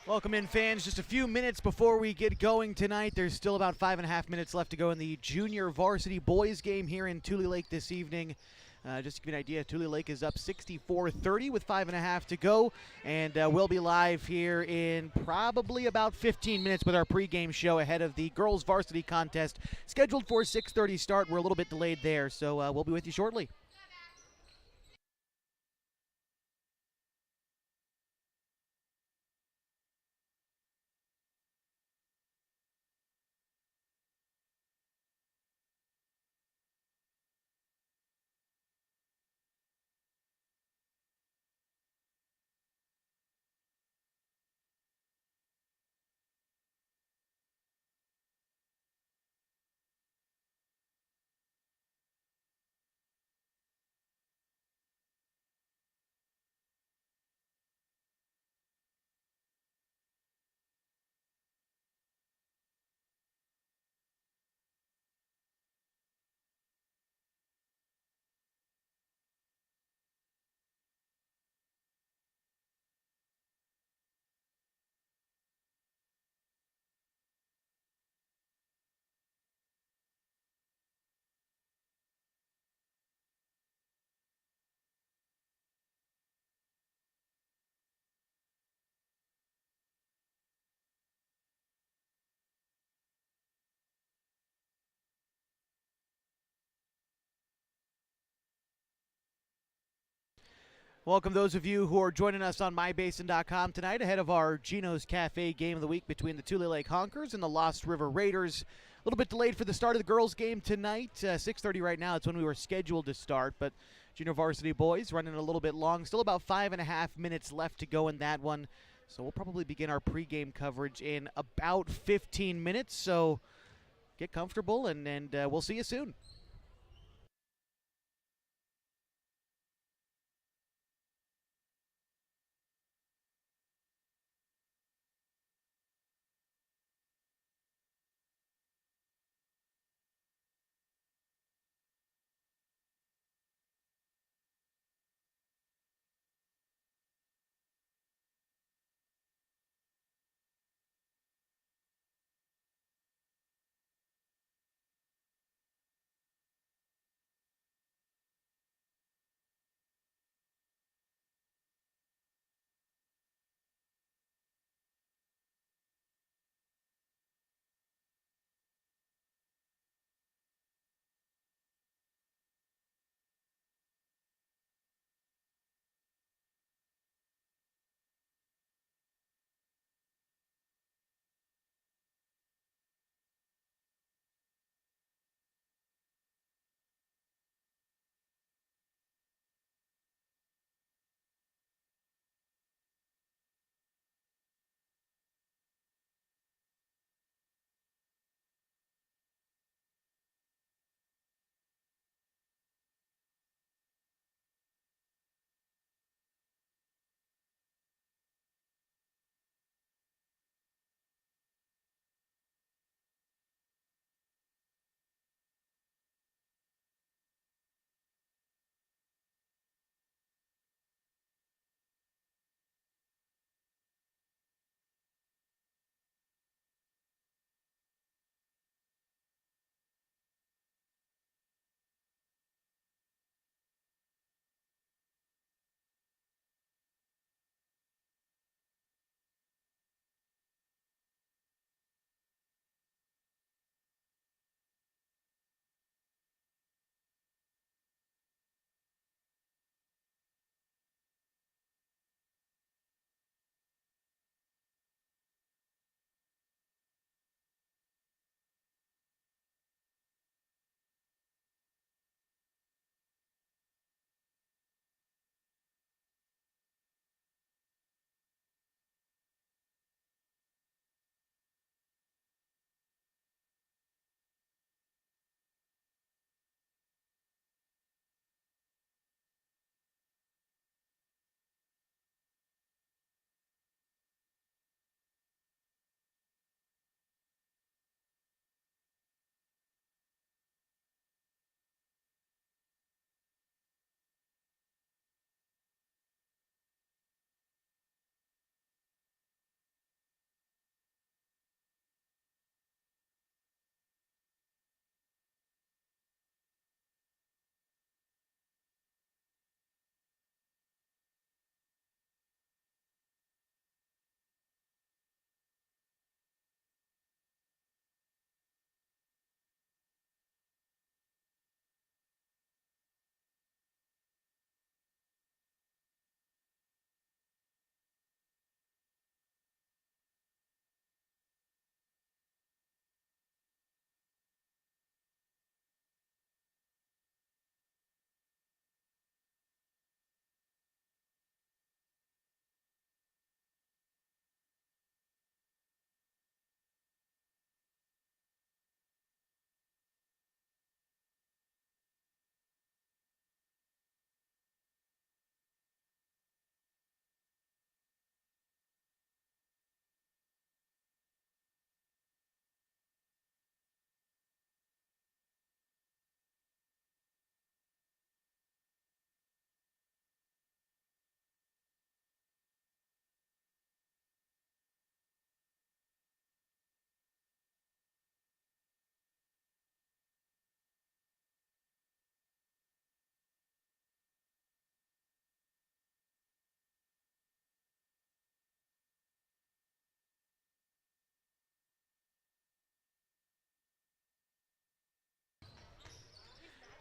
Welcome in, fans. Just a few minutes before we get going tonight. There's still about 5.5 minutes left to go in the junior varsity boys game here in Tulelake this evening. Just to give you an idea, Tulelake is up 64-30 with 5.5 to go, and we'll be live here in probably about 15 minutes with our pregame show ahead of the girls varsity contest, scheduled for 6:30 start. We're a little bit delayed there, so we'll be with you shortly. Welcome those of you who are joining us on mybasin.com tonight ahead of our Gino's Cafe game of the week between the Tulelake Honkers and the Lost River Raiders. A little bit delayed for the start of the girls game tonight. 6:30 right now. It's when we were scheduled to start, but junior varsity boys running a little bit long. Still about 5.5 minutes left to go in that one. So we'll probably begin our pregame coverage in about 15 minutes. So get comfortable, and we'll see you soon.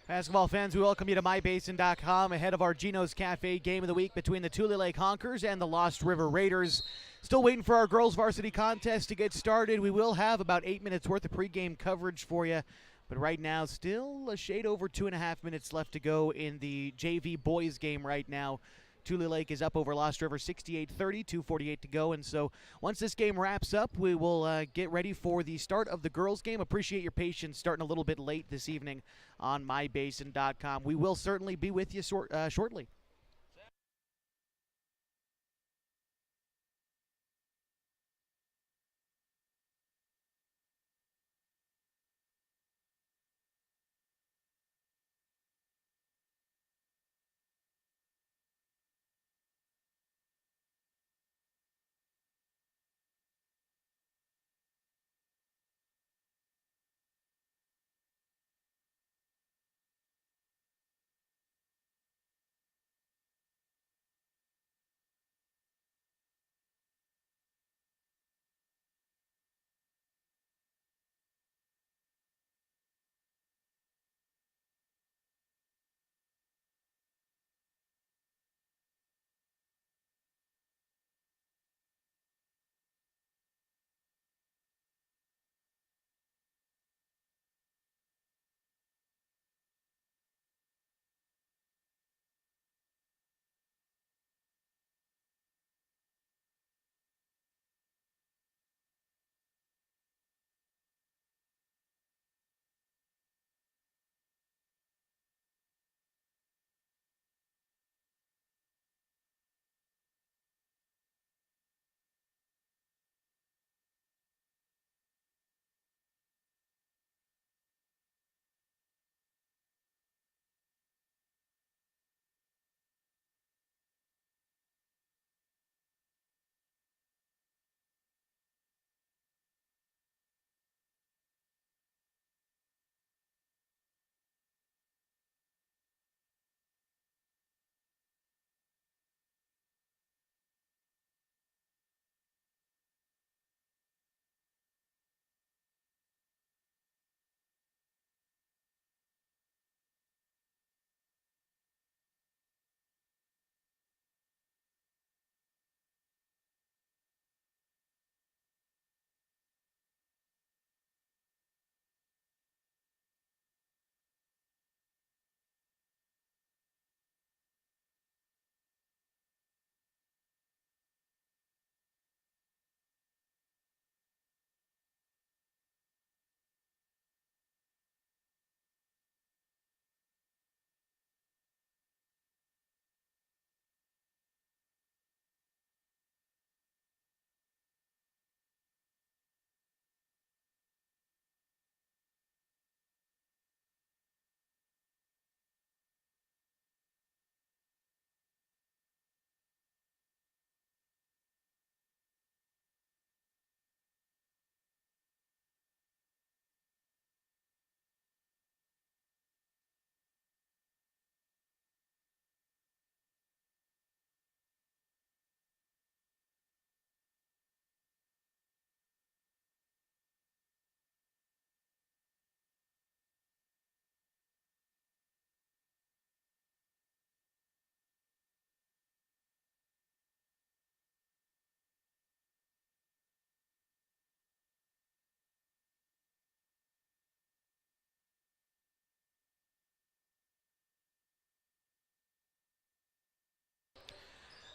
Basketball fans, we welcome you to MyBasin.com ahead of our Gino's Cafe game of the week between the Tulelake Honkers and the Lost River Raiders. Still waiting for our girls varsity contest to get started. We will have about 8 minutes worth of pregame coverage for you. But right now, still a shade over 2.5 minutes left to go in the JV boys game right now. Tulelake is up over Lost River 68-30, 2:48 to go. And so once this game wraps up, we will get ready for the start of the girls game. Appreciate your patience starting a little bit late this evening on mybasin.com. We will certainly be with you shortly.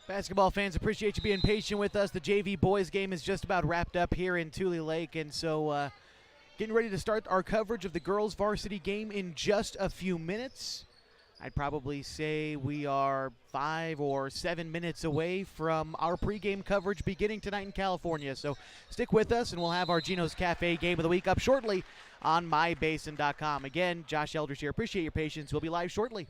Basketball fans, appreciate you being patient with us. The JV boys game is just about wrapped up here in Tulelake, and so getting ready to start our coverage of the girls varsity game in just a few minutes. I'd probably say we are 5 or 7 minutes away from our pregame coverage beginning tonight in California. So stick with us, and we'll have our Gino's Cafe game of the week up shortly on mybasin.com. Again, Josh Eldridge here. Appreciate your patience. We'll be live shortly.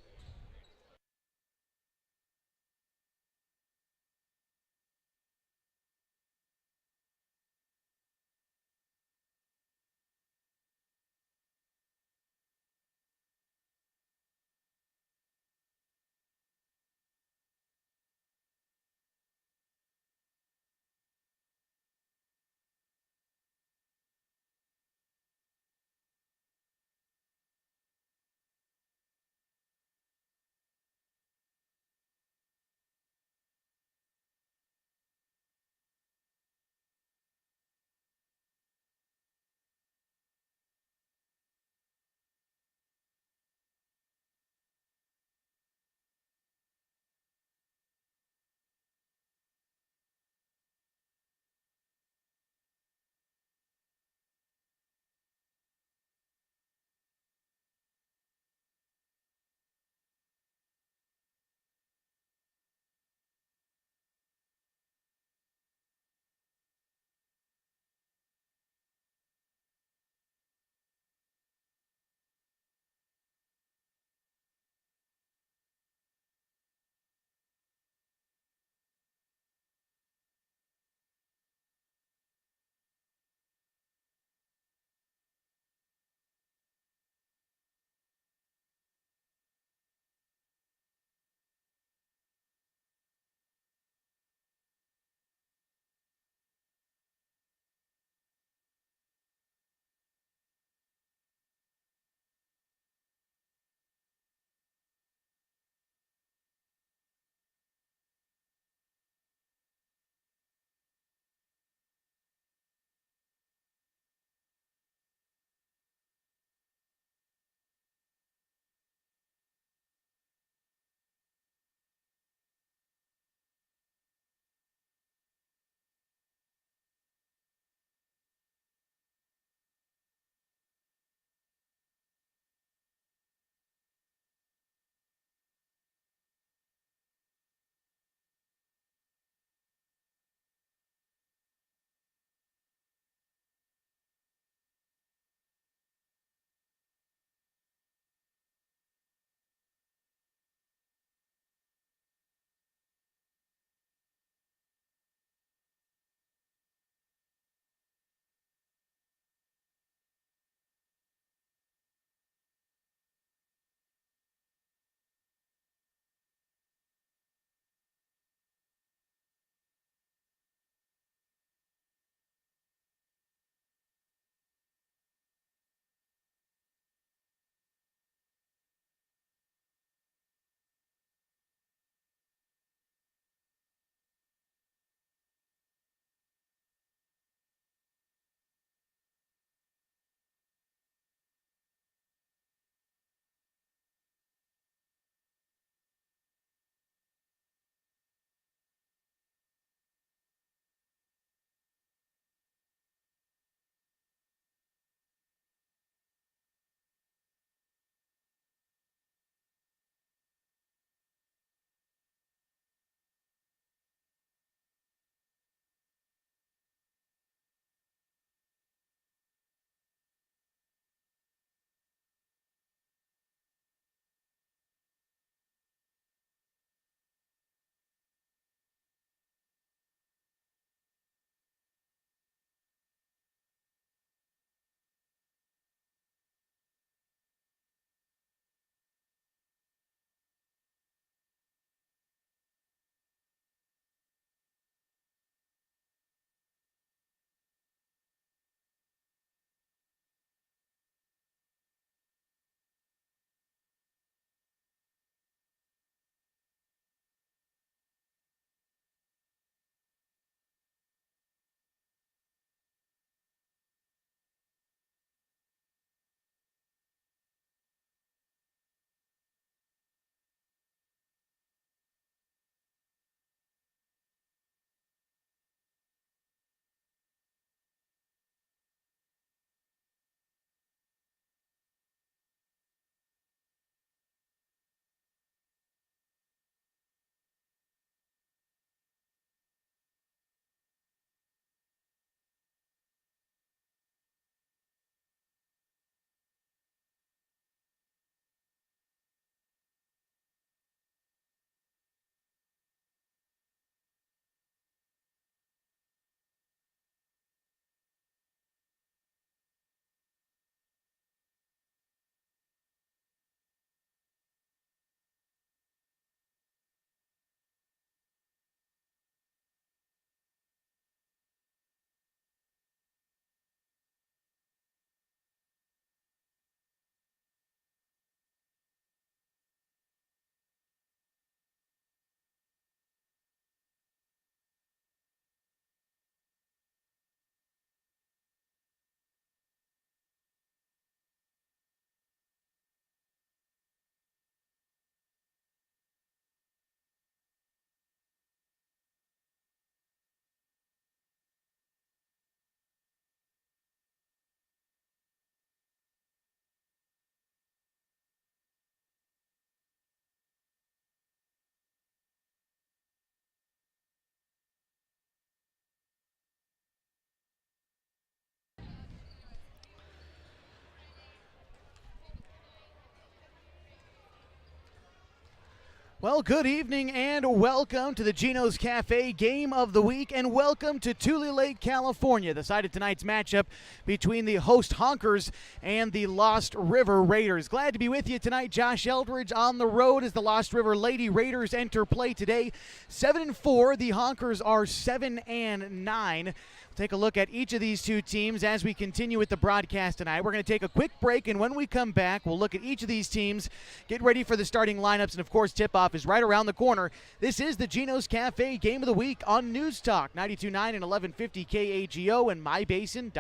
Well, good evening and welcome to the Gino's Cafe Game of the Week, and welcome to Tulelake, California, the site of tonight's matchup between the host Honkers and the Lost River Raiders. Glad to be with you tonight. Josh Eldridge on the road as the Lost River Lady Raiders enter play today. 7-4, the Honkers are 7-9. Take a look at each of these two teams as we continue with the broadcast tonight. We're going to take a quick break, and when we come back, we'll look at each of these teams, get ready for the starting lineups, and of course, tip-off is right around the corner. This is the Gino's Cafe Game of the Week on News Talk 92.9 and 1150 KAGO and MyBasin.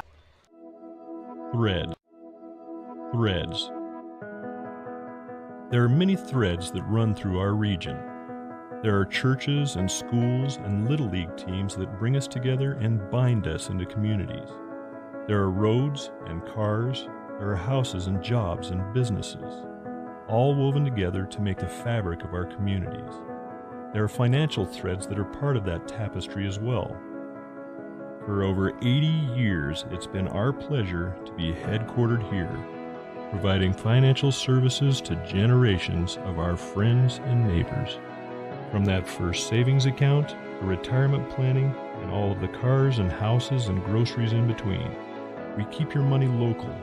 Threads. There are many threads that run through our region. There are churches and schools and Little League teams that bring us together and bind us into communities. There are roads and cars, there are houses and jobs and businesses, all woven together to make the fabric of our communities. There are financial threads that are part of that tapestry as well. For over 80 years, it's been our pleasure to be headquartered here, providing financial services to generations of our friends and neighbors. From that first savings account, to retirement planning, and all of the cars and houses and groceries in between, we keep your money local,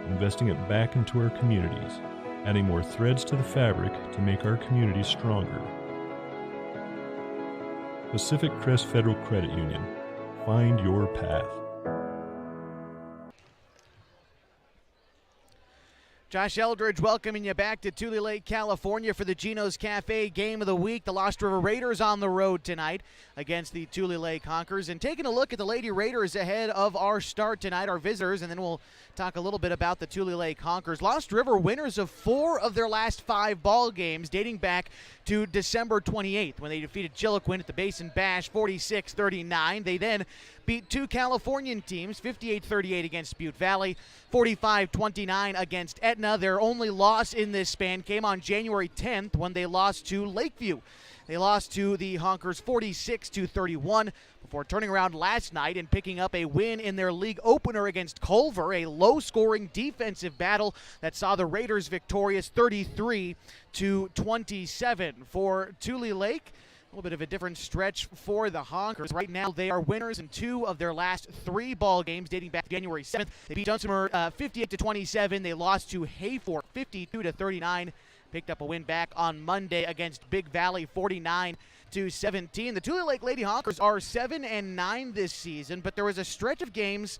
investing it back into our communities, adding more threads to the fabric to make our communities stronger. Pacific Crest Federal Credit Union. Find your path. Josh Eldridge welcoming you back to Tulelake, California for the Gino's Cafe Game of the Week. The Lost River Raiders on the road tonight against the Tulelake Honkers. And taking a look at the Lady Raiders ahead of our start tonight, our visitors, and then we'll talk a little bit about the Tulelake Honkers. Lost River winners of 4 of their last 5 ball games dating back to December 28th when they defeated Chiloquin at the Basin Bash 46-39. They then beat 2 Californian teams, 58-38 against Butte Valley, 45-29 against Etna. Their only loss in this span came on January 10th when they lost to Lakeview. They lost to the Honkers 46-31 before turning around last night and picking up a win in their league opener against Culver, a low-scoring defensive battle that saw the Raiders victorious 33-27. For Tulelake, a little bit of a different stretch for the Honkers. Right now, they are winners in 2 of their last 3 ball games dating back to January 7th. They beat Dunsimer 58-27. They lost to Hayfork 52-39. Picked up a win back on Monday against Big Valley 49-17. The Tulelake Lady Honkers are 7-9 this season, but there was a stretch of games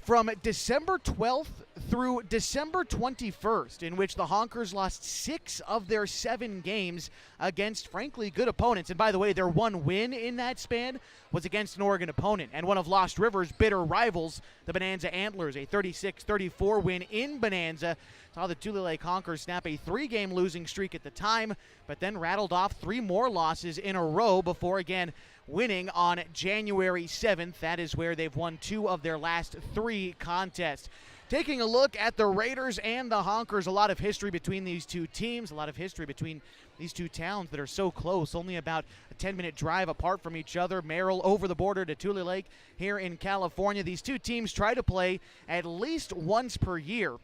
from December 12th through December 21st, in which the Honkers lost 6 of their 7 games against, frankly, good opponents. And by the way, their one win in that span was against an Oregon opponent and one of Lost River's bitter rivals, the Bonanza Antlers, a 36-34 win in Bonanza. Saw the Tulelake Honkers snap a 3-game losing streak at the time, but then rattled off 3 more losses in a row before, again, winning on January 7th. That is where they've won 2 of their last 3 contests. Taking a look at the Raiders and the Honkers, a lot of history between these two teams, a lot of history between these two towns that are so close, only about a 10-minute drive apart from each other. Merrill over the border to Tulelake here in California. These two teams try to play at least once per year.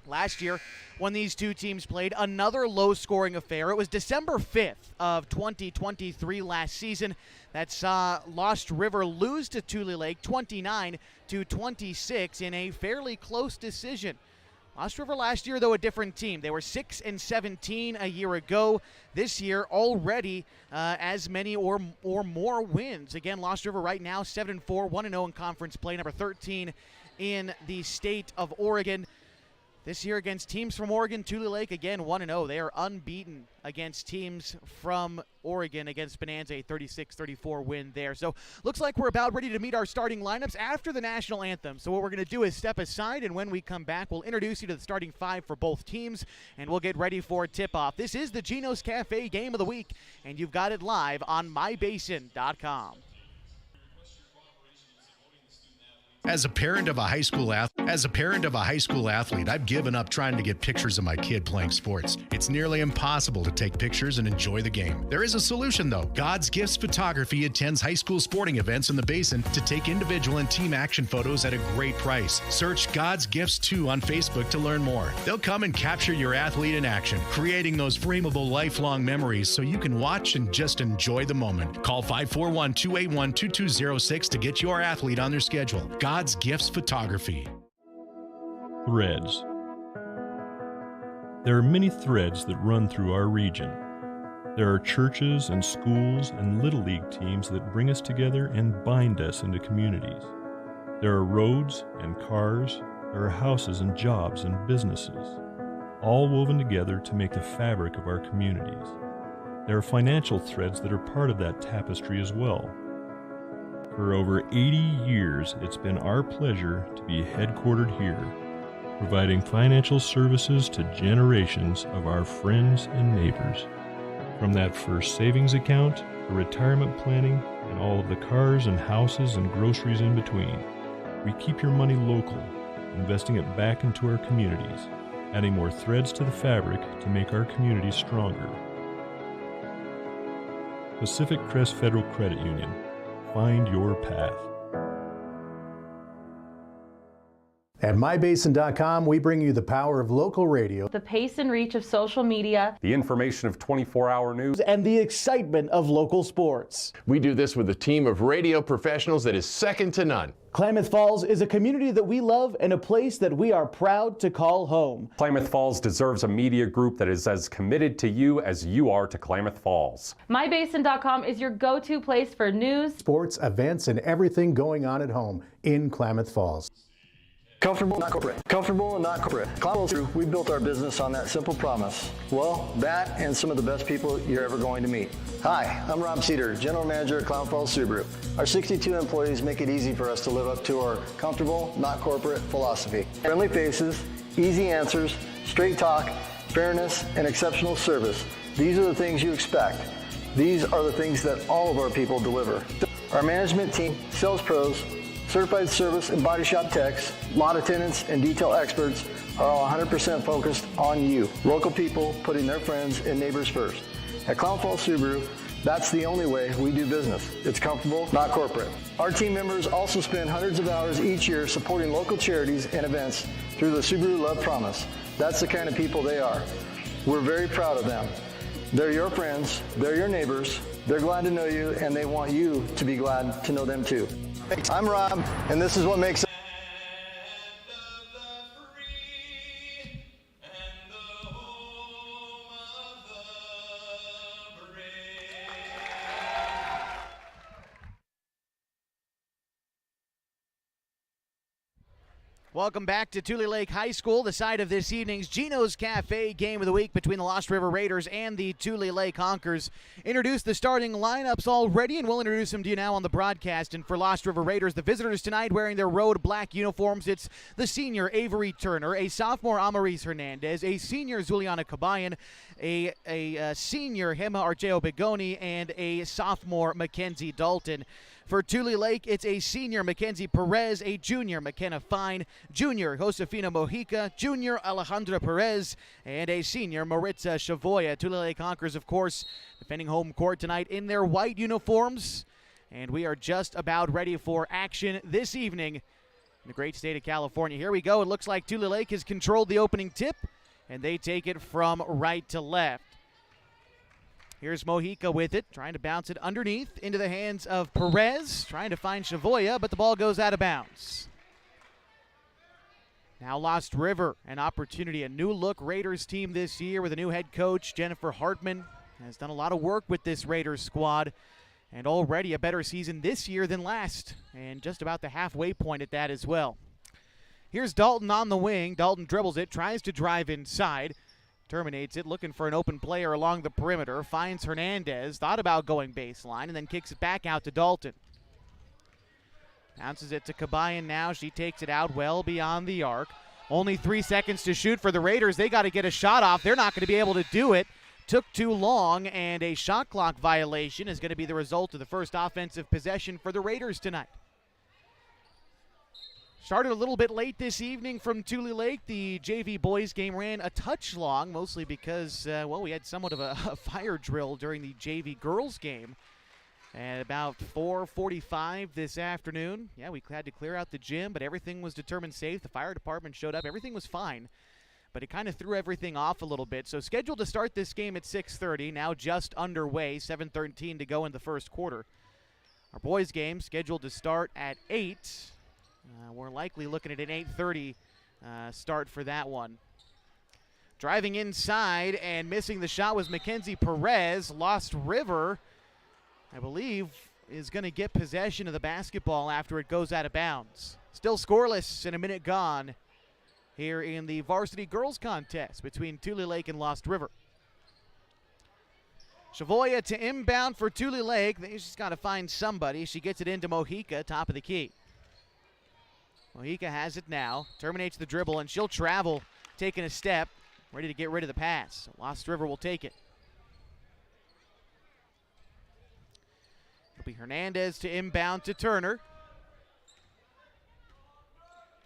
Last year, when these two teams played, another low-scoring affair. It was December 5th of 2023 last season that saw Lost River lose to Tulelake 29-26 in a fairly close decision. Lost River last year, though, a different team. They were 6-17 a year ago. This year, already as many or more wins. Again, Lost River right now 7-4, 1-0 in conference play, number 13 in the state of Oregon. This year against teams from Oregon, Tulelake, again, 1-0. They are unbeaten against teams from Oregon against Bonanza, a 36-34 win there. So looks like we're about ready to meet our starting lineups after the national anthem. So what we're going to do is step aside, and when we come back, we'll introduce you to the starting 5 for both teams, and we'll get ready for tip-off. This is the Gino's Cafe Game of the Week, and you've got it live on MyBasin.com. As a parent of a high school athlete, I've given up trying to get pictures of my kid playing sports. It's nearly impossible to take pictures and enjoy the game. There is a solution though. God's Gifts Photography attends high school sporting events in the Basin to take individual and team action photos at a great price. Search God's Gifts 2 on Facebook to learn more. They'll come and capture your athlete in action, creating those frameable lifelong memories so you can watch and just enjoy the moment. Call 541-281-2206 to get your athlete on their schedule. God's Gifts Photography. Threads. There are many threads that run through our region. There are churches and schools and Little League teams that bring us together and bind us into communities. There are roads and cars. There are houses and jobs and businesses, all woven together to make the fabric of our communities. There are financial threads that are part of that tapestry as well. For over 80 years, it's been our pleasure to be headquartered here, providing financial services to generations of our friends and neighbors. From that first savings account to retirement planning and all of the cars and houses and groceries in between, we keep your money local, investing it back into our communities, adding more threads to the fabric to make our communities stronger. Pacific Crest Federal Credit Union. Find your path. At mybasin.com, we bring you the power of local radio, the pace and reach of social media, the information of 24-hour news, and the excitement of local sports. We do this with a team of radio professionals that is second to none. Klamath Falls is a community that we love and a place that we are proud to call home. Klamath Falls deserves a media group that is as committed to you as you are to Klamath Falls. MyBasin.com is your go-to place for news, sports, events, and everything going on at home in Klamath Falls. Comfortable, not corporate. Comfortable and not corporate. Klamath, we built our business on that simple promise. Well, that and some of the best people you're ever going to meet. Hi, I'm Rob Cedar, General Manager at Klamath Falls Subaru. Our 62 employees make it easy for us to live up to our comfortable, not corporate philosophy. Friendly faces, easy answers, straight talk, fairness, and exceptional service. These are the things you expect. These are the things that all of our people deliver. Our management team, sales pros, certified service and body shop techs, lot attendants, and detail experts are all 100% focused on you. Local people putting their friends and neighbors first. At Klamath Falls Subaru, that's the only way we do business. It's comfortable, not corporate. Our team members also spend hundreds of hours each year supporting local charities and events through the Subaru Love Promise. That's the kind of people they are. We're very proud of them. They're your friends, they're your neighbors, they're glad to know you, and they want you to be glad to know them too. I'm Rob, and this is what makes Welcome back to Tulelake High School, the site of this evening's Gino's Cafe game of the week between the Lost River Raiders and the Tulelake Honkers. Introduced the starting lineups already, and we'll introduce them to you now on the broadcast. And for Lost River Raiders, the visitors tonight wearing their road black uniforms, it's the senior Avery Turner, a sophomore Amaris Hernandez, a senior Zuliana Cabayan, a senior Hema Archeo Bigoni, and a sophomore Mackenzie Dalton. For Tulelake, it's a senior Mackenzie Perez, a junior McKenna Fine, junior Josefina Mojica, junior Alejandra Perez, and a senior Maritza Chavoya. Tulelake Honkers, of course, defending home court tonight in their white uniforms. And we are just about ready for action this evening in the great state of California. Here we go. It looks like Tulelake has controlled the opening tip, and they take it from right to left. Here's Mojica with it, trying to bounce it underneath into the hands of Perez, trying to find Chavoya, but the ball goes out of bounds. Now Lost River, an opportunity, a new look Raiders team this year with a new head coach. Jennifer Hartman has done a lot of work with this Raiders squad, and already a better season this year than last, and just about the halfway point at that as well. Here's Dalton on the wing. Dalton dribbles it, tries to drive inside. Terminates it, looking for an open player along the perimeter. Finds Hernandez, thought about going baseline, and then kicks it back out to Dalton. Bounces it to Cabayan now. She takes it out well beyond the arc. Only 3 seconds to shoot for the Raiders. They got to get a shot off. They're not going to be able to do it. Took too long, and a shot clock violation is going to be the result of the first offensive possession for the Raiders tonight. Started a little bit late this evening from Tulelake. The JV boys game ran a touch long, mostly because, we had somewhat of a fire drill during the JV girls game. At about 4:45 this afternoon, we had to clear out the gym, but everything was determined safe. The fire department showed up. Everything was fine, but it kind of threw everything off a little bit. So scheduled to start this game at 6:30, now just underway, 7:13 to go in the first quarter. Our boys game scheduled to start at 8. We're likely looking at an 8:30 start for that one. Driving inside and missing the shot was Mackenzie Perez. Lost River, I believe, is going to get possession of the basketball after it goes out of bounds. Still scoreless and a minute gone here in the varsity girls contest between Tulelake and Lost River. Shavoya to inbound for Tulelake. She's got to find somebody. She gets it into Mojica, top of the key. Mojica has it now, terminates the dribble, and she'll travel, taking a step, ready to get rid of the pass. Lost River will take it. It'll be Hernandez to inbound to Turner.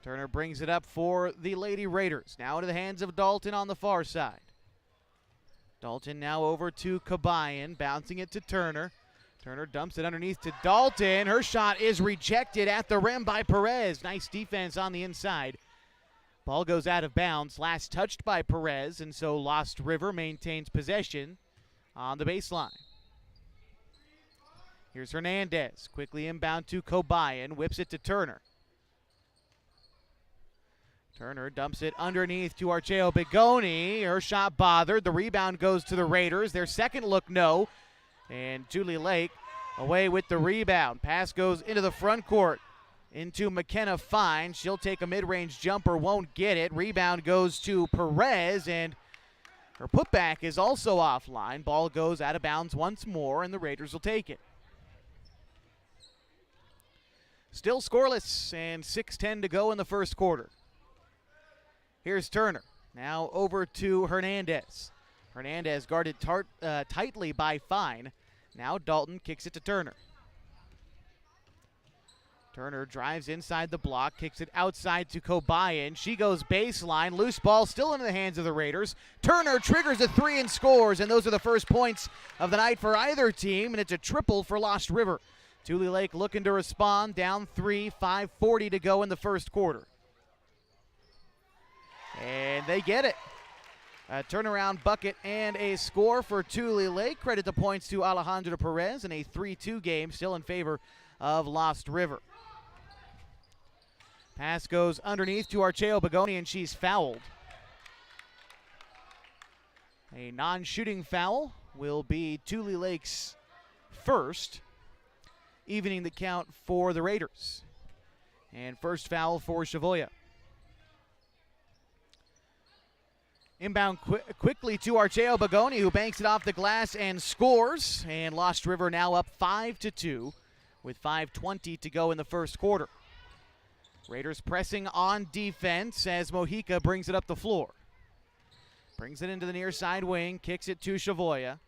Turner brings it up for the Lady Raiders. Now into the hands of Dalton on the far side. Dalton now over to Kabayan, bouncing it to Turner. Turner dumps it underneath to Dalton. Her shot is rejected at the rim by Perez. Nice defense on the inside. Ball goes out of bounds. Last touched by Perez, and so Lost River maintains possession on the baseline. Here's Hernandez. Quickly inbound to Kabayan. Whips it to Turner. Turner dumps it underneath to Archeo Bigoni. Her shot bothered. The rebound goes to the Raiders. Their second look, no. And Tulelake away with the rebound. Pass goes into the front court into McKenna Fine. She'll take a mid-range jumper, won't get it. Rebound goes to Perez, and her putback is also offline. Ball goes out of bounds once more, and the Raiders will take it. Still scoreless, and 6:10 to go in the first quarter. Here's Turner. Now over to Hernandez. Hernandez guarded tightly by Fine. Now Dalton kicks it to Turner. Turner drives inside the block, kicks it outside to Kabayan. She goes baseline. Loose ball still into the hands of the Raiders. Turner triggers a three and scores, and those are the first points of the night for either team, and it's a triple for Lost River. Tulelake looking to respond, down 3, 5:40 to go in the first quarter. And they get it. A turnaround bucket and a score for Tulelake. Credit the points to Alejandra Perez in a 3-2 game, still in favor of Lost River. Pass goes underneath to Archeo Bigoni, and she's fouled. A non-shooting foul will be Tulelake's first, evening the count for the Raiders. And first foul for Shavoya. Inbound quickly to Archeo Bigoni, who banks it off the glass and scores. And Lost River now up 5-2 with 5:20 to go in the first quarter. Raiders pressing on defense as Mojica brings it up the floor. Brings it into the near side wing, kicks it to Shavoya.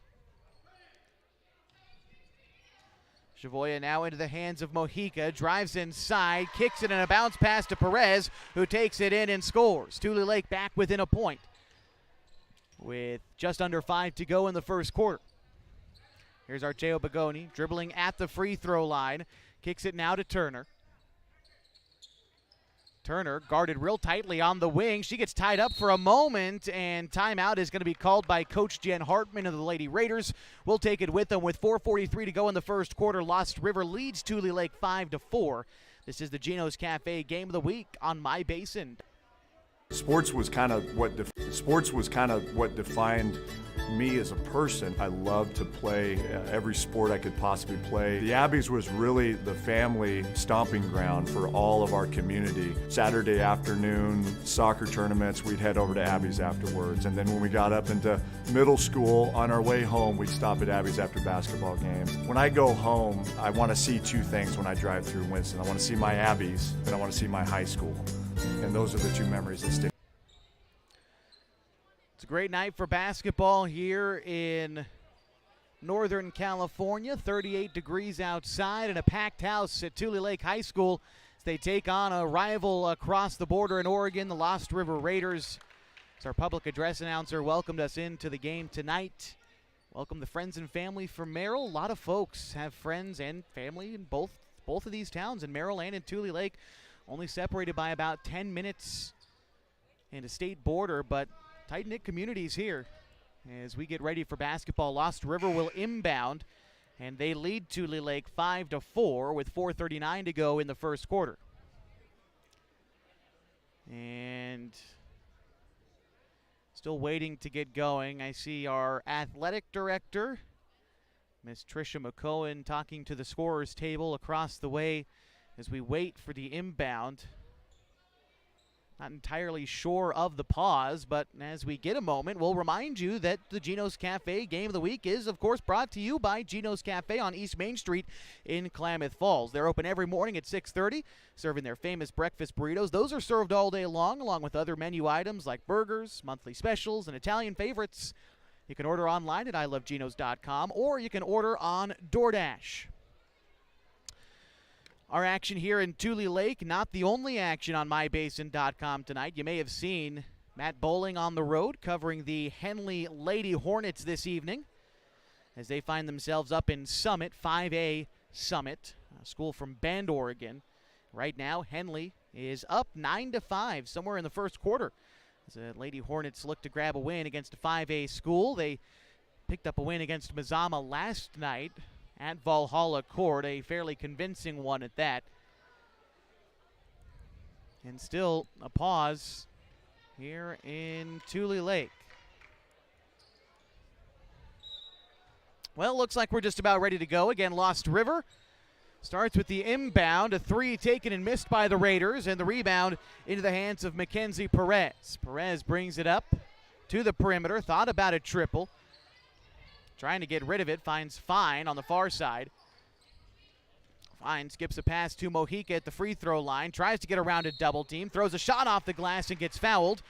Shavoya now into the hands of Mojica, drives inside, kicks it in a bounce pass to Perez, who takes it in and scores. Tulelake back within a point with just under 5 to go in the first quarter. Here's Archeo Bigoni dribbling at the free throw line, kicks it now to Turner. Turner guarded real tightly on the wing. She gets tied up for a moment, and timeout is going to be called by Coach Jen Hartman of the Lady Raiders. We'll take it with them with 4:43 to go in the first quarter. Lost River leads Tulelake 5-4. This is the Gino's Cafe Game of the Week on My Basin. Sports was kind of what defined me as a person. I loved to play every sport I could possibly play. The Abbeys was really the family stomping ground for all of our community. Saturday afternoon soccer tournaments, we'd head over to Abbeys afterwards. And then when we got up into middle school, on our way home, we'd stop at Abbeys after basketball games. When I go home, I want to see two things when I drive through Winston. I want to see my Abbeys, and I want to see my high school. And those are the two memories that stick. It's a great night for basketball here in Northern California. 38 degrees outside and a packed house at Tulelake High School. They take on a rival across the border in Oregon, the Lost River Raiders. As our public address announcer welcomed us into the game tonight. Welcome the friends and family from Merrill. A lot of folks have friends and family in both of these towns, in Merrill and in Tulelake, only separated by about 10 minutes in a state border, but tight-knit communities here. As we get ready for basketball, Lost River will inbound, and they lead Tulelake 5-4 with 4:39 to go in the first quarter. And still waiting to get going. I see our athletic director, Miss Tricia McCohen, talking to the scorer's table across the way as we wait for the inbound. Not entirely sure of the pause, but as we get a moment, we'll remind you that the Gino's Cafe Game of the Week is, of course, brought to you by Gino's Cafe on East Main Street in Klamath Falls. They're open every morning at 6:30, serving their famous breakfast burritos. Those are served all day long, along with other menu items like burgers, monthly specials, and Italian favorites. You can order online at iloveginos.com, or you can order on DoorDash. Our action here in Tulelake, not the only action on mybasin.com tonight. You may have seen Matt Bowling on the road covering the Henley Lady Hornets this evening as they find themselves up in Summit, 5A Summit, a school from Bend, Oregon. Right now, Henley is up 9-5 somewhere in the first quarter as the Lady Hornets look to grab a win against a 5A school. They picked up a win against Mazama last night at Valhalla Court, a fairly convincing one at that. And still a pause here in Tulelake. Well, looks like we're just about ready to go. Again, Lost River starts with the inbound, a three taken and missed by the Raiders, and the rebound into the hands of Mackenzie Perez. Perez brings it up to the perimeter, thought about a triple. Trying to get rid of it, finds Fine on the far side. Fine skips a pass to Mojica at the free throw line, tries to get around a double team, throws a shot off the glass and gets fouled.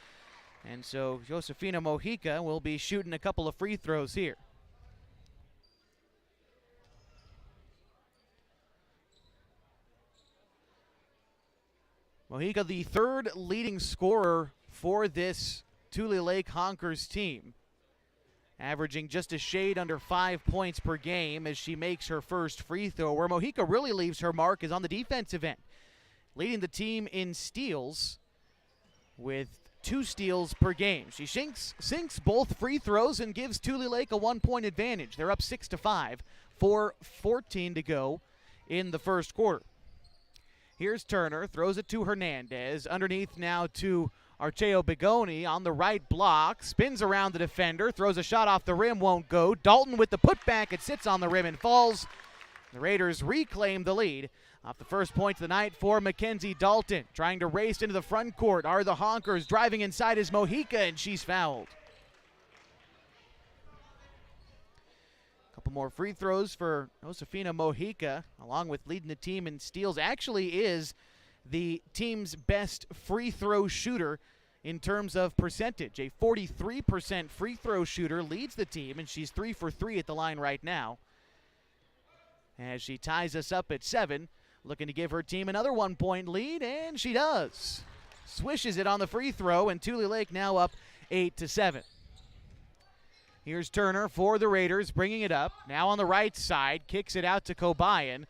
And so Josefina Mojica will be shooting a couple of free throws here. Mojica, the third leading scorer for this Tulelake Honkers team, averaging just a shade under 5 points per game as she makes her first free throw. Where Mojica really leaves her mark is on the defensive end, leading the team in steals with 2 steals per game. She sinks both free throws and gives Tulelake a 1-point advantage. They're up 6-5, 4:14 to go in the first quarter. Here's Turner, throws it to Hernandez, underneath now to Archeo Bigoni on the right block, spins around the defender, throws a shot off the rim, won't go. Dalton with the putback, it sits on the rim and falls. The Raiders reclaim the lead off the first point of the night for Mackenzie Dalton. Trying to race into the front court are the Honkers. Driving inside is Mojica, and she's fouled. A couple more free throws for Josefina Mojica, along with leading the team in steals. Actually is the team's best free throw shooter in terms of percentage. A 43% free throw shooter leads the team, and she's 3 for 3 at the line right now. As she ties us up at 7, looking to give her team another 1-point lead, and she does. Swishes it on the free throw, and Tulelake now up 8-7. Here's Turner for the Raiders, bringing it up. Now on the right side, kicks it out to Cobayan.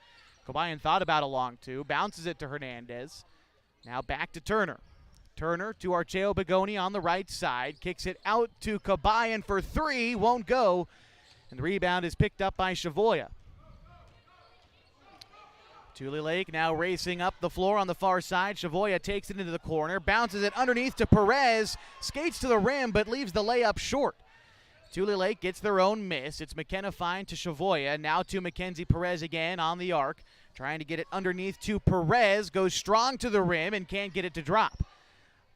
Cobayan thought about a long two, bounces it to Hernandez. Now back to Turner. Turner to Archeo Bigoni on the right side, kicks it out to Cobayan for 3, won't go. And the rebound is picked up by Chavoya. Tulelake now racing up the floor on the far side. Chavoya takes it into the corner, bounces it underneath to Perez, skates to the rim but leaves the layup short. Tulelake gets their own miss. It's McKenna Fine to Chavoya, now to Mackenzie Perez again on the arc. Trying to get it underneath to Perez, goes strong to the rim and can't get it to drop.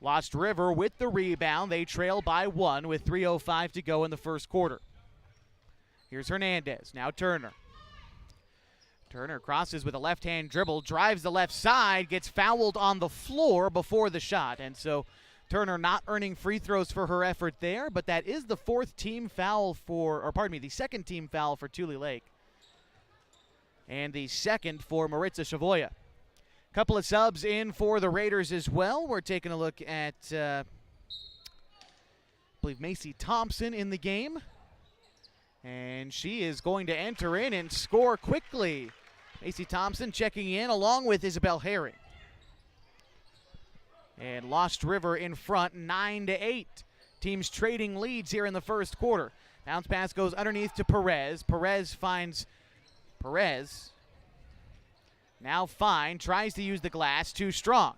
Lost River with the rebound. They trail by 1 with 3:05 to go in the first quarter. Here's Hernandez, now Turner. Turner crosses with a left-hand dribble, drives the left side, gets fouled on the floor before the shot. And so Turner not earning free throws for her effort there, but that is the the second team foul for Tulelake. And the second for Maritza Chavoya. Couple of subs in for the Raiders as well. We're taking a look at, I believe, Macy Thompson in the game. And she is going to enter in and score quickly. Macy Thompson checking in along with Isabel Herring. And Lost River in front, 9-8. Teams trading leads here in the first quarter. Bounce pass goes underneath to Perez. Perez finds Perez. Now fine, tries to use the glass, too strong.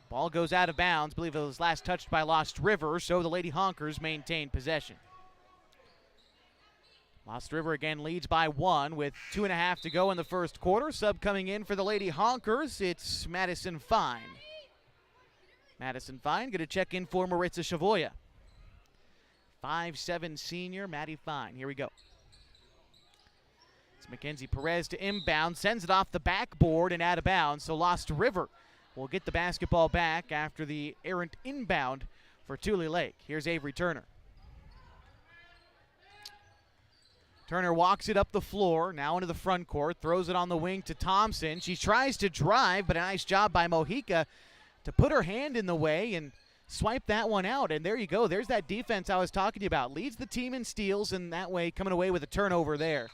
Ball goes out of bounds. I believe it was last touched by Lost River, so the Lady Honkers maintain possession. Lost River again leads by 1 with 2.5 to go in the first quarter. Sub coming in for the Lady Honkers, it's Madison Fine. Madison Fine going to check in for Maritza Chavoya. 5'7" senior, Maddie Fine. Here we go. It's Mackenzie Perez to inbound, sends it off the backboard and out of bounds. So Lost River will get the basketball back after the errant inbound for Tulelake. Here's Avery Turner. Turner walks it up the floor, now into the front court, throws it on the wing to Thompson. She tries to drive, but a nice job by Mojica to put her hand in the way and swipe that one out. And there you go. There's that defense I was talking to you about. Leads the team in steals, and that way coming away with a turnover there.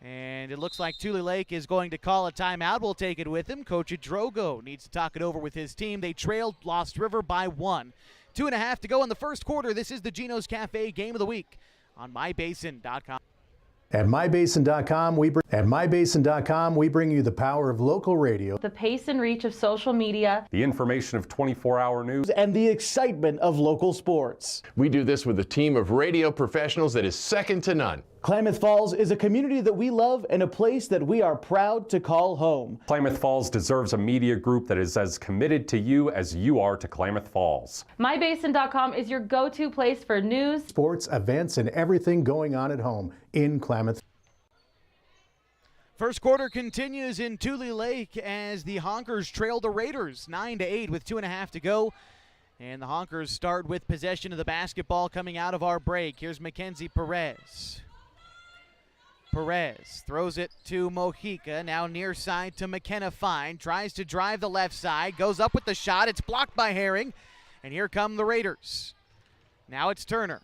And it looks like Tulelake is going to call a timeout. We'll take it with him. Coach Drogo needs to talk it over with his team. They trailed Lost River by 1. 2.5 to go in the first quarter. This is the Gino's Cafe Game of the Week on mybasin.com. At mybasin.com, we bring you the power of local radio, The pace and reach of social media, The information of 24-hour news, and the excitement of local sports. We do this with a team of radio professionals that is second to none. Klamath Falls is a community that we love and a place that we are proud to call home. Klamath Falls deserves a media group that is as committed to you as you are to Klamath Falls. mybasin.com is your go-to place for news, sports, events, and everything going on at home in Klamath. First quarter continues in Tulelake as the Honkers trail the Raiders 9-8 with 2.5 to go. And the Honkers start with possession of the basketball coming out of our break. Here's Mackenzie Perez. Perez throws it to Mojica, now near side to McKenna Fine. Tries to drive the left side, goes up with the shot. It's blocked by Herring. And here come the Raiders. Now it's Turner.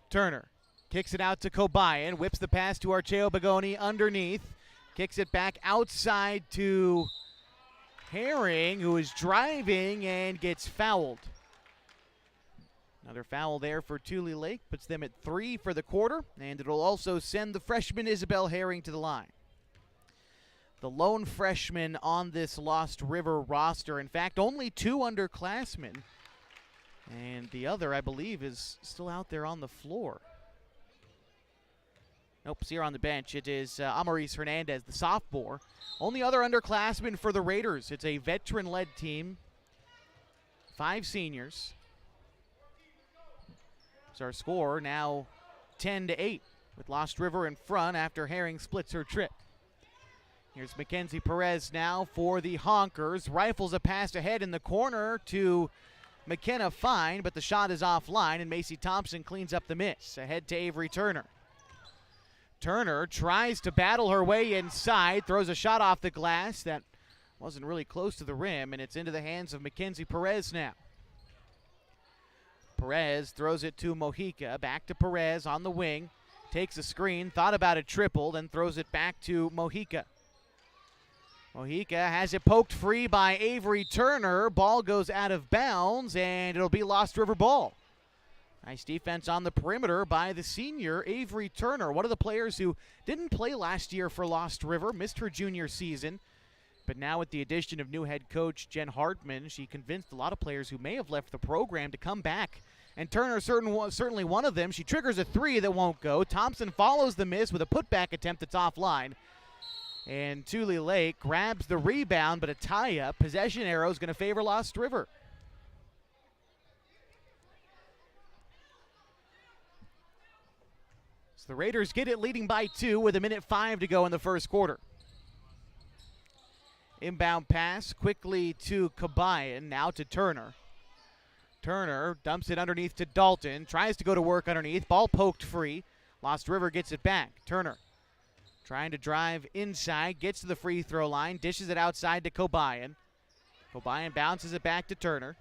Turner kicks it out to Cobayan, whips the pass to Archeo Bagoni underneath, kicks it back outside to Herring, who is driving and gets fouled. Another foul there for Tulelake, puts them at 3 for the quarter, and it'll also send the freshman Isabel Herring to the line. The lone freshman on this Lost River roster. In fact, only 2 underclassmen, and the other, I believe, is still out there on the floor. Nope, it's here on the bench. It is Amaris Hernandez, the sophomore. Only other underclassman for the Raiders. It's a veteran-led team. 5 seniors. It's our score now 10-8 with Lost River in front after Herring splits her trip. Here's Mackenzie Perez now for the Honkers. Rifles a pass ahead in the corner to McKenna Fine, but the shot is offline, and Macy Thompson cleans up the miss. Ahead to Avery Turner. Turner tries to battle her way inside, throws a shot off the glass that wasn't really close to the rim, and it's into the hands of Mackenzie Perez now. Perez throws it to Mojica, back to Perez on the wing, takes a screen, thought about a triple, then throws it back to Mojica. Mojica has it poked free by Avery Turner. Ball goes out of bounds, and it'll be Lost River ball. Nice defense on the perimeter by the senior, Avery Turner, one of the players who didn't play last year for Lost River, missed her junior season. But now with the addition of new head coach Jen Hartman, she convinced a lot of players who may have left the program to come back. And Turner certainly one of them. She triggers a 3 that won't go. Thompson follows the miss with a putback attempt that's offline. And Tulelake grabs the rebound, but a tie-up. Possession arrow is going to favor Lost River. So the Raiders get it leading by 2 with 1:05 to go in the first quarter. Inbound pass quickly to Cobayan, now to Turner. Turner dumps it underneath to Dalton, tries to go to work underneath, ball poked free. Lost River gets it back. Turner Trying to drive inside, gets to the free throw line, dishes it outside to Cobayan. Cobayan bounces it back to Turner.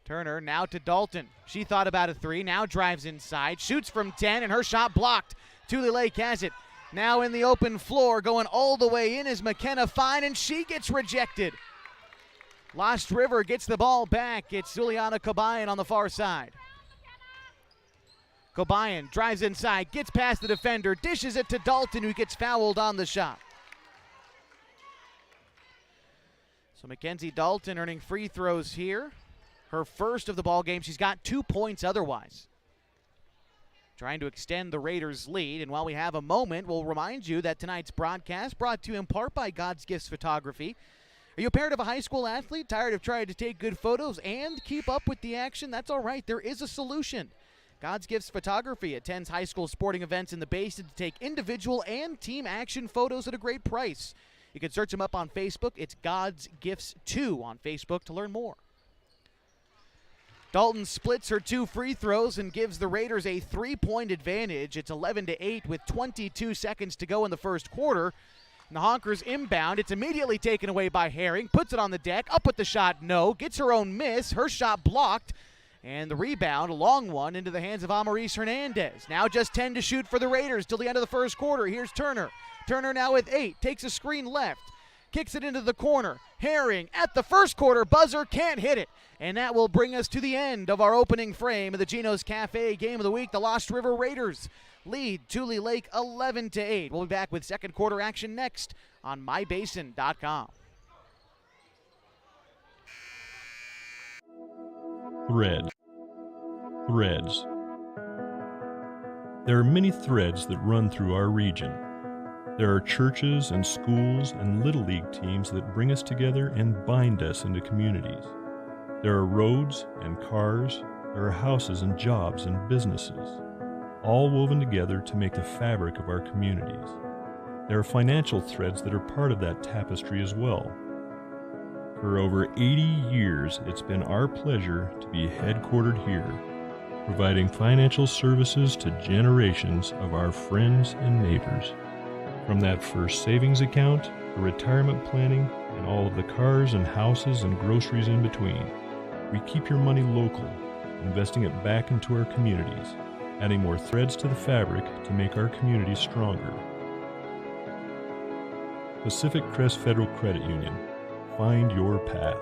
Turner now to Dalton. She thought about a three, now drives inside, shoots from 10, and her shot blocked. Tulelake has it. Now in the open floor, going all the way in is McKenna Fine, and she gets rejected. Lost River gets the ball back. It's Juliana Cobayan on the far side. Cobayan drives inside, gets past the defender, dishes it to Dalton, who gets fouled on the shot. So Mackenzie Dalton earning free throws here. Her first of the ball game. She's got 2 points otherwise. Trying to extend the Raiders' lead. And while we have a moment, we'll remind you that tonight's broadcast brought to you in part by God's Gifts Photography. Are you a parent of a high school athlete, tired of trying to take good photos and keep up with the action? That's all right. There is a solution. God's Gifts Photography attends high school sporting events in the Basin to take individual and team action photos at a great price. You can search them up on Facebook. It's God's Gifts 2 on Facebook to learn more. Dalton splits her 2 free throws and gives the Raiders a 3-point advantage. It's 11-8 with 22 seconds to go in the first quarter. And the Honkers inbound. It's immediately taken away by Herring. Puts it on the deck. Up with the shot, no. Gets her own miss. Her shot blocked. And the rebound, a long one, into the hands of Amaris Hernandez. Now just 10 to shoot for the Raiders till the end of the first quarter. Here's Turner. Turner now with 8. Takes a screen left. Kicks it into the corner. Herring at the first quarter buzzer, can't hit it. And that will bring us to the end of our opening frame of the Gino's Cafe Game of the Week. The Lost River Raiders lead Tulelake 11-8. We'll be back with second quarter action next on mybasin.com. Threads. There are many threads that run through our region. There are churches and schools and Little League teams that bring us together and bind us into communities. There are roads and cars. There are houses and jobs and businesses, all woven together to make the fabric of our communities. There are financial threads that are part of that tapestry as well. For over 80 years, it's been our pleasure to be headquartered here, providing financial services to generations of our friends and neighbors. From that first savings account, the retirement planning, and all of the cars and houses and groceries in between, we keep your money local, investing it back into our communities, adding more threads to the fabric to make our communities stronger. Pacific Crest Federal Credit Union. Find your path.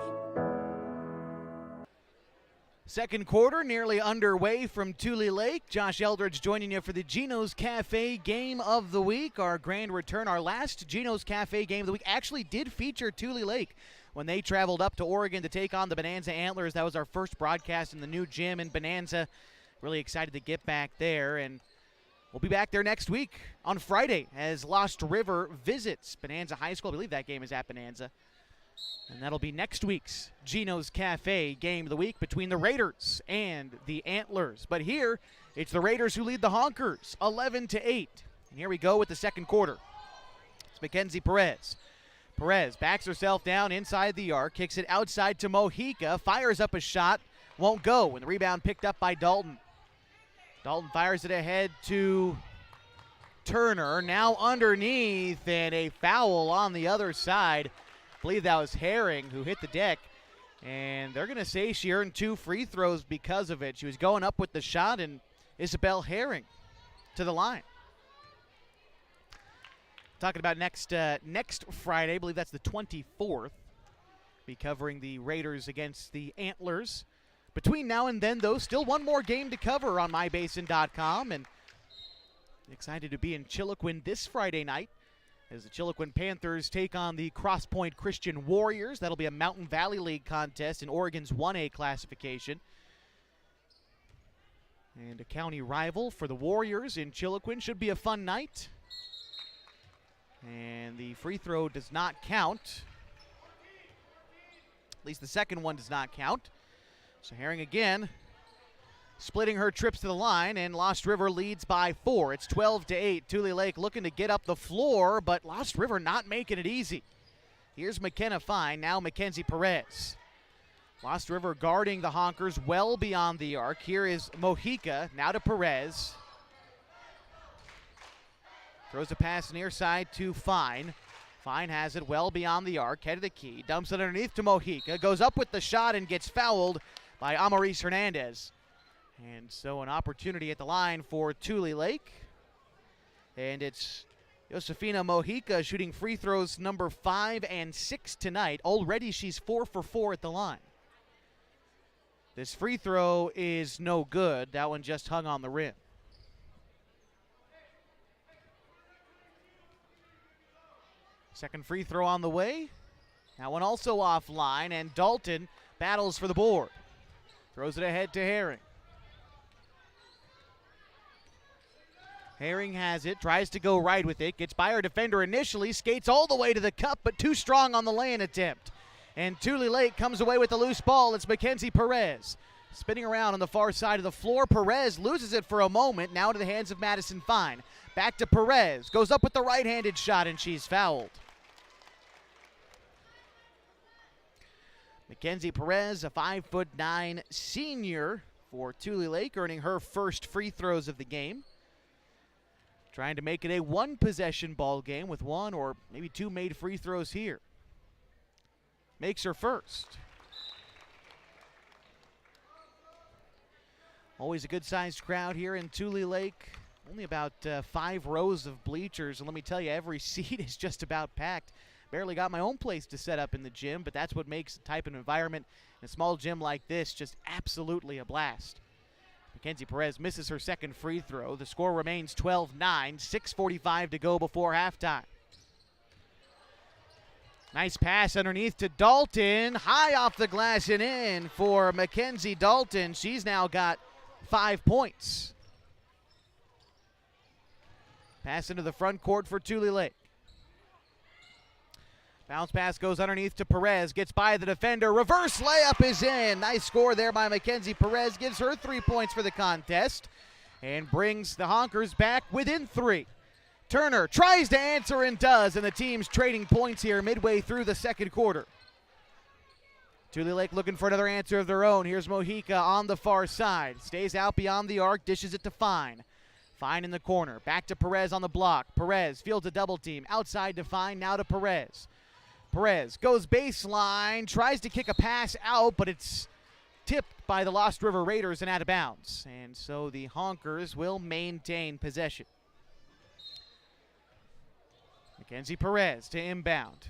Second quarter nearly underway from Tulelake. Josh Eldridge joining you for the Gino's Cafe Game of the Week. Our grand return, our last Gino's Cafe Game of the Week actually did feature Tulelake when they traveled up to Oregon to take on the Bonanza Antlers. That was our first broadcast in the new gym in Bonanza. Really excited to get back there, and we'll be back there next week on Friday as Lost River visits Bonanza High School. I believe that game is at Bonanza. And that'll be next week's Gino's Cafe Game of the Week between the Raiders and the Antlers. But here, it's the Raiders who lead the Honkers 11-8. And here we go with the second quarter. It's Mackenzie Perez. Perez backs herself down inside the arc, kicks it outside to Mojica, fires up a shot, won't go, and the rebound picked up by Dalton. Dalton fires it ahead to Turner, now underneath, and a foul on the other side. I believe that was Herring who hit the deck, and they're going to say she earned 2 free throws because of it. She was going up with the shot, and Isabel Herring to the line. Talking about next Friday, I believe that's the 24th. Be covering the Raiders against the Antlers. Between now and then, though, still one more game to cover on mybasin.com, and excited to be in Chiloquin this Friday night as the Chiloquin Panthers take on the Cross Point Christian Warriors. That'll be a Mountain Valley League contest in Oregon's 1A classification. And a county rival for the Warriors in Chiloquin. Should be a fun night. And the free throw does not count. At least the second one does not count. So Herring again splitting her trips to the line, and Lost River leads by 4. It's 12-8. Tulelake looking to get up the floor, but Lost River not making it easy. Here's McKenna Fine, now Mackenzie Perez. Lost River guarding the Honkers well beyond the arc. Here is Mojica, now to Perez. Throws a pass near side to Fine. Fine has it well beyond the arc, head of the key, dumps it underneath to Mojica, goes up with the shot and gets fouled by Amaris Hernandez. And so an opportunity at the line for Tulelake. And it's Josefina Mojica shooting free throws number 5 and 6 tonight. Already she's 4 for 4 at the line. This free throw is no good. That one just hung on the rim. Second free throw on the way. That one also offline, and Dalton battles for the board. Throws it ahead to Herring. Herring has it, tries to go right with it, gets by her defender initially, skates all the way to the cup, but too strong on the lay-in attempt. And Tulelake comes away with the loose ball. It's Mackenzie Perez. Spinning around on the far side of the floor. Perez loses it for a moment, now to the hands of Madison Fine. Back to Perez, goes up with the right-handed shot, and she's fouled. Mackenzie Perez, a 5'9" senior for Tulelake, earning her first free throws of the game. Trying to make it a one-possession ball game with one or maybe two made free throws here. Makes her first. Always a good-sized crowd here in Tulelake. Only about 5 rows of bleachers, and let me tell you, every seat is just about packed. Barely got my own place to set up in the gym, but that's what makes the type of environment in a small gym like this just absolutely a blast. Mackenzie Perez misses her second free throw. The score remains 12-9, 6:45 to go before halftime. Nice pass underneath to Dalton. High off the glass and in for Mackenzie Dalton. She's now got 5 points. Pass into the front court for Tulelake. Bounce pass goes underneath to Perez, gets by the defender, reverse layup is in. Nice score there by Mackenzie Perez, gives her 3 points for the contest and brings the Honkers back within 3. Turner tries to answer and does, and the team's trading points here midway through the second quarter. Tulelake looking for another answer of their own. Here's Mojica on the far side, stays out beyond the arc, dishes it to Fine. Fine in the corner, back to Perez on the block. Perez fields a double team, outside to Fine, now to Perez. Perez goes baseline, tries to kick a pass out, but it's tipped by the Lost River Raiders and out of bounds. And so the Honkers will maintain possession. Mackenzie Perez to inbound.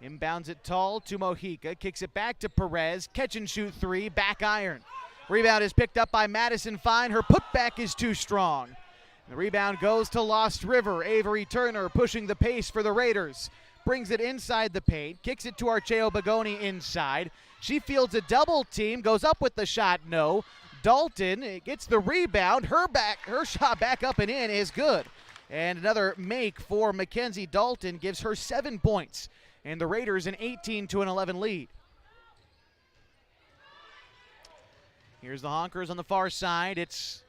Inbounds it tall to Mojica, kicks it back to Perez, catch and shoot 3, back iron. Rebound is picked up by Madison Fine, her putback is too strong. The rebound goes to Lost River. Avery Turner pushing the pace for the Raiders. Brings it inside the paint, kicks it to Archeo Bagoni inside. She fields a double team, goes up with the shot, no. Dalton gets the rebound, her shot back up and in is good. And another make for Mackenzie Dalton gives her 7 points. And the Raiders an 18-11 lead. Here's the Honkers on the far side. It's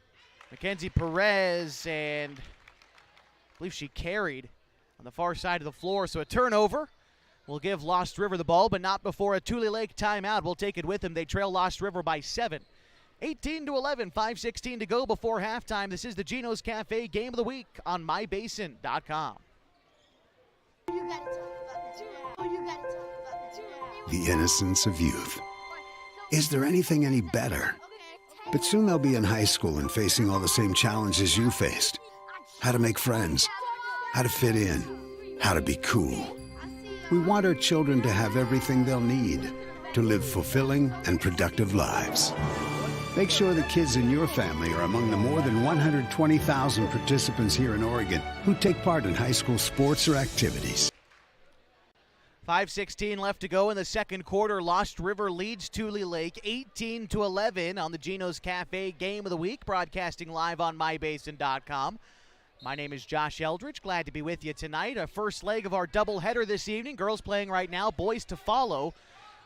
Mackenzie Perez, and I believe she carried on the far side of the floor. So a turnover will give Lost River the ball, but not before a Tulelake timeout. We'll take it with them. They trail Lost River by 7. 18-11, 5:16 to go before halftime. This is the Gino's Cafe Game of the Week on mybasin.com. The innocence of youth. Is there anything any better? But soon they'll be in high school and facing all the same challenges you faced. How to make friends, how to fit in, how to be cool. We want our children to have everything they'll need to live fulfilling and productive lives. Make sure the kids in your family are among the more than 120,000 participants here in Oregon who take part in high school sports or activities. 5:16 left to go in the second quarter. Lost River leads Tulelake 18-11 on the Gino's Cafe Game of the Week, broadcasting live on mybasin.com. My name is Josh Eldridge. Glad to be with you tonight. A first leg of our doubleheader this evening. Girls playing right now, boys to follow.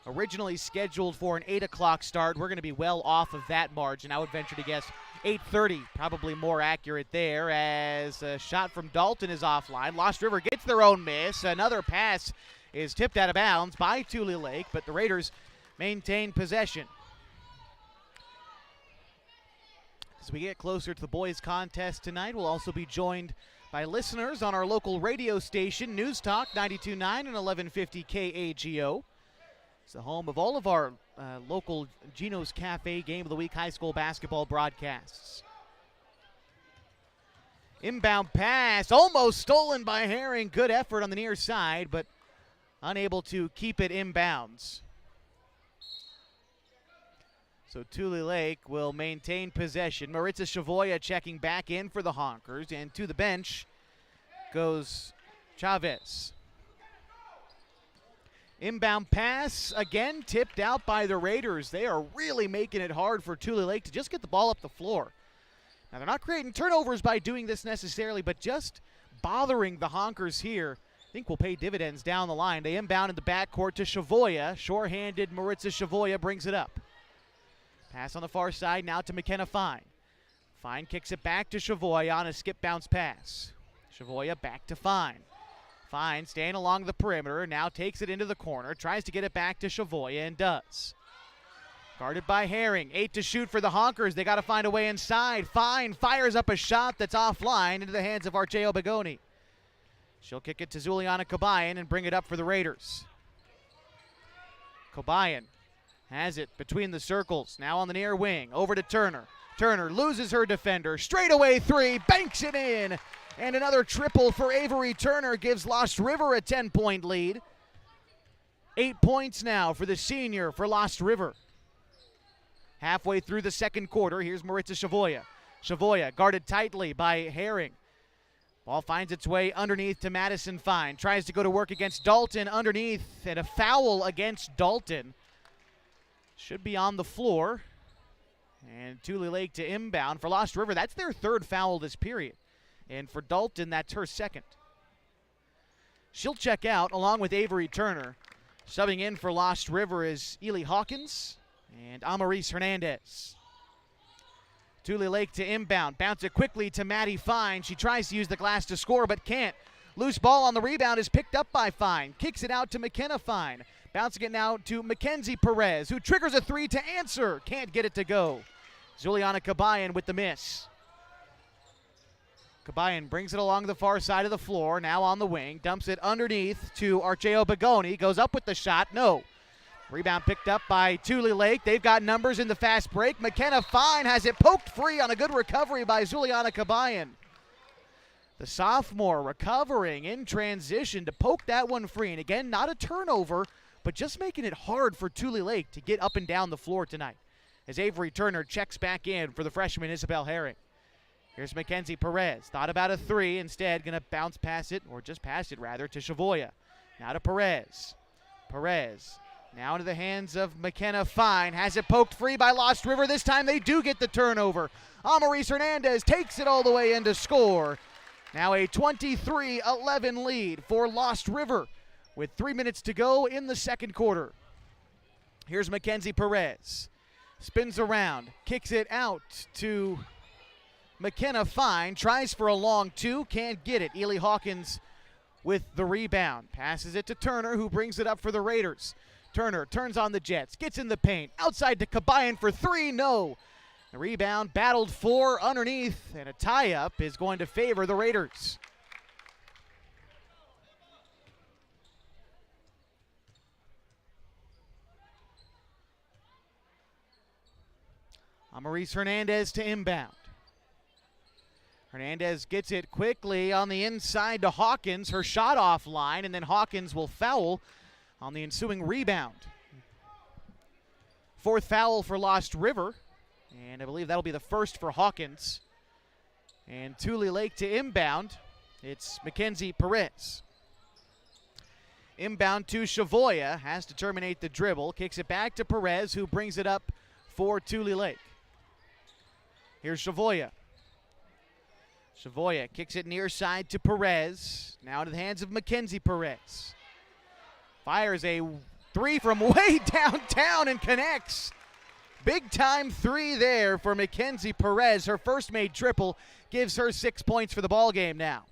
Originally scheduled for an 8 o'clock start. We're going to be well off of that margin. I would venture to guess 8:30, probably more accurate there, as a shot from Dalton is offline. Lost River gets their own miss. Another pass is tipped out of bounds by Tulelake, but the Raiders maintain possession. As we get closer to the boys' contest tonight, we'll also be joined by listeners on our local radio station, News Talk 92.9 and 1150 KAGO. It's the home of all of our local Gino's Cafe Game of the Week high school basketball broadcasts. Inbound pass, almost stolen by Herring. Good effort on the near side, but unable to keep it inbounds. So Tulelake will maintain possession. Maritza Shavoya checking back in for the Honkers, and to the bench goes Chavez. Inbound pass, again tipped out by the Raiders. They are really making it hard for Tulelake to just get the ball up the floor. Now, they're not creating turnovers by doing this necessarily, but just bothering the Honkers here, I think will pay dividends down the line. They inbound in the backcourt to Shavoya. Shore-handed Maritza Shavoya brings it up. Pass on the far side now to McKenna Fine. Fine kicks it back to Shavoya on a skip bounce pass. Shavoya back to Fine. Fine staying along the perimeter, now takes it into the corner, tries to get it back to Shavoya and does. Guarded by Herring, 8 to shoot for the Honkers. They got to find a way inside. Fine fires up a shot that's offline into the hands of Archeo Begoni. She'll kick it to Zuliana Kabayan and bring it up for the Raiders. Kabayan has it between the circles, now on the near wing, over to Turner. Turner loses her defender, straightaway three, banks it in, and another triple for Avery Turner gives Lost River a 10-point lead. 8 points now for the senior for Lost River. Halfway through the second quarter, here's Maritza Shavoya. Shavoya guarded tightly by Herring. Ball finds its way underneath to Madison Fine. Tries to go to work against Dalton underneath, and a foul against Dalton. Should be on the floor. And Tulelake to inbound for Lost River. That's their third foul this period. And for Dalton, that's her second. She'll check out along with Avery Turner. Subbing in for Lost River is Ely Hawkins and Amaris Hernandez. Tulelake to inbound. Bounce it quickly to Maddie Fine. She tries to use the glass to score but can't. Loose ball on the rebound is picked up by Fine. Kicks it out to McKenna Fine. Bouncing it now to Mackenzie Perez, who triggers a three to answer. Can't get it to go. Zuliana Kabayan with the miss. Kabayan brings it along the far side of the floor, now on the wing. Dumps it underneath to Archeo Begoni. Goes up with the shot. No. Rebound picked up by Tulelake. They've got numbers in the fast break. McKenna Fine has it poked free on a good recovery by Zuliana Kabayan. The sophomore recovering in transition to poke that one free. And again, not a turnover, but just making it hard for Tulelake to get up and down the floor tonight. As Avery Turner checks back in for the freshman Isabel Herring. Here's Mackenzie Perez. Thought about a three. Instead, going to bounce pass it, or just pass it rather, to Shavoya. Now to Perez. Perez now into the hands of McKenna Fine. Has it poked free by Lost River. This time they do get the turnover. Amaris Hernandez takes it all the way in to score. Now a 23-11 lead for Lost River with 3 minutes to go in the second quarter. Here's Mackenzie Perez. Spins around, kicks it out to McKenna Fine. Tries for a long two, can't get it. Ely Hawkins with the rebound. Passes it to Turner, who brings it up for the Raiders. Turner turns on the Jets, gets in the paint. Outside to Kabayan for three, no. The rebound battled for underneath, and a tie-up is going to favor the Raiders. Amaris Hernandez to inbound. Hernandez gets it quickly on the inside to Hawkins. Her shot offline, and then Hawkins will foul on the ensuing rebound. Fourth foul for Lost River, and I believe that'll be the first for Hawkins. And Tulelake to inbound. It's Mackenzie Perez. Inbound to Shavoya, has to terminate the dribble. Kicks it back to Perez, who brings it up for Tulelake. Here's Shavoya. Shavoya kicks it near side to Perez. Now to the hands of Mackenzie Perez. Fires a three from way downtown and connects. Big time three there for Mackenzie Perez. Her first made triple gives her 6 points for the ball game now.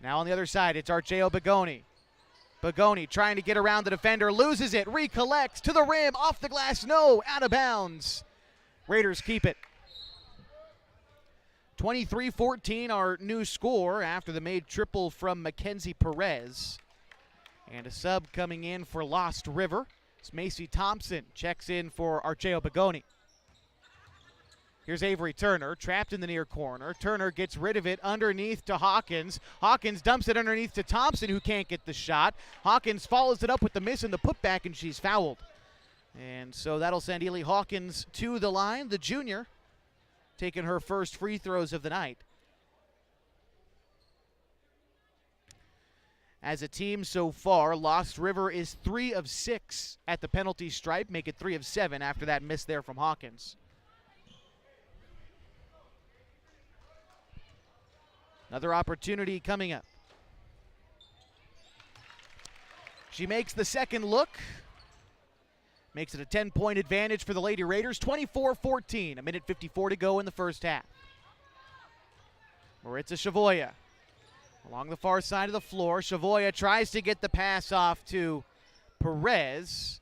Now on the other side, it's Archeo Begoni. Begoni trying to get around the defender, loses it, recollects to the rim, off the glass, no, out of bounds. Raiders keep it. 23-14, our new score after the made triple from Mackenzie Perez. And a sub coming in for Lost River. It's Macy Thompson checks in for Archeo Bagoni. Here's Avery Turner, trapped in the near corner. Turner gets rid of it underneath to Hawkins. Hawkins dumps it underneath to Thompson, who can't get the shot. Hawkins follows it up with the miss and the putback, and she's fouled. And so that'll send Ely Hawkins to the line, the junior, taking her first free throws of the night. As a team so far, Lost River is 3 of 6 at the penalty stripe, make it 3 of 7 after that miss there from Hawkins. Another opportunity coming up. She makes the second look. Makes it a 10-point advantage for the Lady Raiders, 24-14. A minute 54 to go in the first half. Maritza Shavoya along the far side of the floor. Shavoya tries to get the pass off to Perez.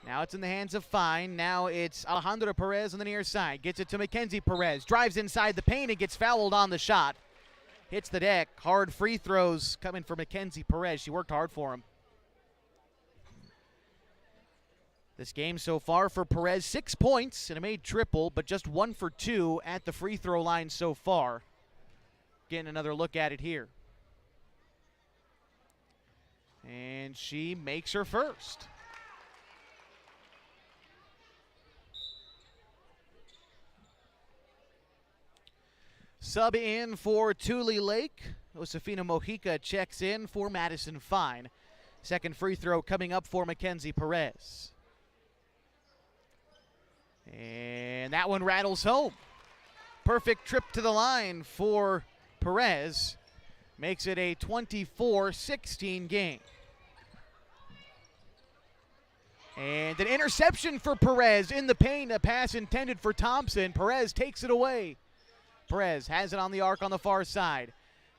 Now it's in the hands of Fine. Now it's Alejandra Perez on the near side. Gets it to Mackenzie Perez. Drives inside the paint and gets fouled on the shot. Hits the deck. Hard free throws coming for Mackenzie Perez. She worked hard for him. This game so far for Perez, 6 points and a made triple, but just 1 for 2 at the free throw line so far. Getting another look at it here. And she makes her first. Sub in for Tulelake. Josefina Mojica checks in for Madison Fine. Second free throw coming up for Mackenzie Perez. And that one rattles home. Perfect trip to the line for Perez. Makes it a 24-16 game. And an interception for Perez in the paint. A pass intended for Thompson. Perez takes it away. Perez has it on the arc on the far side.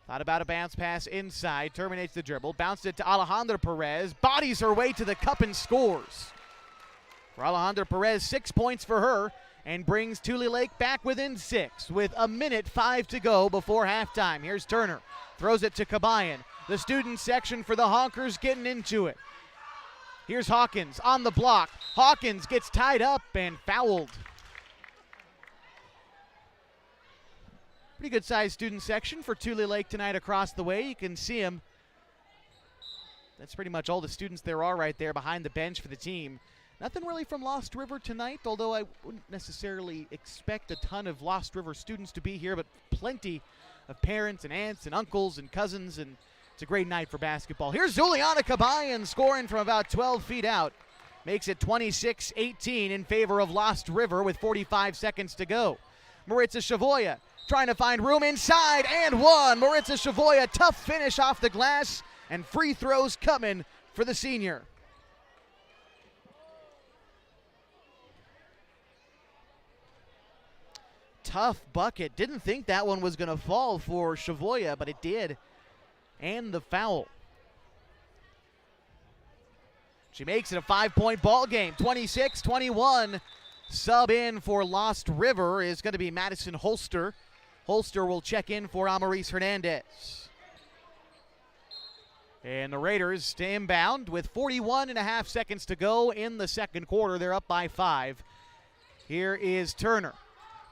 Thought about a bounce pass inside. Terminates the dribble. Bounced it to Alejandra Perez. Bodies her way to the cup and scores. For Alejandra Perez, 6 points for her. And brings Tulelake back within 6 with a minute 5 to go before halftime. Here's Turner. Throws it to Kabayan. The student section for the Honkers getting into it. Here's Hawkins on the block. Hawkins gets tied up and fouled. Pretty good sized student section for Tulelake tonight across the way. You can see them. That's pretty much all the students there are right there behind the bench for the team. Nothing really from Lost River tonight, although I wouldn't necessarily expect a ton of Lost River students to be here, but plenty of parents and aunts and uncles and cousins, and it's a great night for basketball. Here's Zuliana Kabayan scoring from about 12 feet out. Makes it 26-18 in favor of Lost River with 45 seconds to go. Maritza Shavoya trying to find room inside, and one. Maritza Shavoya, tough finish off the glass, and free throws coming for the senior. Tough bucket. Didn't think that one was going to fall for Shavoya, but it did. And the foul. She makes it a 5-point ball game, 26-21. Sub in for Lost River is going to be Madison Holster. Holster will check in for Amaris Hernandez. And the Raiders to inbound with 41.5 seconds to go in the second quarter. They're up by 5. Here is Turner.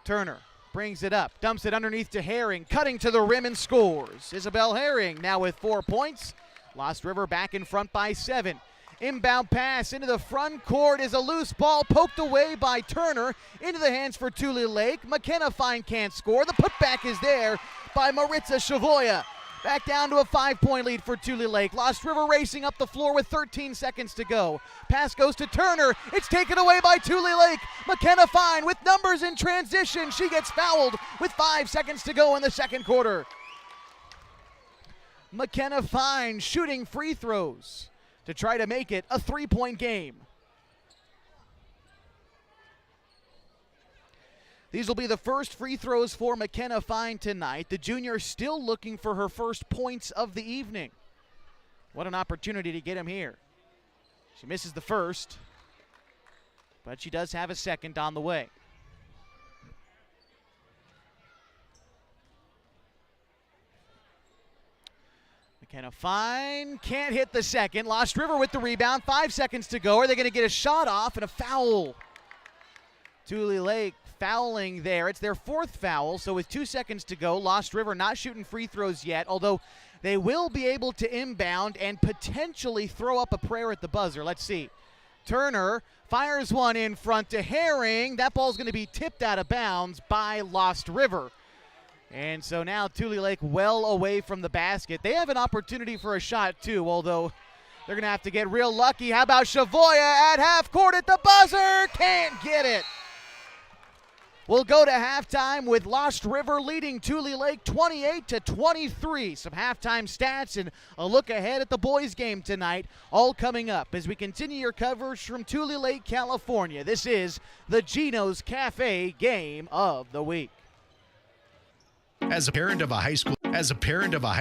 Turner brings it up, dumps it underneath to Herring, cutting to the rim and scores. Isabel Herring now with 4 points. Lost River back in front by 7. Inbound pass into the front court is a loose ball poked away by Turner into the hands for Tulelake. McKenna Fine can't score. The putback is there by Maritza Shavoya. Back down to a 5-point lead for Tulelake. Lost River racing up the floor with 13 seconds to go. Pass goes to Turner. It's taken away by Tulelake. McKenna Fine with numbers in transition. She gets fouled with 5 seconds to go in the second quarter. McKenna Fine shooting free throws to try to make it a 3-point game. These will be the first free throws for McKenna Fine tonight. The junior still looking for her first points of the evening. What an opportunity to get him here. She misses the first, but she does have a second on the way. McKenna Fine can't hit the second. Lost River with the rebound. 5 seconds to go. Are they going to get a shot off and a foul? Tulelake fouling there. It's their fourth foul, so with 2 seconds to go, Lost River not shooting free throws yet, although they will be able to inbound and potentially throw up a prayer at the buzzer. Let's see. Turner fires one in front to Herring. That ball's going to be tipped out of bounds by Lost River. And so now Tulelake well away from the basket. They have an opportunity for a shot too, although they're going to have to get real lucky. How about Shavoya at half court at the buzzer? Can't get it. We'll go to halftime with Lost River leading Tulelake 28-23. Some halftime stats and a look ahead at the boys' game tonight, all coming up as we continue your coverage from Tulelake, California. This is the Gino's Cafe Game of the Week. As a parent of a high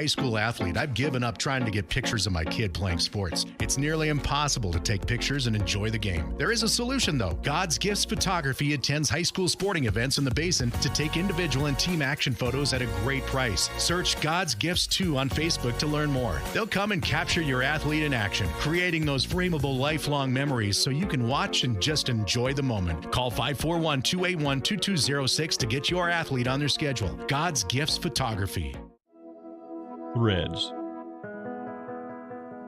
school athlete, I've given up trying to get pictures of my kid playing sports. It's nearly impossible to take pictures and enjoy the game. There is a solution though. God's Gifts Photography attends high school sporting events in the Basin to take individual and team action photos at a great price. Search God's Gifts 2 on Facebook to learn more. They'll come and capture your athlete in action, creating those frameable lifelong memories so you can watch and just enjoy the moment. Call 541-281-2206 to get your athlete on their schedule. God's Gifts Photography. Threads.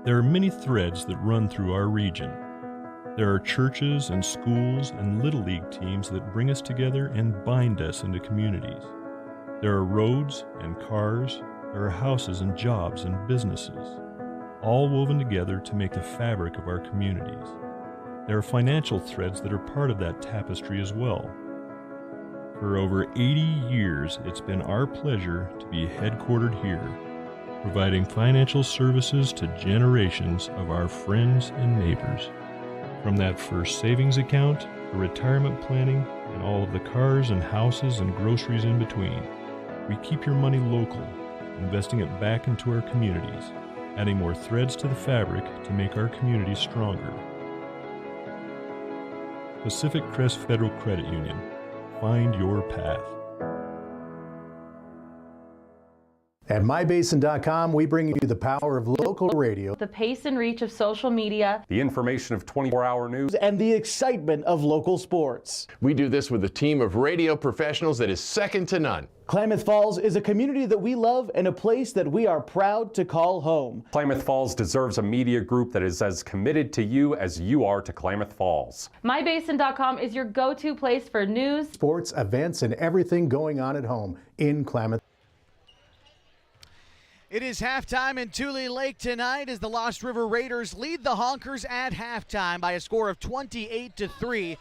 There are many threads that run through our region. There are churches and schools and Little League teams that bring us together and bind us into communities. There are roads and cars, there are houses and jobs and businesses, all woven together to make the fabric of our communities. There are financial threads that are part of that tapestry as well. For over 80 years, it's been our pleasure to be headquartered here, providing financial services to generations of our friends and neighbors. From that first savings account, to retirement planning, and all of the cars and houses and groceries in between, we keep your money local, investing it back into our communities, adding more threads to the fabric to make our communities stronger. Pacific Crest Federal Credit Union. Find your path. At mybasin.com, we bring you the power of local radio, The pace and reach of social media, The information of 24-hour news, and the excitement of local sports. We do this with a team of radio professionals that is second to none. Klamath Falls is a community that we love and a place that we are proud to call home. Klamath Falls deserves a media group that is as committed to you as you are to Klamath Falls. mybasin.com is your go-to place for news, sports, events, and everything going on at home in Klamath. It is halftime in Tulelake tonight as the Lost River Raiders lead the Honkers at halftime by a score of 28-3.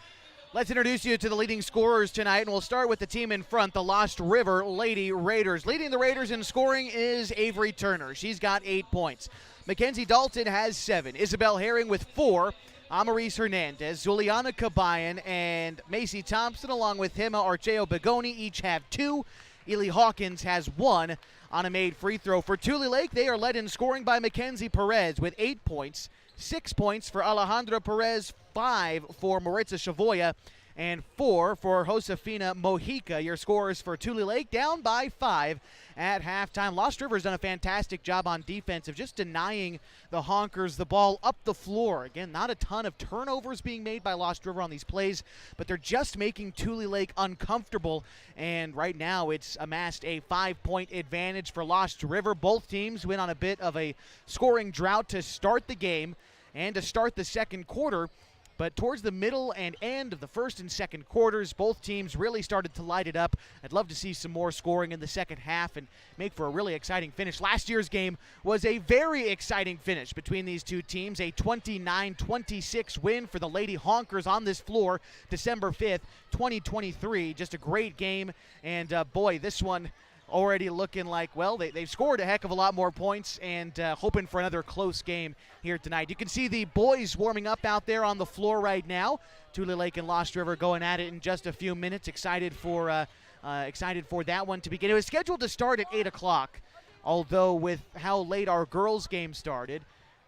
Let's introduce you to the leading scorers tonight, and we'll start with the team in front, the Lost River Lady Raiders. Leading the Raiders in scoring is Avery Turner. She's got 8 points. Mackenzie Dalton has 7. Isabel Herring with 4. Amaris Hernandez, Zuliana Cabayan, and Macy Thompson, along with Hema Archeo Begoni, each have 2. Ely Hawkins has 1 on a made free throw. For Tulelake, they are led in scoring by Mackenzie Perez with 8 points, 6 points for Alejandra Perez, 5 for Maritza Shavoya, and 4 for Josefina Mojica. Your scores for Tulelake down by 5 at halftime. Lost River's done a fantastic job on defense of just denying the Honkers the ball up the floor. Again, not a ton of turnovers being made by Lost River on these plays, but they're just making Tulelake uncomfortable. And right now it's amassed a 5-point advantage for Lost River. Both teams went on a bit of a scoring drought to start the game and to start the second quarter. But towards the middle and end of the first and second quarters, both teams really started to light it up. I'd love to see some more scoring in the second half and make for a really exciting finish. Last year's game was a very exciting finish between these two teams, a 29-26 win for the Lady Honkers on this floor, December 5th, 2023. Just a great game, and boy, this one already looking like, well, they've scored a heck of a lot more points and hoping for another close game here tonight. You can see the boys warming up out there on the floor right now. Tulelake and Lost River going at it in just a few minutes. Excited for that one to begin. It was scheduled to start at 8 o'clock, although with how late our girls' game started,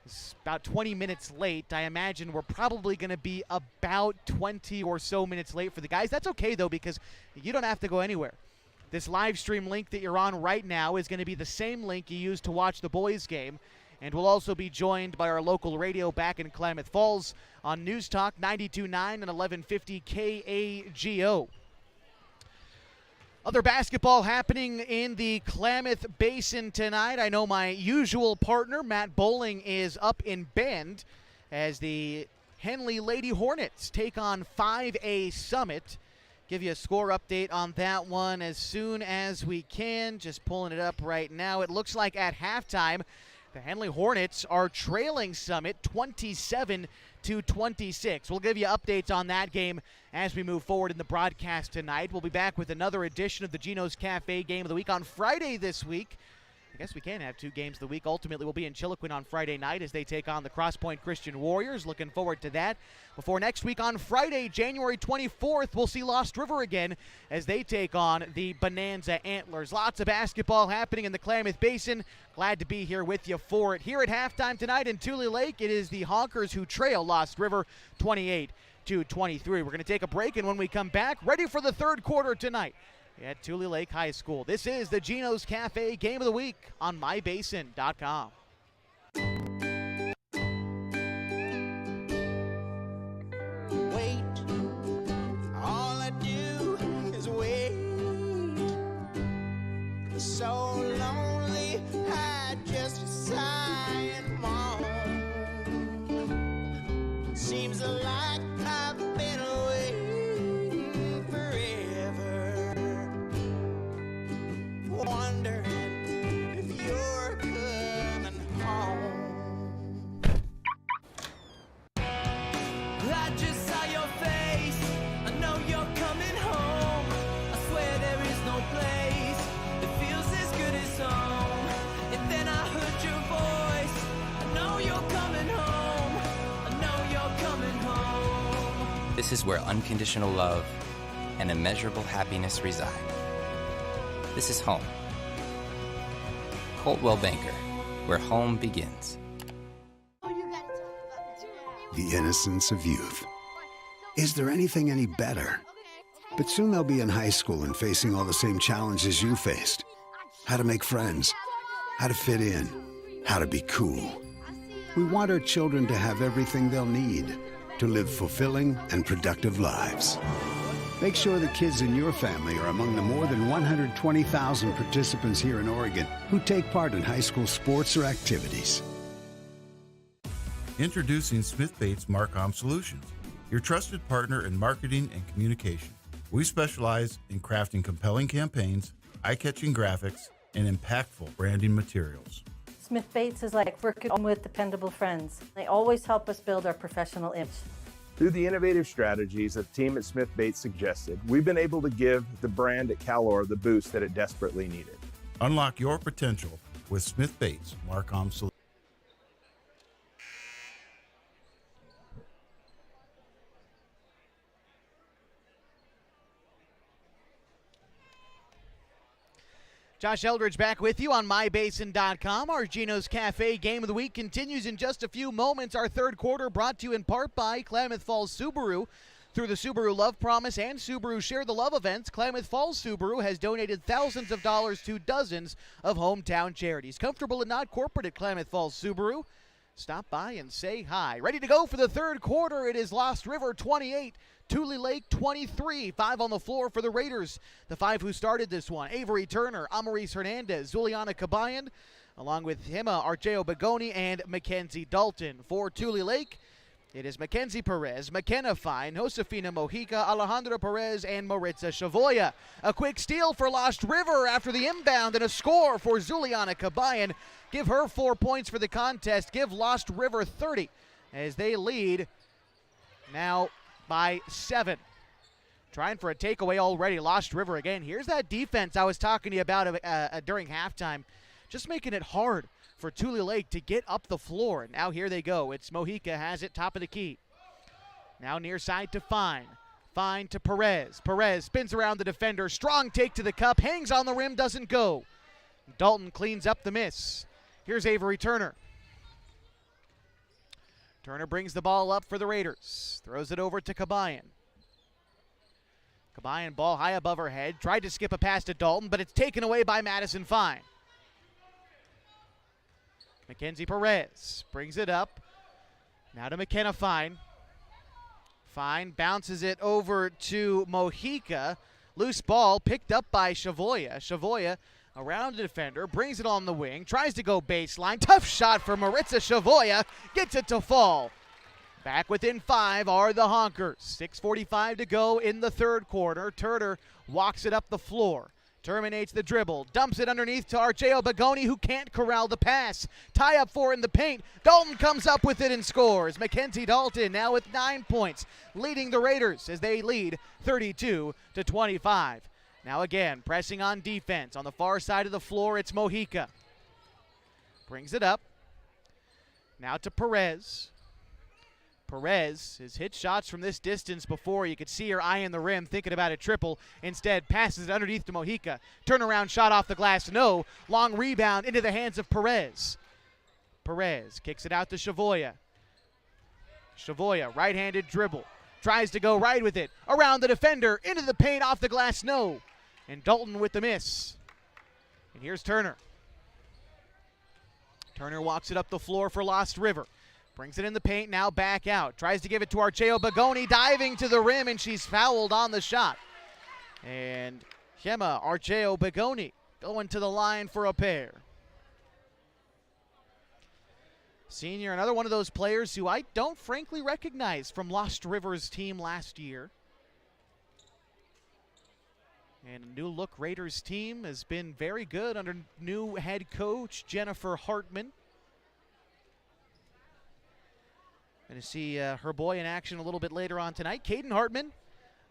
it's about 20 minutes late. I imagine we're probably going to be about 20 or so minutes late for the guys. That's okay, though, because you don't have to go anywhere. This live stream link that you're on right now is going to be the same link you used to watch the boys' game. And we'll also be joined by our local radio back in Klamath Falls on News Talk 92.9 and 1150 KAGO. Other basketball happening in the Klamath Basin tonight. I know my usual partner, Matt Bowling, is up in Bend as the Henley Lady Hornets take on 5A Summit. Give you a score update on that one as soon as we can. Just pulling it up right now. It looks like at halftime, the Henley Hornets are trailing Summit 27-26. We'll give you updates on that game as we move forward in the broadcast tonight. We'll be back with another edition of the Gino's Cafe Game of the Week on Friday this week. I guess we can have 2 games of the week. Ultimately, we'll be in Chiloquin on Friday night as they take on the Cross Point Christian Warriors. Looking forward to that. Before next week on Friday, January 24th, we'll see Lost River again as they take on the Bonanza Antlers. Lots of basketball happening in the Klamath Basin. Glad to be here with you for it. Here at halftime tonight in Tulelake, it is the Honkers who trail Lost River 28-23. We're going to take a break, and when we come back, ready for the third quarter tonight at Tulelake High School. This is the Gino's Cafe Game of the Week on mybasin.com. Wait, all I do is wait. So lonely, I just sigh and moan. Seems like I've been waiting forever, wondering if you're coming home. I just saw your face, I know you're coming home. I swear there is no place that feels as good as home. And then I heard your voice, I know you're coming home. I know you're coming home. This is where unconditional love and immeasurable happiness reside. This is home. Coltwell Banker, where home begins. The innocence of youth. Is there anything any better? But soon they'll be in high school and facing all the same challenges you faced. How to make friends, how to fit in, how to be cool. We want our children to have everything they'll need to live fulfilling and productive lives. Make sure the kids in your family are among the more than 120,000 participants here in Oregon who take part in high school sports or activities. Introducing Smith Bates Marcom Solutions, your trusted partner in marketing and communication. We specialize in crafting compelling campaigns, eye-catching graphics, and impactful branding materials. Smith Bates is like working with dependable friends. They always help us build our professional image. Through the innovative strategies that the team at Smith Bates suggested, we've been able to give the brand at Calor the boost that it desperately needed. Unlock your potential with Smith Bates Marcom Solutions. Josh Eldridge back with you on mybasin.com. Our Gino's Cafe Game of the Week continues in just a few moments. Our third quarter brought to you in part by Klamath Falls Subaru. Through the Subaru Love Promise and Subaru Share the Love events, Klamath Falls Subaru has donated thousands of dollars to dozens of hometown charities. Comfortable and not corporate at Klamath Falls Subaru. Stop by and say hi. Ready to go for the third quarter. It is Lost River 28, Tulelake 23. 5 on the floor for the Raiders. The 5 who started this one: Avery Turner, Amaris Hernandez, Zuliana Cabayan, along with Hima Archeo Begoni and Mackenzie Dalton. For Tulelake, it is Mackenzie Perez, McKenna Fine, Josefina Mojica, Alejandra Perez, and Maritza Chavoya. A quick steal for Lost River after the inbound and a score for Zuliana Cabayan. Give her 4 points for the contest. Give Lost River 30 as they lead now by 7. Trying for a takeaway already. Lost River again. Here's that defense I was talking to you about during halftime. Just making it hard for Tulelake to get up the floor. And now here they go. It's Mojica has it, top of the key. Now near side to Fine. Fine to Perez. Perez spins around the defender. Strong take to the cup. Hangs on the rim, doesn't go. Dalton cleans up the miss. Here's Avery Turner. Turner brings the ball up for the Raiders. Throws it over to Cabayan. Kabayan ball high above her head. Tried to skip a pass to Dalton, but it's taken away by Madison Fine. Mackenzie Perez brings it up. Now to McKenna Fine. Fine bounces it over to Mojica. Loose ball picked up by Chavoya. Chavoya around the defender, brings it on the wing, tries to go baseline. Tough shot for Maritza Chavoya. Gets it to fall. Back within 5 are the Honkers. 6:45 to go in the third quarter. Turner walks it up the floor. Terminates the dribble. Dumps it underneath to Archeo Bagoni, who can't corral the pass. Tie up 4 in the paint. Dalton comes up with it and scores. Mackenzie Dalton now with 9 points, leading the Raiders as they lead 32-25. Now again, pressing on defense. On the far side of the floor, it's Mojica. Brings it up. Now to Perez. Perez has hit shots from this distance before. You could see her eyeing the rim, thinking about a triple. Instead, passes it underneath to Mojica. Turnaround shot off the glass, no. Long rebound into the hands of Perez. Perez kicks it out to Chavoya. Chavoya, right-handed dribble. Tries to go right with it. Around the defender, into the paint, off the glass, no. And Dalton with the miss. And here's Turner. Turner walks it up the floor for Lost River. Brings it in the paint, now back out. Tries to give it to Archeo Bagoni, diving to the rim, and she's fouled on the shot. And Gemma Archeo Bagoni going to the line for a pair. Senior, another one of those players who I don't frankly recognize from Lost River's team last year. And a new look Raiders team has been very good under new head coach Jennifer Hartman. Going to see her boy in action a little bit later on tonight. Caden Hartman,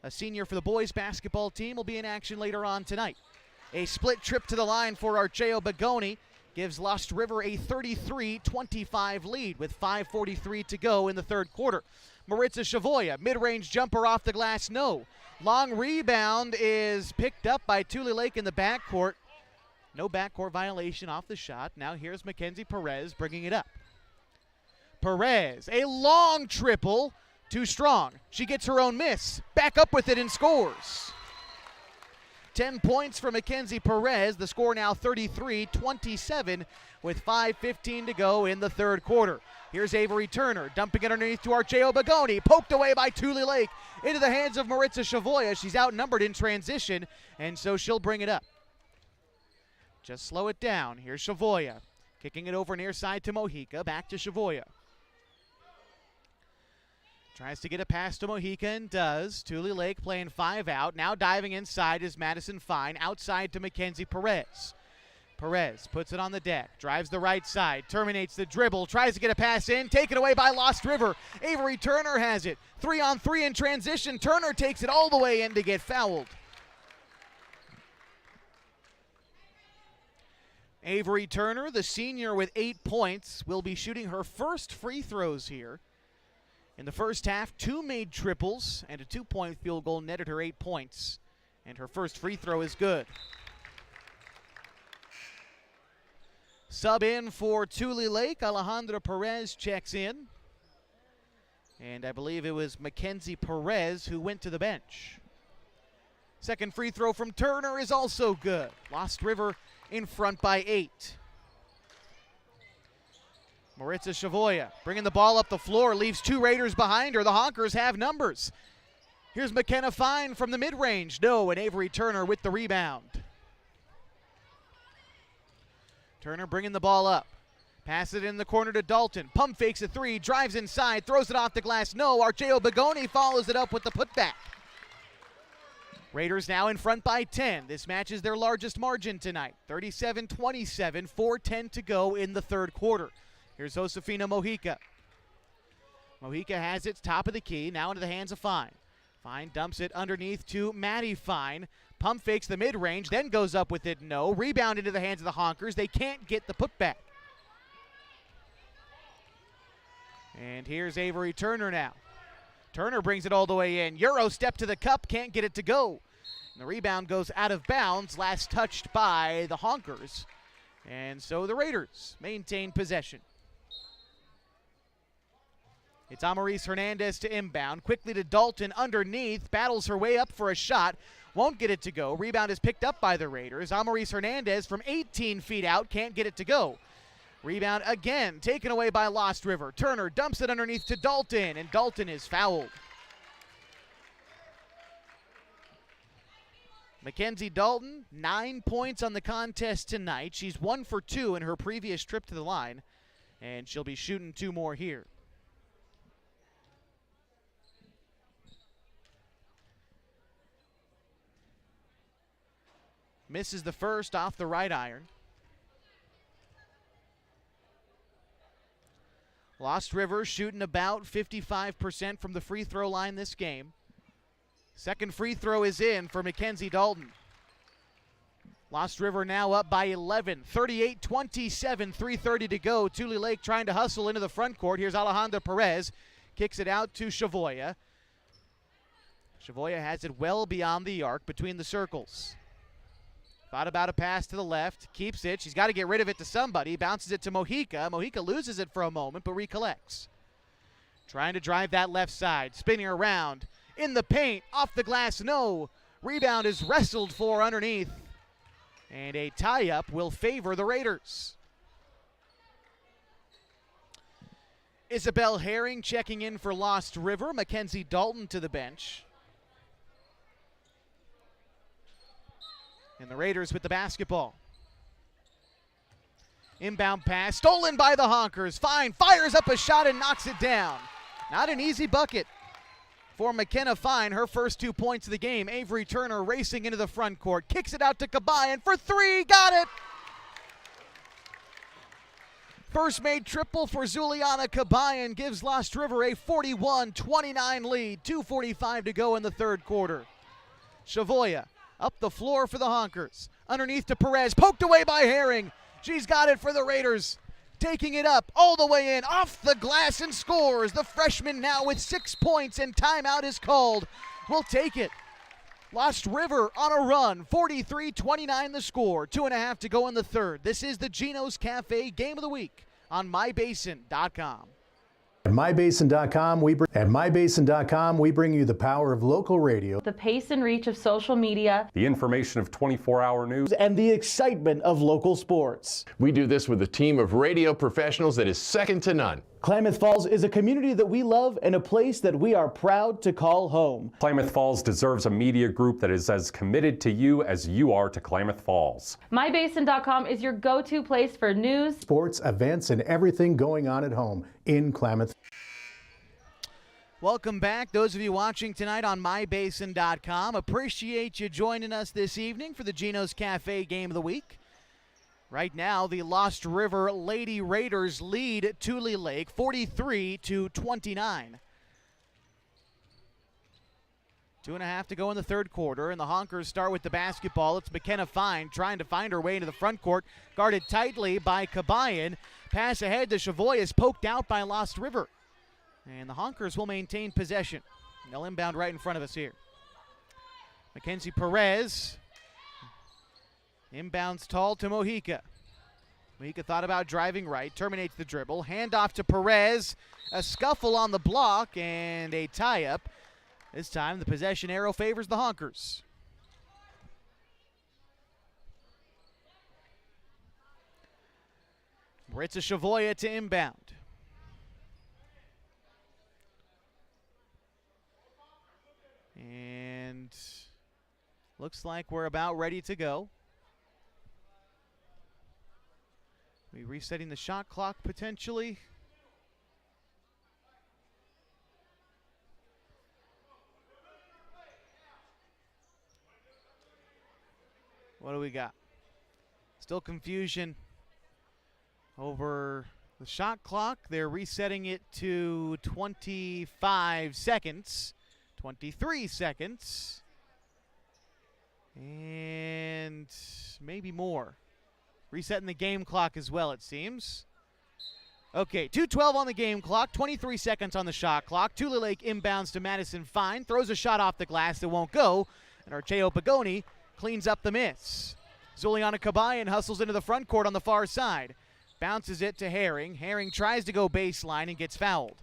a senior for the boys basketball team, will be in action later on tonight. A split trip to the line for Archeo Bagoni gives Lost River a 33-25 lead with 5:43 to go in the third quarter. Maritza Chavoya, mid-range jumper off the glass, no. Long rebound is picked up by Tulelake in the backcourt. No backcourt violation off the shot. Now here's Mackenzie Perez bringing it up. Perez, a long triple, too strong. She gets her own miss, back up with it and scores. 10 points for Mackenzie Perez. The score now 33-27 with 5:15 to go in the third quarter. Here's Avery Turner, dumping it underneath to Archeo Bagoni, poked away by Tulelake into the hands of Maritza Chavoya. She's outnumbered in transition, and so she'll bring it up. Just slow it down. Here's Chavoya, kicking it over near side to Mojica, back to Chavoya. Tries to get a pass to Mojica and does. Tulelake playing 5 out. Now diving inside is Madison Fine. Outside to Mackenzie Perez. Perez puts it on the deck. Drives the right side. Terminates the dribble. Tries to get a pass in. Taken away by Lost River. Avery Turner has it. 3-on-3 in transition. Turner takes it all the way in to get fouled. Avery Turner, the senior with 8 points, will be shooting her first free throws here. In the first half, 2 made triples and a 2-point field goal netted her 8 points. And her first free throw is good. Sub in for Tulelake. Alejandra Perez checks in. And I believe it was Mackenzie Perez who went to the bench. Second free throw from Turner is also good. Lost River in front by 8. Maritza Chavoya bringing the ball up the floor, leaves 2 Raiders behind her. The Honkers have numbers. Here's McKenna Fine from the mid-range. No, and Avery Turner with the rebound. Turner bringing the ball up. Pass it in the corner to Dalton. Pump fakes a 3, drives inside, throws it off the glass. No, Archeo Bagoni follows it up with the putback. Raiders now in front by 10. This match is their largest margin tonight. 37-27, 4:10 to go in the third quarter. Here's Josefina Mojica. Mojica has it, top of the key, now into the hands of Fine. Fine dumps it underneath to Maddie Fine. Pump fakes the mid-range, then goes up with it, no. Rebound into the hands of the Honkers. They can't get the putback. And here's Avery Turner now. Turner brings it all the way in. Euro step to the cup, can't get it to go. And the rebound goes out of bounds, last touched by the Honkers. And so the Raiders maintain possession. It's Amaris Hernandez to inbound. Quickly to Dalton underneath. Battles her way up for a shot. Won't get it to go. Rebound is picked up by the Raiders. Amaris Hernandez from 18 feet out can't get it to go. Rebound again taken away by Lost River. Turner dumps it underneath to Dalton, and Dalton is fouled. Mackenzie Dalton, 9 points on the contest tonight. She's 1 for 2 in her previous trip to the line, and she'll be shooting 2 more here. Misses the first off the right iron. Lost River shooting about 55% from the free throw line this game. Second free throw is in for Mackenzie Dalton. Lost River now up by 11, 38-27, 3:30 to go. Tulelake trying to hustle into the front court. Here's Alejandra Perez, kicks it out to Chavoya. Chavoya has it well beyond the arc between the circles. Thought about a pass to the left, keeps it. She's got to get rid of it to somebody. Bounces it to Mojica. Mojica loses it for a moment, but recollects. Trying to drive that left side, spinning around. In the paint, off the glass, no. Rebound is wrestled for underneath. And a tie-up will favor the Raiders. Isabel Herring checking in for Lost River. Mackenzie Dalton to the bench. And the Raiders with the basketball. Inbound pass, stolen by the Honkers. Fine, fires up a shot and knocks it down. Not an easy bucket for McKenna Fine, her first 2 points of the game. Avery Turner racing into the front court, kicks it out to Kabayan for 3, got it! First made triple for Zuliana Kabayan gives Lost River a 41-29 lead, 2:45 to go in the third quarter. Chavoya up the floor for the Honkers. Underneath to Perez, poked away by Herring. She's got it for the Raiders. Taking it up all the way in, off the glass and scores. The freshman now with 6 points and timeout is called. We'll take it. Lost River on a run, 43-29 the score. 2.5 to go in the third. This is the Gino's Cafe Game of the Week on MyBasin.com. At MyBasin.com, we bring you the power of local radio, The pace and reach of social media, The information of 24-hour news, and the excitement of local sports. We do this with a team of radio professionals that is second to none. Klamath Falls is a community that we love and a place that we are proud to call home. Klamath Falls deserves a media group that is as committed to you as you are to Klamath Falls. MyBasin.com is your go-to place for news, sports, events, and everything going on at home in Klamath. Welcome back, those of you watching tonight on MyBasin.com. Appreciate you joining us this evening for the Gino's Cafe Game of the Week. Right now, the Lost River Lady Raiders lead Tulelake 43-29. 2.5 to go in the third quarter, and the Honkers start with the basketball. It's McKenna Fine trying to find her way into the front court, guarded tightly by Kabayan. Pass ahead to Chavoy is poked out by Lost River. And the Honkers will maintain possession. They'll inbound right in front of us here. Mackenzie Perez inbounds tall to Mojica. Mojica thought about driving right, terminates the dribble. Handoff to Perez. A scuffle on the block and a tie-up. This time the possession arrow favors the Honkers. Maritza Chavoya to inbound. And looks like we're about ready to go. We resetting the shot clock potentially. What do we got? Still confusion over the shot clock. They're resetting it to 25 seconds, 23 seconds, and maybe more. Resetting the game clock as well, it seems. Okay, 2:12 on the game clock, 23 seconds on the shot clock. Tulelake inbounds to Madison Fine, throws a shot off the glass that won't go, and Archeo Pagoni cleans up the miss. Zuliana Kabayan hustles into the front court on the far side. Bounces it to Herring. Herring tries to go baseline and gets fouled.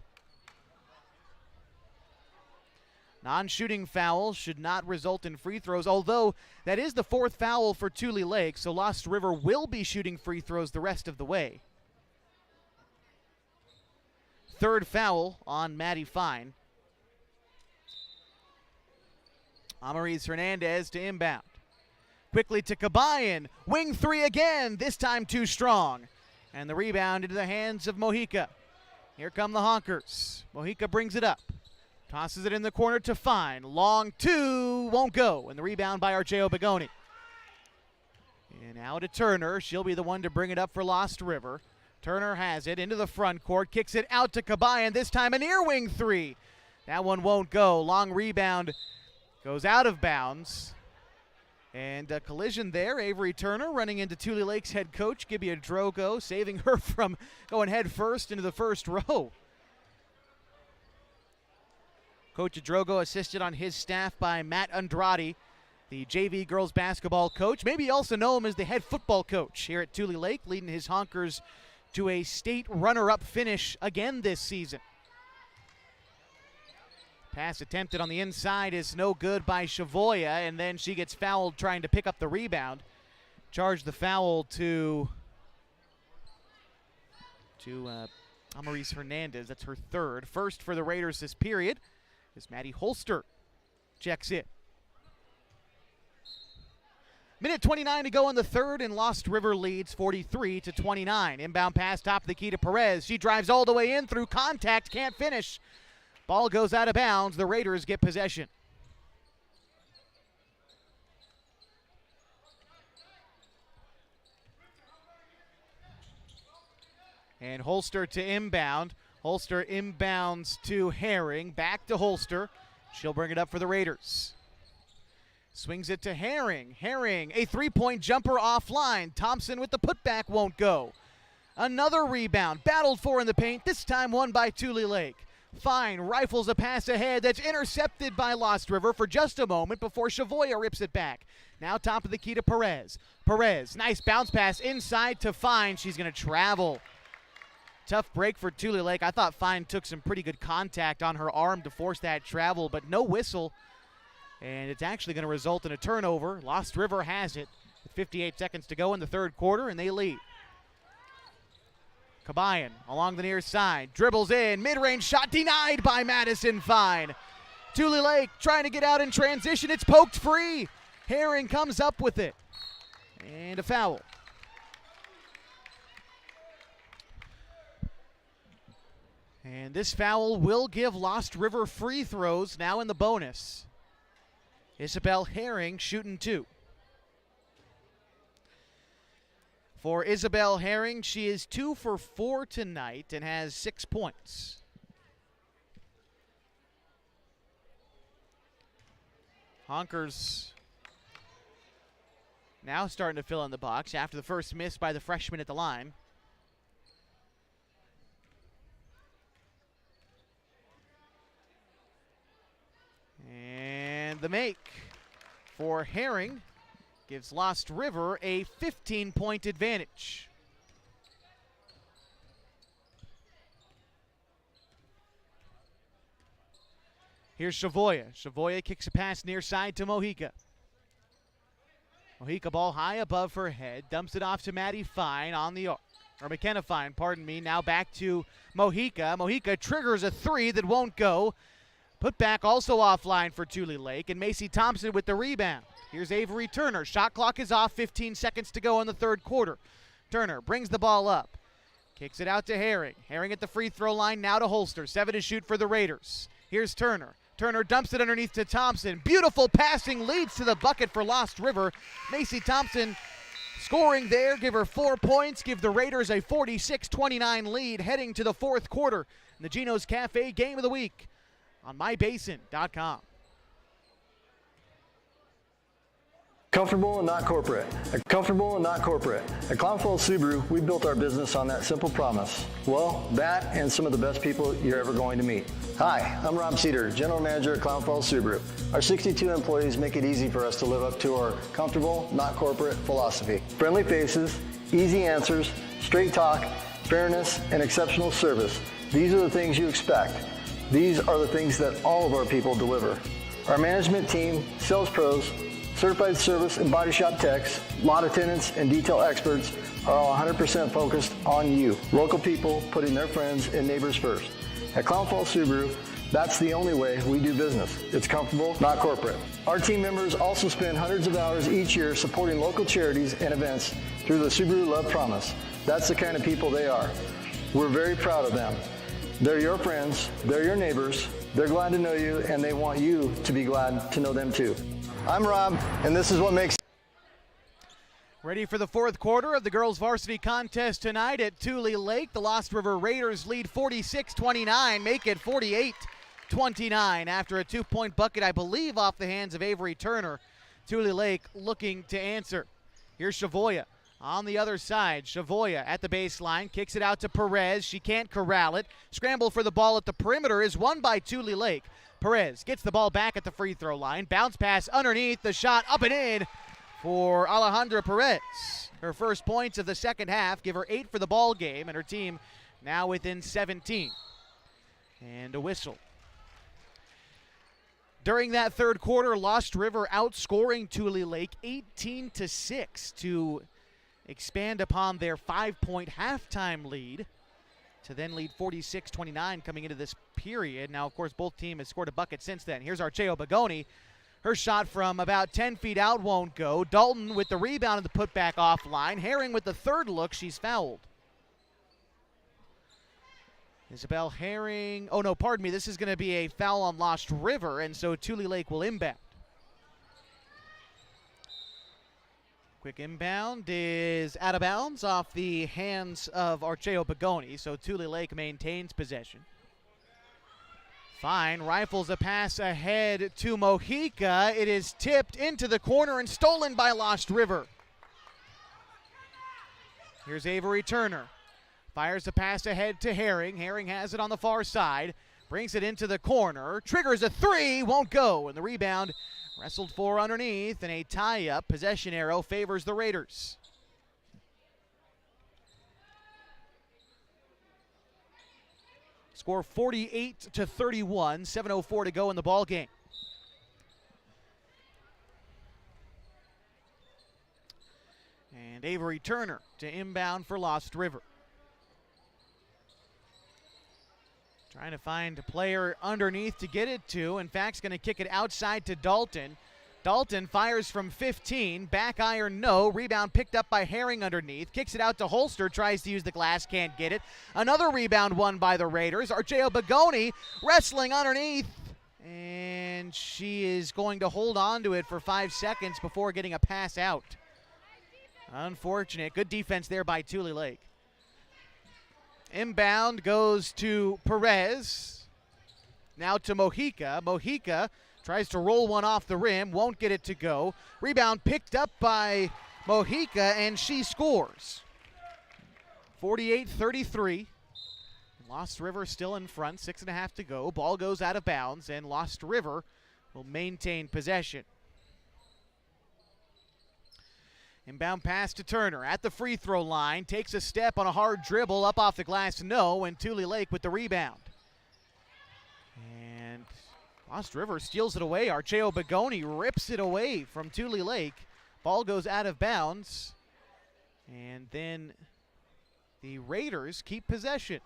Non-shooting foul should not result in free throws, although that is the 4th foul for Tulelake, so Lost River will be shooting free throws the rest of the way. 3rd foul on Maddie Fine. Amaris Hernandez to inbound. Quickly to Kabayan. Wing 3 again, this time too strong. And the rebound into the hands of Mojica. Here come the Honkers. Mojica brings it up. Tosses it in the corner to Fine. Long 2, won't go. And the rebound by Argeo Begoni. And now to Turner. She'll be the one to bring it up for Lost River. Turner has it into the front court. Kicks it out to Kabayan. This time a near wing 3. That one won't go. Long rebound goes out of bounds. And a collision there. Avery Turner running into Tulelake's head coach, Gibeah Drogo, saving her from going head first into the first row. Coach Drogo assisted on his staff by Matt Andrade, the JV girls basketball coach. Maybe you also know him as the head football coach here at Tulelake, leading his Honkers to a state runner-up finish again this season. Pass attempted on the inside is no good by Shavoya, and then she gets fouled trying to pick up the rebound. Charge the foul to Amaris Hernandez. That's her 3rd. First for the Raiders this period as Maddie Holster checks in. Minute 29 to go in the 3rd, and Lost River leads 43-29. Inbound pass top of the key to Perez. She drives all the way in through contact, can't finish. Ball goes out of bounds. The Raiders get possession. And Holster to inbound. Holster inbounds to Herring. Back to Holster. She'll bring it up for the Raiders. Swings it to Herring. Herring, a 3-point jumper offline. Thompson with the putback won't go. Another rebound. Battled for in the paint. This time won by Tulelake. Fine rifles a pass ahead that's intercepted by Lost River for just a moment before Shavoya rips it back. Now top of the key to Perez. Perez, nice bounce pass inside to Fine. She's going to travel. Tough break for Tulelake. I thought Fine took some pretty good contact on her arm to force that travel, but no whistle. And it's actually going to result in a turnover. Lost River has it with 58 seconds to go in the 3rd quarter, and they lead. Kabayan along the near side, dribbles in, mid-range shot denied by Madison Fine. Tulelake trying to get out in transition, it's poked free. Herring comes up with it, and a foul. And this foul will give Lost River free throws now in the bonus. Isabel Herring shooting 2. For Isabel Herring, she is 2 for 4 tonight and has 6 points. Honkers now starting to fill in the box after the first miss by the freshman at the line. And the make for Herring gives Lost River a 15-point advantage. Here's Shavoya. Shavoya kicks a pass near side to Mojica. Mojica ball high above her head. Dumps it off to Maddie Fine on the arc. Or McKenna Fine, pardon me. Now back to Mojica. Mojica triggers a 3 that won't go. Put back also offline for Tulelake. And Macy Thompson with the rebound. Here's Avery Turner. Shot clock is off. 15 seconds to go in the 3rd quarter. Turner brings the ball up. Kicks it out to Herring. Herring at the free throw line now to Holster. 7 to shoot for the Raiders. Here's Turner. Turner dumps it underneath to Thompson. Beautiful passing leads to the bucket for Lost River. Macy Thompson scoring there. Give her 4 points. Give the Raiders a 46-29 lead heading to the 4th quarter. In the Gino's Cafe Game of the Week on mybasin.com. Comfortable and not corporate. Comfortable and not corporate. At Clown Falls Subaru, we built our business on that simple promise. Well, that and some of the best people you're ever going to meet. Hi, I'm Rob Cedar, General Manager at Clown Falls Subaru. Our 62 employees make it easy for us to live up to our comfortable, not corporate philosophy. Friendly faces, easy answers, straight talk, fairness, and exceptional service. These are the things you expect. These are the things that all of our people deliver. Our management team, sales pros, certified service and body shop techs, lot attendants, and detail experts are all 100% focused on you. Local people putting their friends and neighbors first. At Clown Falls Subaru, that's the only way we do business. It's comfortable, not corporate. Our team members also spend hundreds of hours each year supporting local charities and events through the Subaru Love Promise. That's the kind of people they are. We're very proud of them. They're your friends, they're your neighbors, they're glad to know you, and they want you to be glad to know them too. I'm Rob, and this is what makes. Ready for the fourth quarter of the girls varsity contest tonight at Tulelake. The Lost River Raiders lead 46-29, make it 48-29 after a 2-point bucket, I believe, off the hands of Avery Turner. Tulelake looking to answer. Here's Shavoya on the other side. Shavoya at the baseline, kicks it out to Perez. She can't corral it. Scramble for the ball at the perimeter is won by Tulelake. Perez gets the ball back at the free throw line. Bounce pass underneath, the shot up and in for Alejandra Perez. Her first points of the second half give her 8 for the ball game, and her team now within 17. And a whistle. During that third quarter, Lost River outscoring Tulelake 18-6 to expand upon their 5-point halftime lead to then lead 46-29 coming into this period. Now, of course, both teams have scored a bucket since then. Here's Archeo Bagoni. Her shot from about 10 feet out won't go. Dalton with the rebound and the putback offline. Herring with the third look. She's fouled. Isabel Herring. Oh, no, pardon me. This is going to be a foul on Lost River, and so Tulelake will inbound. Quick inbound is out of bounds off the hands of Archeo Bagoni, so Tulelake maintains possession. Fine rifles a pass ahead to Mojica. It is tipped into the corner and stolen by Lost River. Here's Avery Turner. Fires a pass ahead to Herring. Herring has it on the far side. Brings it into the corner. Triggers a three. Won't go. And the rebound wrestled for underneath. And a tie-up. Possession arrow favors the Raiders. Score 48-31. 7:04 to go in the ball game. And Avery Turner to inbound for Lost River. Trying to find a player underneath to get it to. In fact, going to kick it outside to Dalton. Dalton fires from 15. Back iron, no. Rebound picked up by Herring underneath. Kicks it out to Holster. Tries to use the glass. Can't get it. Another rebound won by the Raiders. Archeo Bagoni wrestling underneath. And she is going to hold on to it for 5 seconds before getting a pass out. Unfortunate. Good defense there by Tulelake. Inbound goes to Perez. Now to Mojica. Mojica tries to roll one off the rim. Won't get it to go. Rebound picked up by Mojica, and she scores. 48-33. Lost River still in front. 6.5 to go. Ball goes out of bounds, and Lost River will maintain possession. Inbound pass to Turner at the free throw line. Takes a step on a hard dribble. Up off the glass, no. And Tulelake with the rebound. And Lost River steals it away. Archeo Bagoni rips it away from Tulelake. Ball goes out of bounds. And then the Raiders keep possession.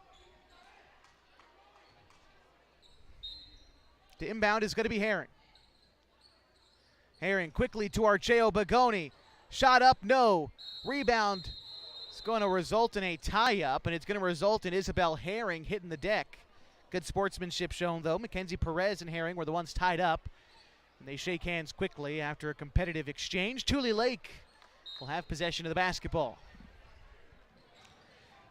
To inbound is going to be Herring. Herring quickly to Archeo Bagoni. Shot up, no. Rebound is going to result in a tie-up, and it's going to result in Isabel Herring hitting the deck. Good sportsmanship shown, though. Mackenzie Perez and Herring were the ones tied up, and they shake hands quickly after a competitive exchange. Tulelake will have possession of the basketball.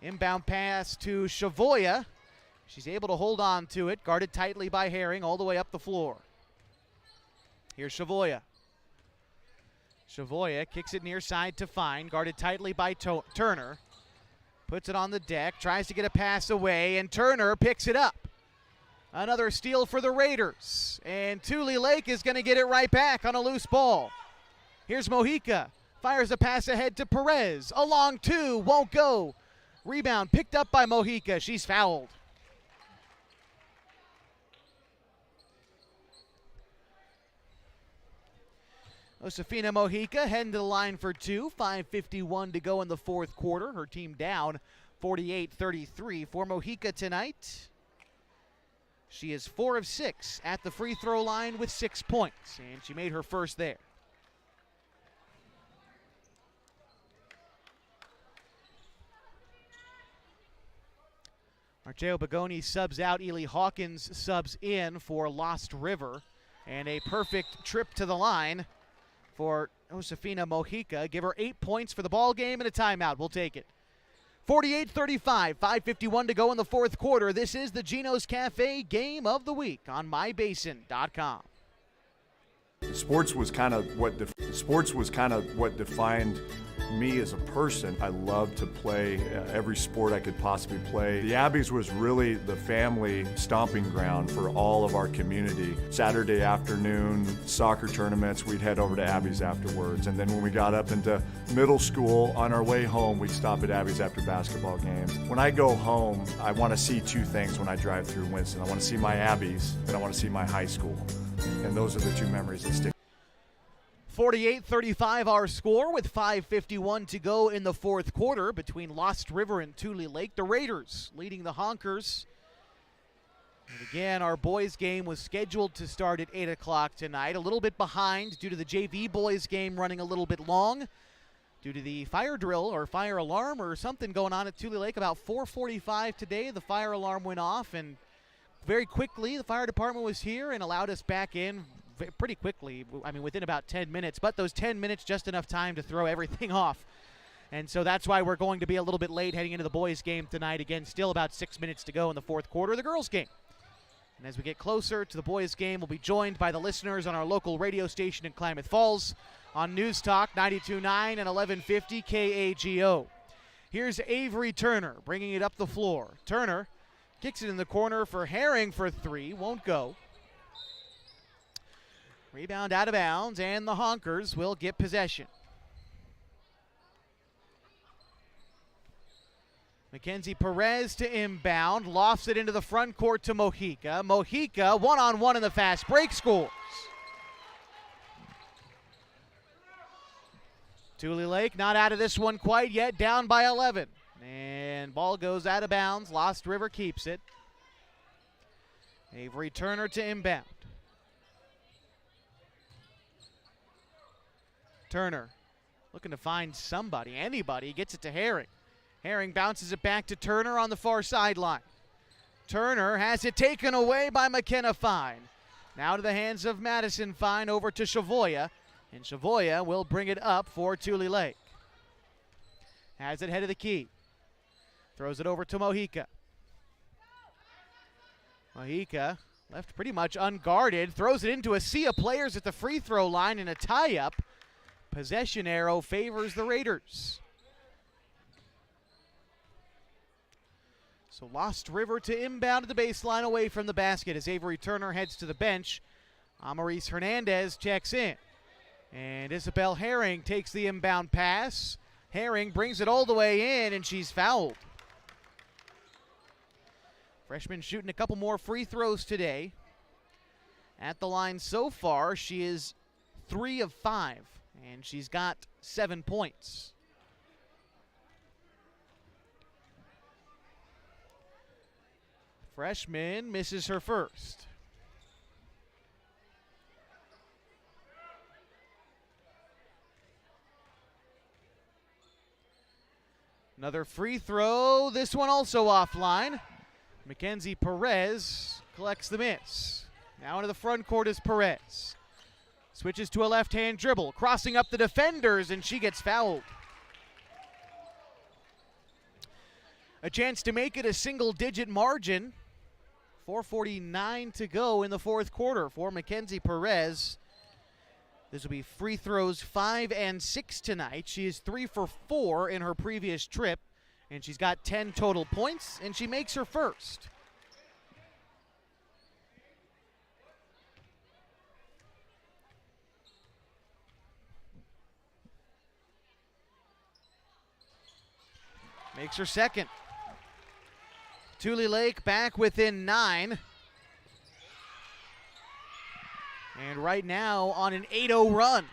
Inbound pass to Shavoya. She's able to hold on to it, guarded tightly by Herring all the way up the floor. Here's Shavoya. Shavoya kicks it near side to Fine, guarded tightly by Turner. Puts it on the deck, tries to get a pass away, and Turner picks it up. Another steal for the Raiders, and Tulelake is going to get it right back on a loose ball. Here's Mojica, fires a pass ahead to Perez. A long two, won't go. Rebound picked up by Mojica, she's fouled. Josefina Mojica heading to the line for two. 5:51 to go in the fourth quarter. Her team down 48-33 for Mojica tonight. She is 4 of 6 at the free throw line with 6 points, and she made her first there. Archeo Bagoni subs out. Ely Hawkins subs in for Lost River. And a perfect trip to the line for Josefina Mojica. Give her 8 points for the ball game and a timeout. We'll take it. 48-35, 5:51 to go in the fourth quarter. This is the Gino's Cafe Game of the Week on mybasin.com. Sports was kind of what defined me as a person. I loved to play every sport I could possibly play. The Abbeys was really the family stomping ground for all of our community. Saturday afternoon soccer tournaments, we'd head over to Abbeys afterwards. And then when we got up into middle school, on our way home, we'd stop at Abbeys after basketball games. When I go home, I want to see two things when I drive through Winston. I want to see my Abbeys and I want to see my high school. And those are the two memories that stick. 48-35 our score with 5:51 to go in the fourth quarter between Lost River and Tulelake. The Raiders leading the Honkers. And again, our boys game was scheduled to start at 8 o'clock tonight. A little bit behind due to the JV boys game running a little bit long. Due to the fire drill or fire alarm or something going on at Tulelake. About 4:45 today, the fire alarm went off, and very quickly the fire department was here and allowed us back in pretty quickly. I mean, within about 10 minutes, but those 10 minutes, just enough time to throw everything off. And so that's why we're going to be a little bit late heading into the boys game tonight. Again, still about 6 minutes to go in the fourth quarter of the girls game. And as we get closer to the boys game, we'll be joined by the listeners on our local radio station in Klamath Falls on News Talk 92.9 and 1150 KAGO. Here's Avery Turner bringing it up the floor. Turner kicks it in the corner for Herring for three. Won't go. Rebound out of bounds, and the Honkers will get possession. Mackenzie Perez to inbound, lofts it into the front court to Mojica. Mojica, one-on-one in the fast break, scores. Tulelake not out of this one quite yet, down by 11. And ball goes out of bounds. Lost River keeps it. Avery Turner to inbound. Turner looking to find somebody, anybody, gets it to Herring. Herring bounces it back to Turner on the far sideline. Turner has it taken away by McKenna Fine. Now to the hands of Madison Fine over to Chavoya. And Chavoya will bring it up for Tulelake. Has it head of the key. Throws it over to Mojica. Mojica left pretty much unguarded. Throws it into a sea of players at the free throw line in a tie-up. Possession arrow favors the Raiders. So Lost River to inbound at the baseline away from the basket as Avery Turner heads to the bench. Amaris Hernandez checks in. And Isabel Herring takes the inbound pass. Herring brings it all the way in, and she's fouled. Freshman shooting a couple more free throws today. At the line so far, she is 3 of 5, and she's got 7 points. Freshman misses her first. Another free throw, this one also offline. Mackenzie Perez collects the miss. Now into the front court is Perez. Switches to a left-hand dribble, crossing up the defenders, and she gets fouled. A chance to make it a single-digit margin. 4:49 to go in the fourth quarter for Mackenzie Perez. This will be free throws 5 and 6 tonight. She is 3 for 4 in her previous trip, and she's got 10 total points, and she makes her first. Makes her second. Tulelake back within 9. And right now on an 8-0 run.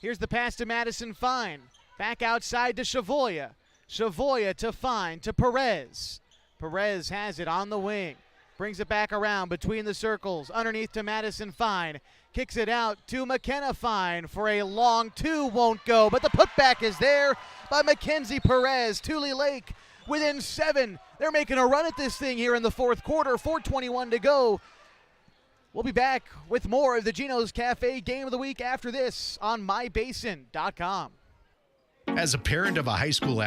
Here's the pass to Madison Fine. Back outside to Shavoya. Shavoya to Fine to Perez. Perez has it on the wing. Brings it back around between the circles. Underneath to Madison Fine. Kicks it out to McKenna Fine for a long two. Won't go, but the putback is there by Mackenzie Perez. Tulelake within 7. They're making a run at this thing here in the fourth quarter. 4:21 to go. We'll be back with more of the Gino's Cafe Game of the Week after this on mybasin.com. As a parent of a high school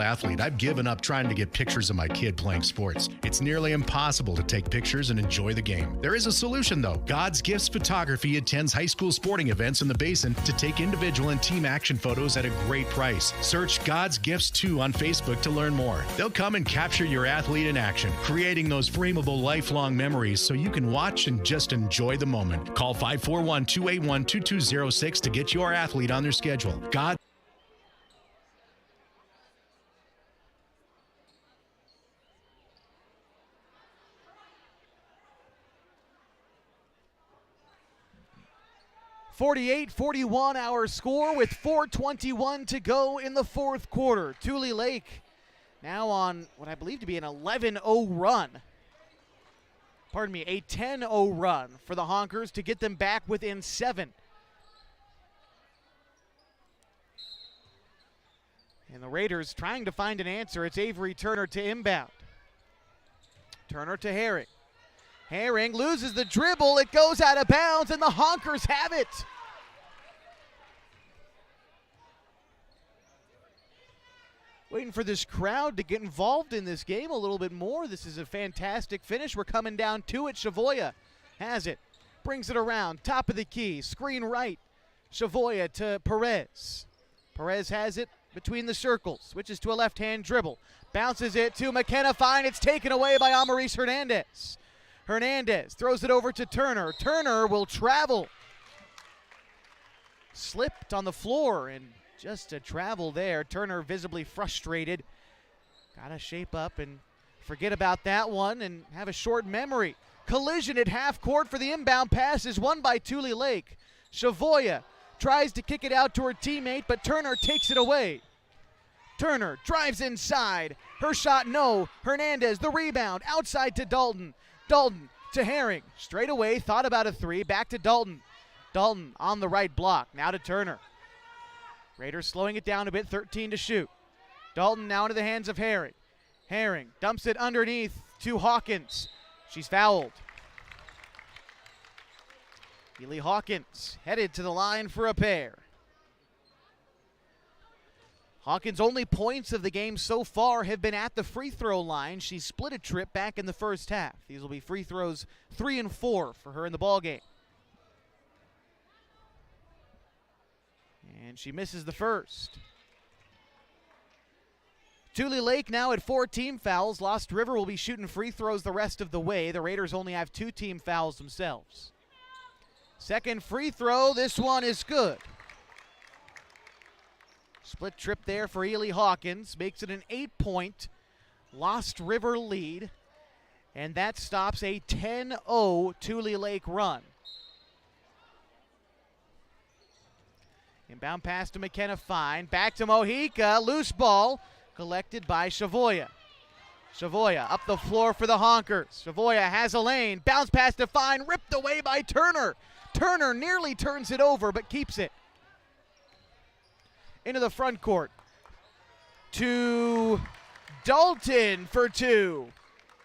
athlete, I've given up trying to get pictures of my kid playing sports. It's nearly impossible to take pictures and enjoy the game. There is a solution though. God's Gifts Photography attends high school sporting events in the Basin to take individual and team action photos at a great price. Search God's Gifts 2 on Facebook to learn more. They'll come and capture your athlete in action, creating those frameable lifelong memories so you can watch and just enjoy the moment. Call 541-281-2206 to get your athlete on their schedule. God 48-41 our score with 4:21 to go in the fourth quarter. Tulelake now on what I believe to be an 11-0 run. Pardon me, a 10-0 run for the Honkers to get them back within 7. And the Raiders trying to find an answer. It's Avery Turner to inbound. Turner to Herring. Herring loses the dribble. It goes out of bounds, and the Honkers have it. Waiting for this crowd to get involved in this game a little bit more. This is a fantastic finish. We're coming down to it. Shavoya has it. Brings it around. Top of the key. Screen right. Shavoya to Perez. Perez has it between the circles. Switches to a left-hand dribble. Bounces it to McKenna Fine. It's taken away by Amaris Hernandez. Hernandez throws it over to Turner. Turner will travel. Slipped on the floor and just a travel there. Turner visibly frustrated. Got to shape up and forget about that one and have a short memory. Collision at half court for the inbound pass is won by Tulelake. Shavoya tries to kick it out to her teammate, but Turner takes it away. Turner drives inside. Her shot, no. Hernandez, the rebound, outside to Dalton. Dalton to Herring. Straight away, thought about a three. Back to Dalton. Dalton on the right block. Now to Turner. Raiders slowing it down a bit, 13 to shoot. Dalton now into the hands of Herring. Herring dumps it underneath to Hawkins. She's fouled. Ely Hawkins headed to the line for a pair. Hawkins' only points of the game so far have been at the free throw line. She split a trip back in the first half. These will be free throws 3 and 4 for her in the ballgame. And she misses the first. Tulelake now at 4 team fouls. Lost River will be shooting free throws the rest of the way. The Raiders only have 2 team fouls themselves. Second free throw, this one is good. Split trip there for Ely Hawkins. Makes it an 8-point Lost River lead. And that stops a 10-0 Tulelake run. Inbound pass to McKenna Fine. Back to Mojica. Loose ball collected by Shavoya. Shavoya up the floor for the Honkers. Shavoya has a lane. Bounce pass to Fine. Ripped away by Turner. Turner nearly turns it over but keeps it. Into the front court to Dalton for 2.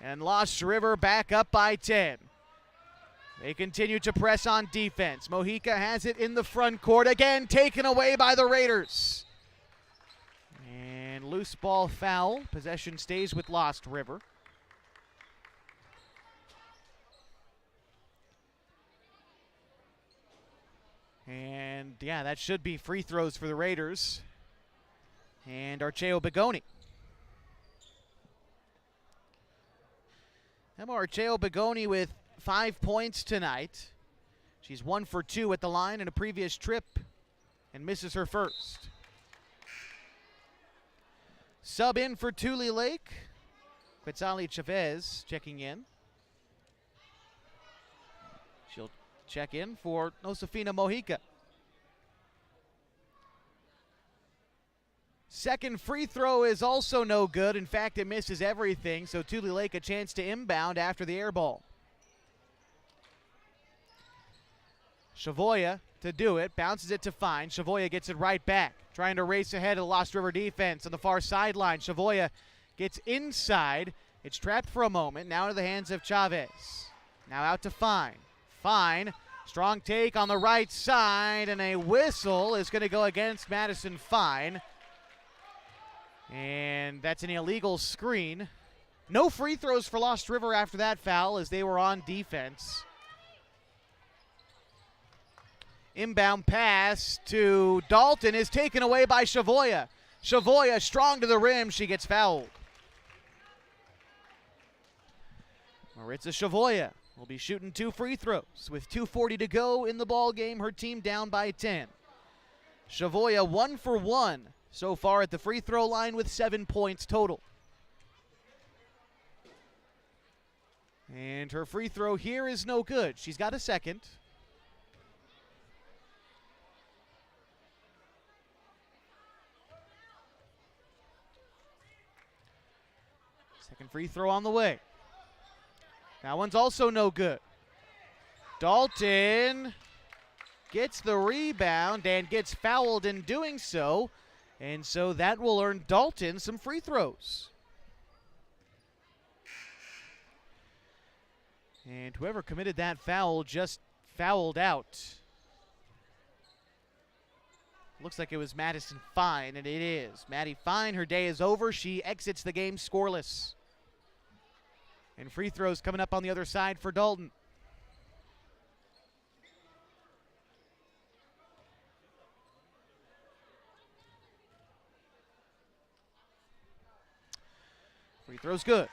And Lost River back up by 10. They continue to press on defense. Mojica has it in the front court. Again, taken away by the Raiders. And loose ball foul. Possession stays with Lost River. And yeah, that should be free throws for the Raiders. And Archeo Begoni. Emma Archeo Begoni with 5 points tonight. She's 1 for 2 at the line in a previous trip and misses her first. Sub in for Tulelake. Quetzali Chavez checking in. She'll check in for Josefina Mojica. Second free throw is also no good. In fact, it misses everything, so Tulelake a chance to inbound after the air ball. Chavoya to do it, bounces it to Fine. Chavoya gets it right back, trying to race ahead of the Lost River defense on the far sideline. Chavoya gets inside. It's trapped for a moment, now into the hands of Chavez. Now out to Fine. Fine, strong take on the right side, and a whistle is going to go against Madison Fine. And that's an illegal screen. No free throws for Lost River after that foul as they were on defense. Inbound pass to Dalton is taken away by Chavoya. Chavoya strong to the rim. She gets fouled. Maritza Chavoya will be shooting 2 free throws with 2:40 to go in the ball game. Her team down by 10. Chavoya 1 for 1 so far at the free throw line with 7 points total. And her free throw here is no good. She's got a second. Second free throw on the way. That one's also no good. Dalton gets the rebound and gets fouled in doing so. And so that will earn Dalton some free throws. And whoever committed that foul just fouled out. Looks like it was Madison Fine, and it is. Maddie Fine, her day is over. She exits the game scoreless. And free throws coming up on the other side for Dalton. Free throw's good.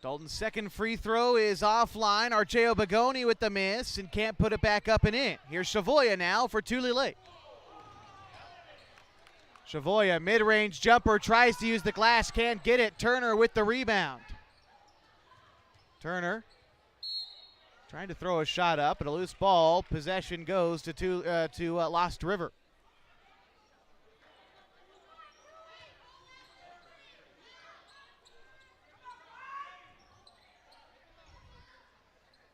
Dalton's second free throw is offline. Archeo Bagoni with the miss and can't put it back up and in. Here's Chavoya now for Tulelake. Chavoya, mid-range jumper, tries to use the glass, can't get it. Turner with the rebound. Turner trying to throw a shot up, and a loose ball. Possession goes to Lost River.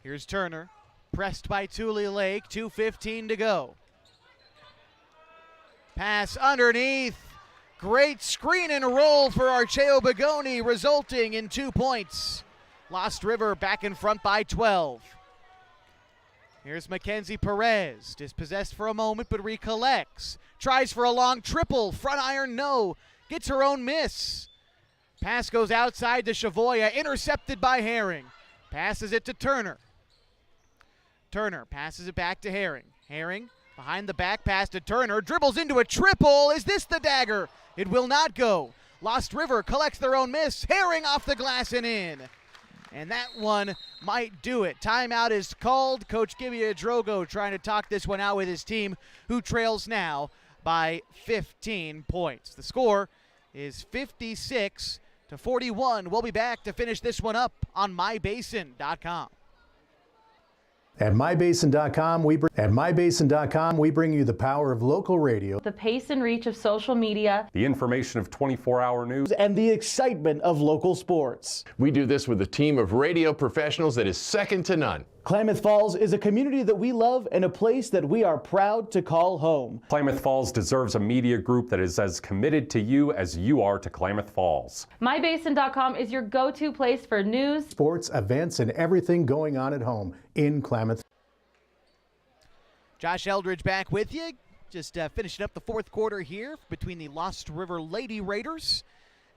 Here's Turner, pressed by Tulelake, 2:15 to go. Pass underneath. Great screen and roll for Archeo Bagoni, resulting in 2 points. Lost River back in front by 12. Here's Mackenzie Perez, dispossessed for a moment but recollects. Tries for a long triple, front iron no, gets her own miss. Pass goes outside to Chavoya, intercepted by Herring. Passes it to Turner. Turner passes it back to Herring. Herring behind the back pass to Turner, dribbles into a triple. Is this the dagger? It will not go. Lost River collects their own miss. Herring off the glass and in. And that one might do it. Timeout is called. Coach Gibia Drogo trying to talk this one out with his team, who trails now by 15 points. The score is 56-41. We'll be back to finish this one up on mybasin.com. At mybasin.com, we bring you the power of local radio, The pace and reach of social media, The information of 24-hour news, and the excitement of local sports. We do this with a team of radio professionals that is second to none. Klamath Falls is a community that we love and a place that we are proud to call home. Klamath Falls deserves a media group that is as committed to you as you are to Klamath Falls. mybasin.com is your go-to place for news, sports, events, and everything going on at home in Klamath. Josh Eldridge back with you. Just finishing up the fourth quarter here between the Lost River Lady Raiders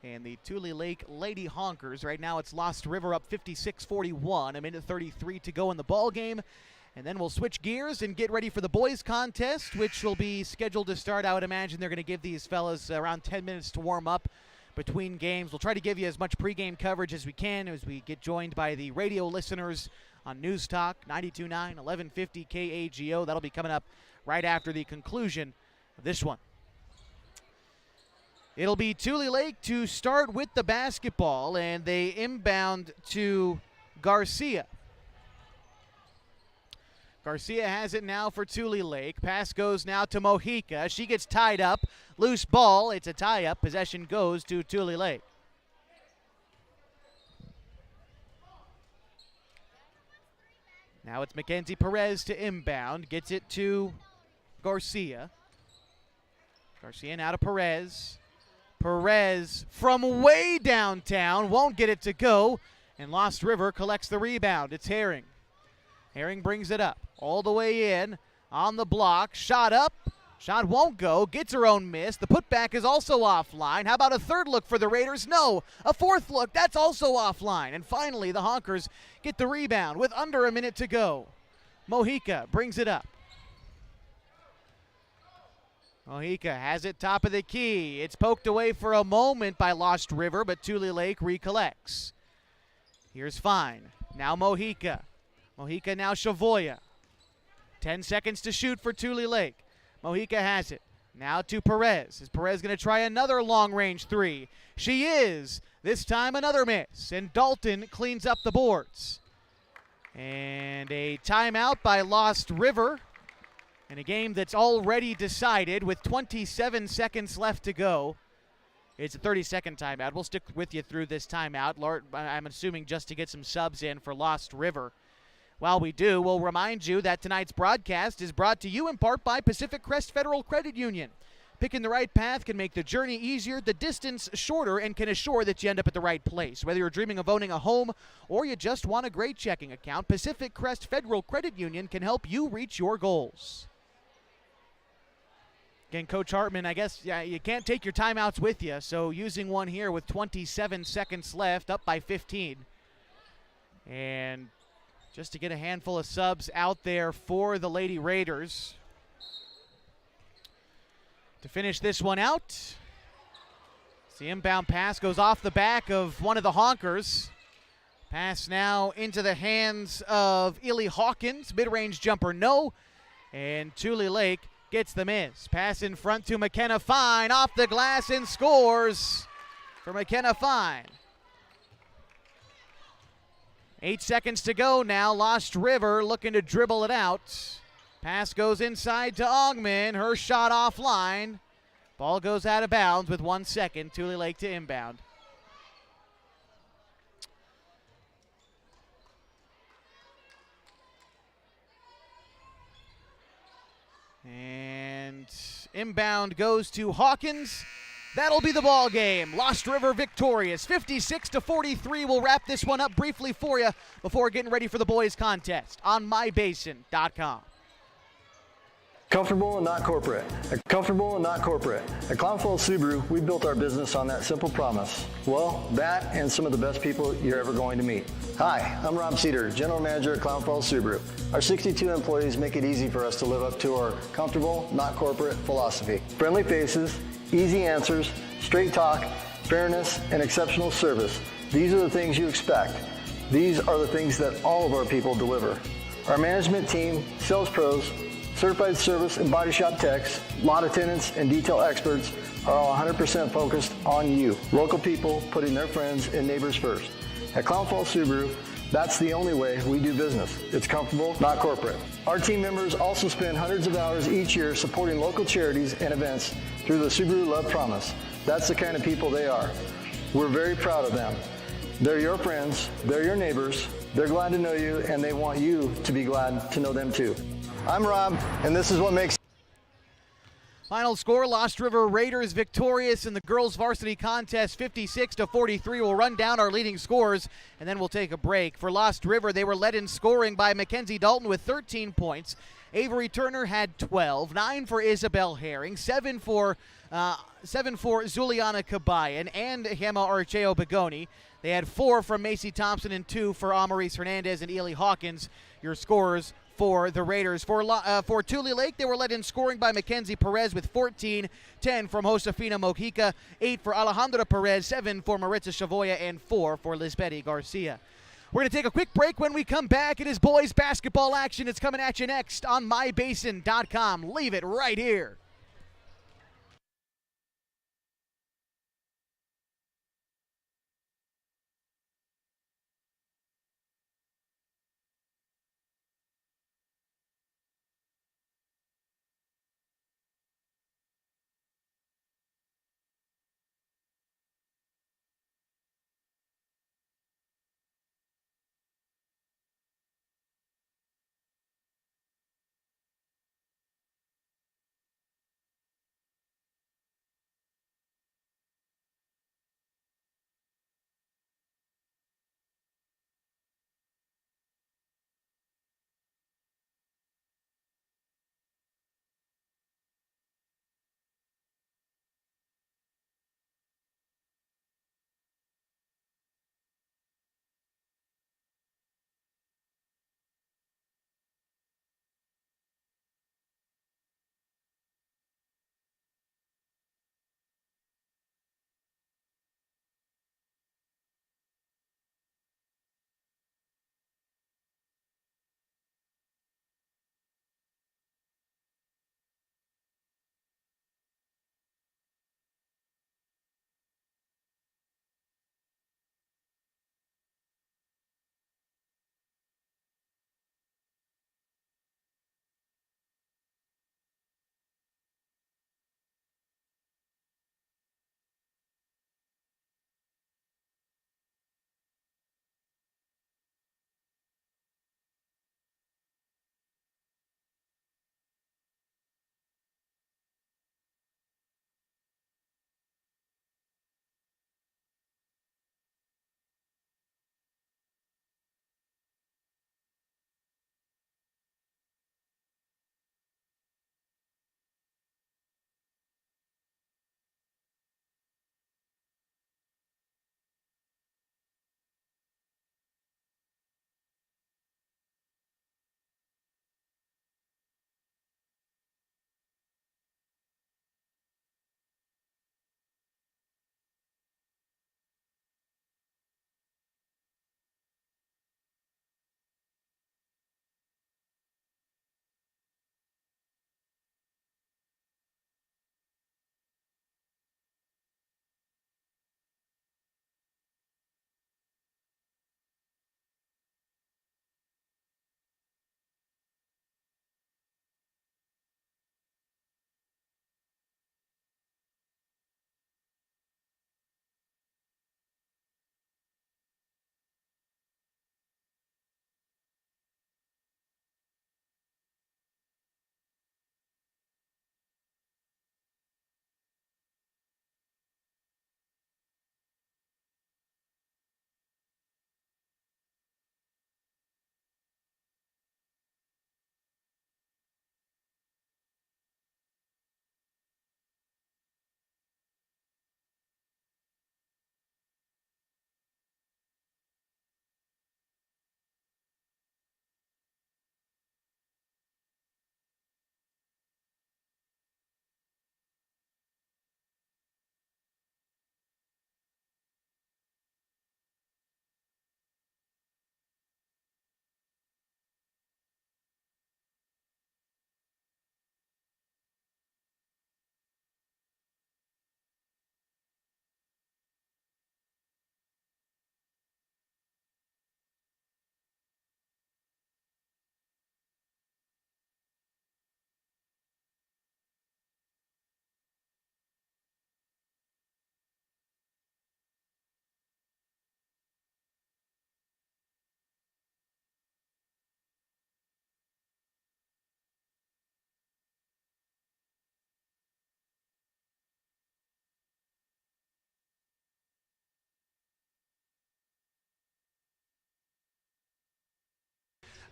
and the Tulelake Lady Honkers. Right now it's Lost River up 56-41, a minute 33 to go in the ball game. And then we'll switch gears and get ready for the boys contest, which will be scheduled to start. I would imagine they're going to give these fellas around 10 minutes to warm up between games. We'll try to give you as much pregame coverage as we can as we get joined by the radio listeners on News Talk 92.9, 1150 KAGO. That'll be coming up right after the conclusion of this one. It'll be Tulelake to start with the basketball, and they inbound to Garcia. Garcia has it now for Tulelake. Pass goes now to Mojica. She gets tied up. Loose ball. It's a tie-up. Possession goes to Tulelake. Now it's Mackenzie Perez to inbound. Gets it to Garcia. Garcia now to Perez. Perez from way downtown. Won't get it to go. And Lost River collects the rebound. It's Herring. Herring brings it up. All the way in. On the block. Shot up. Shot won't go. Gets her own miss. The putback is also offline. How about a third look for the Raiders? No. A fourth look. That's also offline. And finally, the Honkers get the rebound with under a minute to go. Mojica brings it up. Mojica has it top of the key. It's poked away for a moment by Lost River, but Tulelake recollects. Here's Fine. Now Mojica. Mojica now Chavoya. 10 seconds to shoot for Tulelake. Mojica has it. Now to Perez. Is Perez going to try another long-range three? She is. This time another miss. And Dalton cleans up the boards. And a timeout by Lost River. In a game that's already decided with 27 seconds left to go. It's a 30-second timeout. We'll stick with you through this timeout. I'm assuming just to get some subs in for Lost River. While we do, we'll remind you that tonight's broadcast is brought to you in part by Pacific Crest Federal Credit Union. Picking the right path can make the journey easier, the distance shorter, and can assure that you end up at the right place. Whether you're dreaming of owning a home or you just want a great checking account, Pacific Crest Federal Credit Union can help you reach your goals. Again, Coach Hartman, I guess you can't take your timeouts with you, so using one here with 27 seconds left, up by 15. And just to get a handful of subs out there for the Lady Raiders. To finish this one out, the inbound pass goes off the back of one of the Honkers. Pass now into the hands of Ely Hawkins. Mid-range jumper, no. And Tulelake gets the miss. Pass in front to McKenna Fine. Off the glass and scores for McKenna Fine. 8 seconds to go now. Lost River looking to dribble it out. Pass goes inside to Ogman. Her shot offline. Ball goes out of bounds with 1 second. Tulelake to inbound. And inbound goes to Hawkins. That'll be the ball game. Lost River victorious. 56-43. We'll wrap this one up briefly for you before getting ready for the boys contest on mybasin.com. Comfortable and not corporate. Comfortable and not corporate. At Clown Falls Subaru, we built our business on that simple promise. Well, that and some of the best people you're ever going to meet. Hi, I'm Rob Cedar, General Manager at Clown Falls Subaru. Our 62 employees make it easy for us to live up to our comfortable, not corporate philosophy. Friendly faces, easy answers, straight talk, fairness, and exceptional service. These are the things you expect. These are the things that all of our people deliver. Our management team, sales pros, certified service and body shop techs, lot attendants, and detail experts are all 100% focused on you. Local people putting their friends and neighbors first. At Clown Falls Subaru, that's the only way we do business. It's comfortable, not corporate. Our team members also spend hundreds of hours each year supporting local charities and events through the Subaru Love Promise. That's the kind of people they are. We're very proud of them. They're your friends, they're your neighbors, they're glad to know you, and they want you to be glad to know them too. I'm Rob, and this is what makes... Final score, Lost River Raiders victorious in the girls varsity contest, 56-43. We'll run down our leading scores, and then we'll take a break. For Lost River, they were led in scoring by Mackenzie Dalton with 13 points. Avery Turner had 12, 9 for Isabel Herring, 7 for Zuliana Cabayan and Gemma Archeo Begoni. They had 4 from Macy Thompson and 2 for Amaris Hernandez and Ely Hawkins. Your scorers for the Raiders. For Tulelake, they were led in scoring by Mackenzie Perez with 14, 10 from Josefina Mojica, 8 for Alejandra Perez, 7 for Maritza Chavoya, and 4 for Lisbeth Garcia. We're going to take a quick break. When we come back, it is boys basketball action. It's coming at you next on mybasin.com. Leave it right here.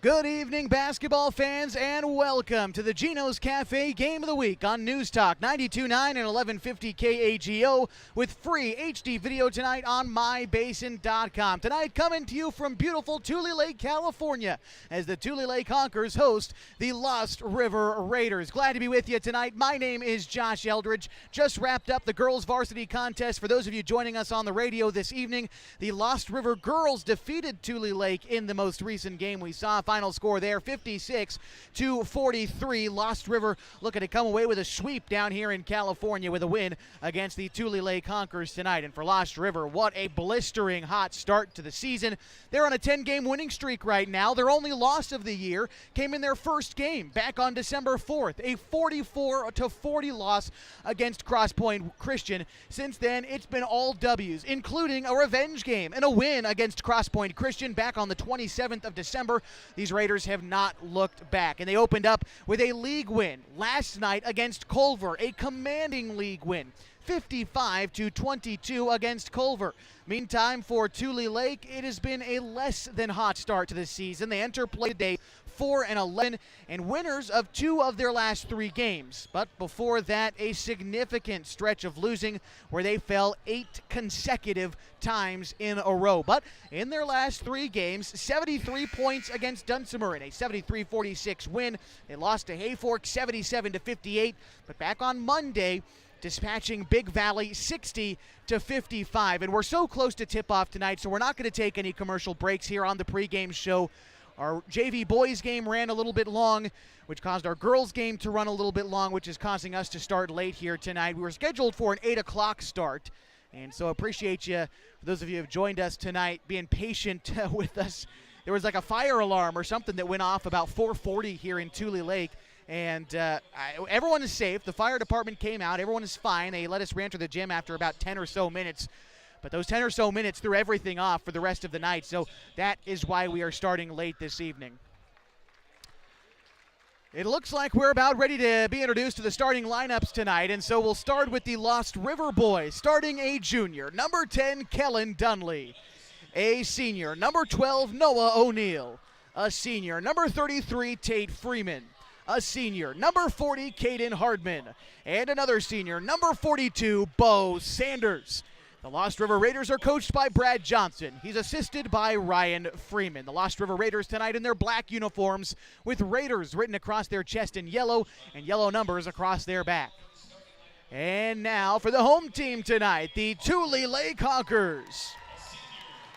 Good evening, basketball fans, and welcome to the Gino's Cafe Game of the Week on News Talk 92.9 and 1150 KAGO with free HD video tonight on mybasin.com. Tonight coming to you from beautiful Tulelake, California, as the Tulelake Honkers host the Lost River Raiders. Glad to be with you tonight. My name is Josh Eldridge. Just wrapped up the girls varsity contest. For those of you joining us on the radio this evening, the Lost River girls defeated Tulelake in the most recent game we saw. Final score there, 56-43. Lost River looking to come away with a sweep down here in California with a win against the Tulelake Honkers tonight. And for Lost River, what a blistering hot start to the season. They're on a 10-game winning streak right now. Their only loss of the year came in their first game back on December 4th, a 44-40 loss against Cross Point Christian. Since then, it's been all W's, including a revenge game and a win against Cross Point Christian back on the 27th of December. These Raiders have not looked back, and they opened up with a league win last night against Culver, a commanding league win, 55-22 against Culver. Meantime, for Tulelake, it has been a less than hot start to the season. They enter play today 4-11 and winners of 2 of their last 3 games. But before that, a significant stretch of losing where they fell 8 consecutive times in a row. But in their last 3 games, 73 points against Dunsimer in a 73-46 win. They lost to Hayfork 77-58. But back on Monday, dispatching Big Valley 60-55. And we're so close to tip-off tonight, so we're not going to take any commercial breaks here on the pregame show. Our JV boys game ran a little bit long, which caused our girls game to run a little bit long, which is causing us to start late here tonight. We were scheduled for an 8 o'clock start, and so appreciate you, for those of you who have joined us tonight, being patient with us. There was like a fire alarm or something that went off about 4:40 here in Tulelake, and everyone is safe. The fire department came out. Everyone is fine. They let us re-enter the gym after about 10 or so minutes. But those 10 or so minutes threw everything off for the rest of the night, so that is why we are starting late this evening. It looks like we're about ready to be introduced to the starting lineups tonight, and so we'll start with the Lost River boys, starting a junior, number 10, Kellen Dunley, a senior, number 12, Noah O'Neill, a senior, number 33, Tate Freeman, a senior, number 40, Caden Hardman, and another senior, number 42, Bo Sanders. The Lost River Raiders are coached by Brad Johnson. He's assisted by Ryan Freeman. The Lost River Raiders tonight in their black uniforms with Raiders written across their chest in yellow and yellow numbers across their back. And now for the home team tonight, the Tulelake Honkers.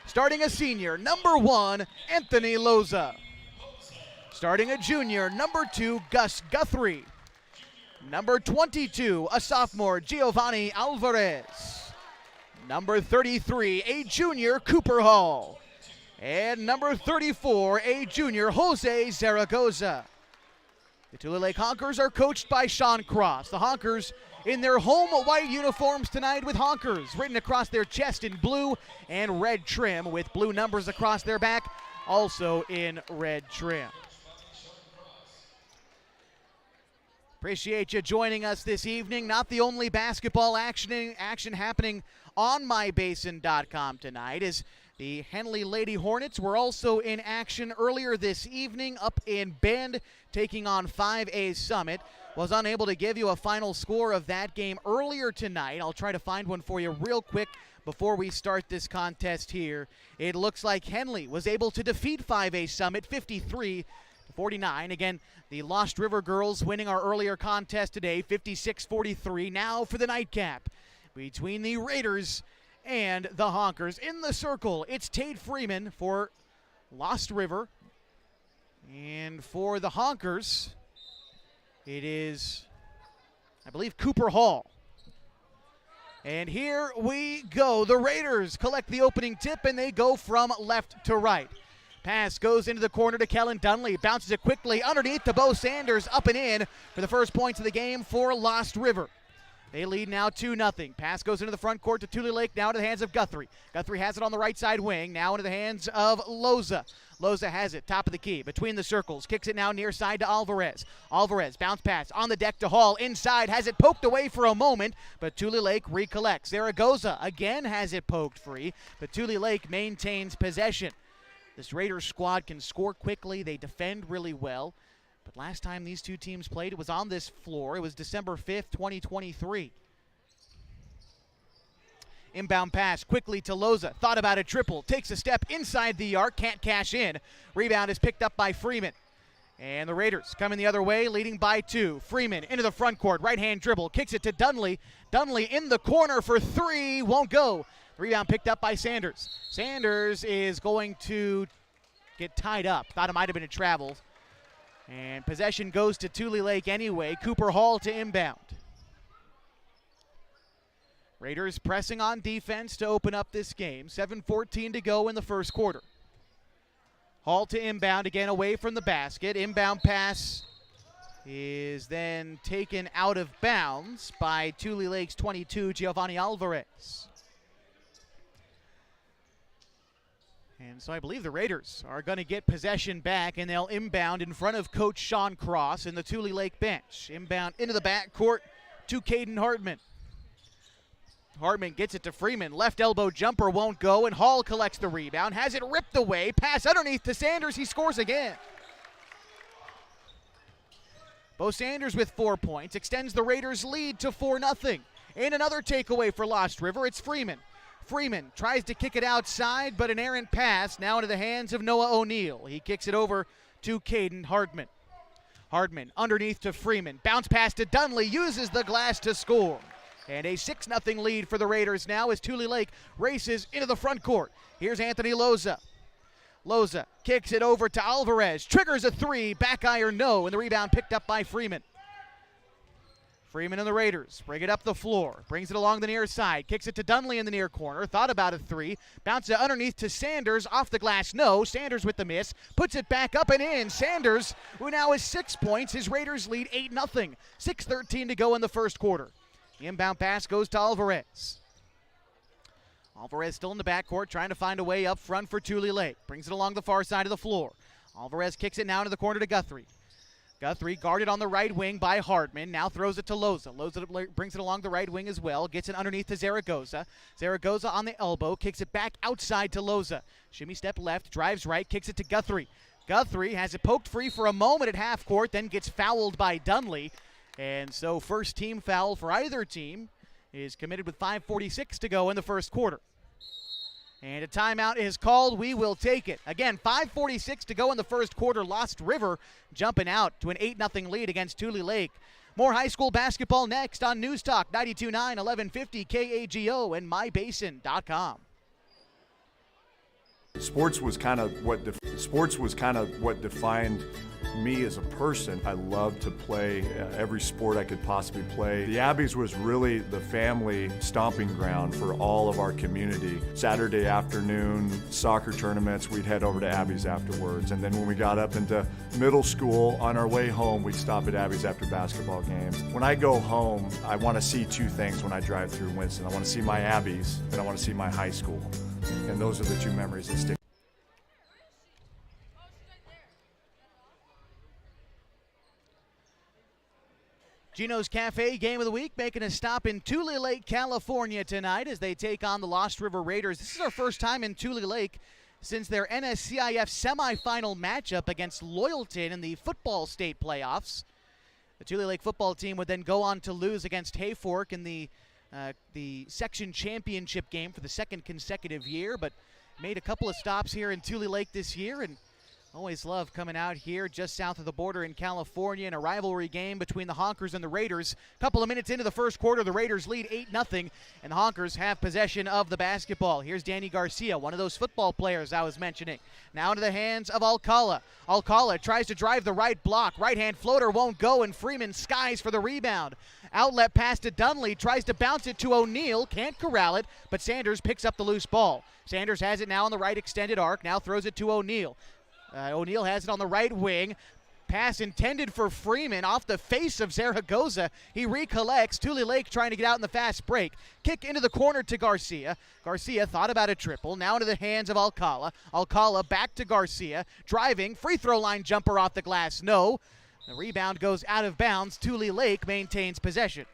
Starting a senior, number 1, Anthony Loza. Starting a junior, number 2, Gus Guthrie. Number 22, a sophomore, Giovanni Alvarez. Number 33, a junior, Cooper Hall. And number 34, a junior, Jose Zaragoza. The Tulelake Honkers are coached by Sean Cross. The Honkers in their home white uniforms tonight with Honkers written across their chest in blue and red trim with blue numbers across their back, also in red trim. Appreciate you joining us this evening. Not the only basketball action happening on mybasin.com tonight is the Henley Lady Hornets were also in action earlier this evening up in Bend, taking on 5A Summit. Was unable to give you a final score of that game earlier tonight. I'll try to find one for you real quick before we start this contest here. It looks like Henley was able to defeat 5A Summit 53-49. Again, the Lost River girls winning our earlier contest today, 56-43. Now for the nightcap between the Raiders and the Honkers. In the circle, it's Tate Freeman for Lost River. And for the Honkers, it is, I believe, Cooper Hall. And here we go. The Raiders collect the opening tip, and they go from left to right. Pass goes into the corner to Kellen Dunley. Bounces it quickly underneath to Bo Sanders. Up and in for the first points of the game for Lost River. They lead now 2-0. Pass goes into the front court to Tulelake, now into the hands of Guthrie. Guthrie has it on the right side wing, now into the hands of Loza. Loza has it, top of the key, between the circles. Kicks it now near side to Alvarez. Alvarez, bounce pass on the deck to Hall. Inside, has it poked away for a moment, but Tulelake recollects. Zaragoza again has it poked free, but Tulelake maintains possession. This Raiders squad can score quickly. They defend really well. But last time these two teams played, it was on this floor. It was December 5th, 2023. Inbound pass quickly to Loza. Thought about a triple. Takes a step inside the arc. Can't cash in. Rebound is picked up by Freeman. And the Raiders coming the other way, leading by 2. Freeman into the front court. Right-hand dribble. Kicks it to Dunley. Dunley in the corner for 3. Won't go. The rebound picked up by Sanders. Sanders is going to get tied up. Thought it might have been a travel. And possession goes to Tulelake anyway. Cooper Hall to inbound. Raiders pressing on defense to open up this game. 7:14 to go in the first quarter. Hall to inbound, again away from the basket. Inbound pass is then taken out of bounds by Tulelake's 22, Giovanni Alvarez. And so I believe the Raiders are going to get possession back, and they'll inbound in front of Coach Sean Cross and the Tulelake bench. Inbound into the backcourt to Caden Hartman. Hartman gets it to Freeman. Left elbow jumper won't go, and Hall collects the rebound. Has it ripped away. Pass underneath to Sanders. He scores again. Bo Sanders with 4 points extends the Raiders' lead to 4-0. And another takeaway for Lost River. It's Freeman. Freeman tries to kick it outside, but an errant pass now into the hands of Noah O'Neal. He kicks it over to Caden Hartman. Hartman underneath to Freeman. Bounce pass to Dunley. Uses the glass to score. And a 6-0 lead for the Raiders now as Tulelake races into the front court. Here's Anthony Loza. Loza kicks it over to Alvarez. Triggers a 3. Back iron no. And the rebound picked up by Freeman. Freeman and the Raiders bring it up the floor. Brings it along the near side. Kicks it to Dunley in the near corner. Thought about a 3. Bounces it underneath to Sanders. Off the glass, no. Sanders with the miss. Puts it back up and in. Sanders, who now has 6 points. His Raiders lead 8-0. 6:13 to go in the first quarter. The inbound pass goes to Alvarez. Alvarez still in the backcourt, trying to find a way up front for Tulelake. Brings it along the far side of the floor. Alvarez kicks it now into the corner to Guthrie. Guthrie guarded on the right wing by Hartman. Now throws it to Loza. Loza brings it along the right wing as well. Gets it underneath to Zaragoza. Zaragoza on the elbow. Kicks it back outside to Loza. Shimmy step left. Drives right. Kicks it to Guthrie. Guthrie has it poked free for a moment at half court. Then gets fouled by Dunley. And so first team foul for either team is committed with 5:46 to go in the first quarter. And a timeout is called. We will take it. Again, 5:46 to go in the first quarter. Lost River jumping out to an 8-0 lead against Tulelake. More high school basketball next on News Talk 92.9, 1150 KAGO and mybasin.com. Sports was kind of what defined me as a person. I loved to play every sport I could possibly play. The Abbeys was really the family stomping ground for all of our community. Saturday afternoon soccer tournaments, we'd head over to Abbeys afterwards. And then when we got up into middle school, on our way home, we'd stop at Abbeys after basketball games. When I go home, I want to see 2 things when I drive through Winston. I want to see my Abbeys, and I want to see my high school. And those are the 2 memories that stick. Gino's Cafe Game of the Week making a stop in Tulelake, California tonight as they take on the Lost River Raiders. This is our first time in Tulelake since their NSCIF semifinal matchup against Loyalton in the football state playoffs. The Tulelake football team would then go on to lose against Hayfork in the section championship game for the 2nd consecutive year, but made a couple of stops here in Tulelake this year, and always love coming out here just south of the border in California in a rivalry game between the Honkers and the Raiders. Couple of minutes into the first quarter, the Raiders lead 8-0, and the Honkers have possession of the basketball. Here's Danny Garcia, one of those football players I was mentioning. Now into the hands of Alcala. Alcala tries to drive the right block. Right-hand floater won't go, and Freeman skies for the rebound. Outlet pass to Dunley, tries to bounce it to O'Neal, can't corral it, but Sanders picks up the loose ball. Sanders has it now on the right extended arc, now throws it to O'Neal. O'Neal has it on the right wing. Pass intended for Freeman off the face of Zaragoza. He recollects. Tulelake trying to get out in the fast break. Kick into the corner to Garcia. Garcia thought about a triple. Now into the hands of Alcala. Alcala back to Garcia. Driving. Free throw line jumper off the glass. No. The rebound goes out of bounds. Tulelake maintains possession.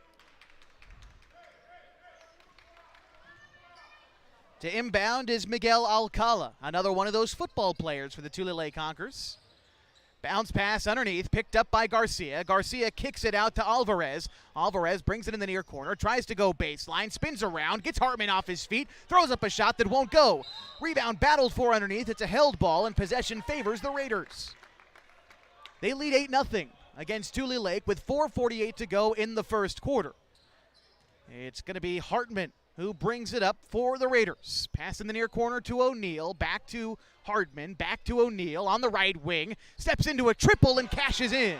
To inbound is Miguel Alcala, another one of those football players for the Tulelake Honkers. Bounce pass underneath, picked up by Garcia. Garcia kicks it out to Alvarez. Alvarez brings it in the near corner, tries to go baseline, spins around, gets Hartman off his feet, throws up a shot that won't go. Rebound battled for underneath. It's a held ball, and possession favors the Raiders. They lead 8-0 against Tulelake with 4:48 to go in the first quarter. It's going to be Hartman who brings it up for the Raiders. Pass in the near corner to O'Neal, back to Hardman, back to O'Neal on the right wing, steps into a triple and cashes in.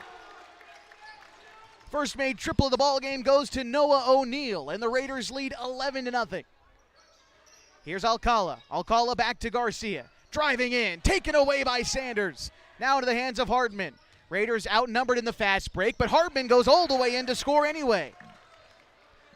First made triple of the ball game goes to Noah O'Neal, and the Raiders lead 11-0. Here's Alcala. Alcala back to Garcia. Driving in, taken away by Sanders. Now to the hands of Hardman. Raiders outnumbered in the fast break, but Hardman goes all the way in to score anyway.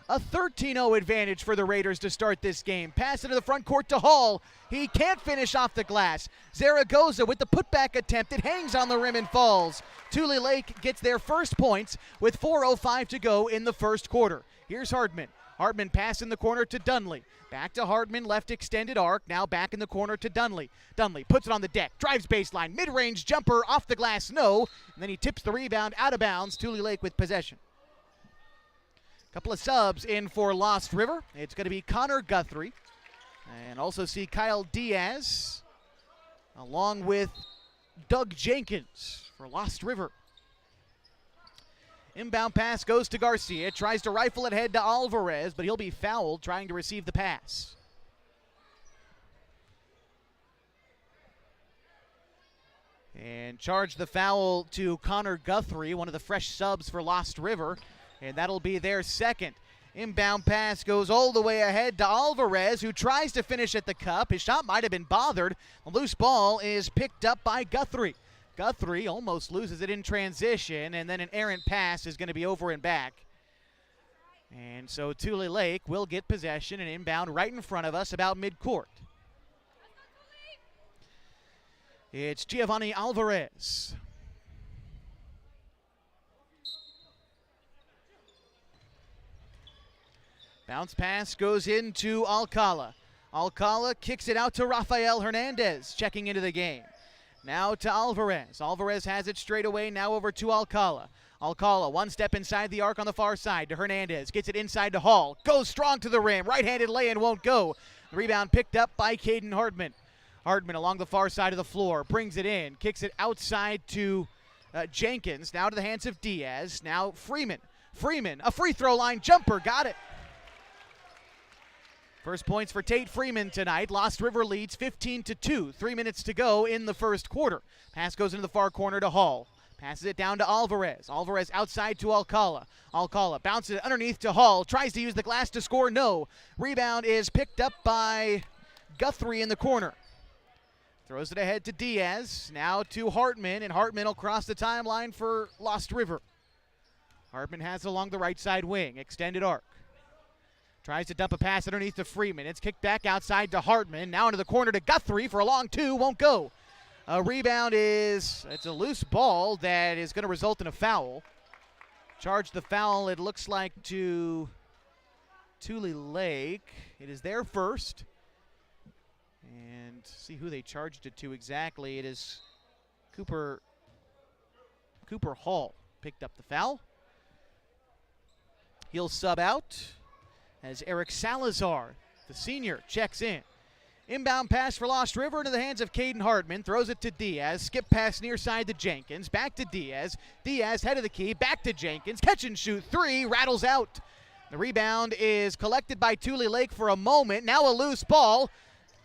A 13-0 advantage for the Raiders to start this game. Pass into the front court to Hall. He can't finish off the glass. Zaragoza with the putback attempt. It hangs on the rim and falls. Tulelake gets their first points with 4:05 to go in the first quarter. Here's Hardman. Hardman pass in the corner to Dunley. Back to Hardman, left extended arc. Now back in the corner to Dunley. Dunley puts it on the deck, drives baseline, mid-range jumper off the glass, no. And then he tips the rebound out of bounds. Tulelake with possession. Couple of subs in for Lost River. It's going to be Connor Guthrie. And also see Kyle Diaz along with Doug Jenkins for Lost River. Inbound pass goes to Garcia. Tries to rifle it ahead to Alvarez, but he'll be fouled trying to receive the pass. And charge the foul to Connor Guthrie, one of the fresh subs for Lost River. And that'll be their second. Inbound pass goes all the way ahead to Alvarez, who tries to finish at the cup. His shot might have been bothered. A loose ball is picked up by Guthrie. Guthrie almost loses it in transition, and then an errant pass is going to be over and back. And so Tulelake will get possession and inbound right in front of us about midcourt. It's Giovanni Alvarez. Bounce pass goes into Alcala. Alcala kicks it out to Rafael Hernandez, checking into the game. Now to Alvarez. Alvarez has it straight away, now over to Alcala. Alcala, one step inside the arc on the far side to Hernandez. Gets it inside to Hall. Goes strong to the rim. Right-handed lay-in won't go. The rebound picked up by Caden Hardman. Hardman along the far side of the floor. Brings it in. Kicks it outside to Jenkins. Now to the hands of Diaz. Now Freeman. Freeman, a free throw line jumper. Got it. First points for Tate Freeman tonight. Lost River leads 15-2. 3 minutes to go in the first quarter. Pass goes into the far corner to Hall. Passes it down to Alvarez. Alvarez outside to Alcala. Alcala bounces it underneath to Hall. Tries to use the glass to score. No. Rebound is picked up by Guthrie in the corner. Throws it ahead to Diaz. Now to Hartman, and Hartman will cross the timeline for Lost River. Hartman has it along the right side wing. Extended arc. Tries to dump a pass underneath to Freeman. It's kicked back outside to Hartman. Now into the corner to Guthrie for a long two. Won't go. A rebound it's a loose ball that is going to result in a foul. Charge the foul, it looks like, to Tulelake. It is their first. And see who they charged it to exactly. It is Cooper Hall picked up the foul. He'll sub out as Eric Salazar, the senior, checks in. Inbound pass for Lost River into the hands of Caden Hardman. Throws it to Diaz. Skip pass near side to Jenkins. Back to Diaz. Diaz head of the key. Back to Jenkins. Catch and shoot three. Rattles out. The rebound is collected by Tulelake for a moment. Now a loose ball.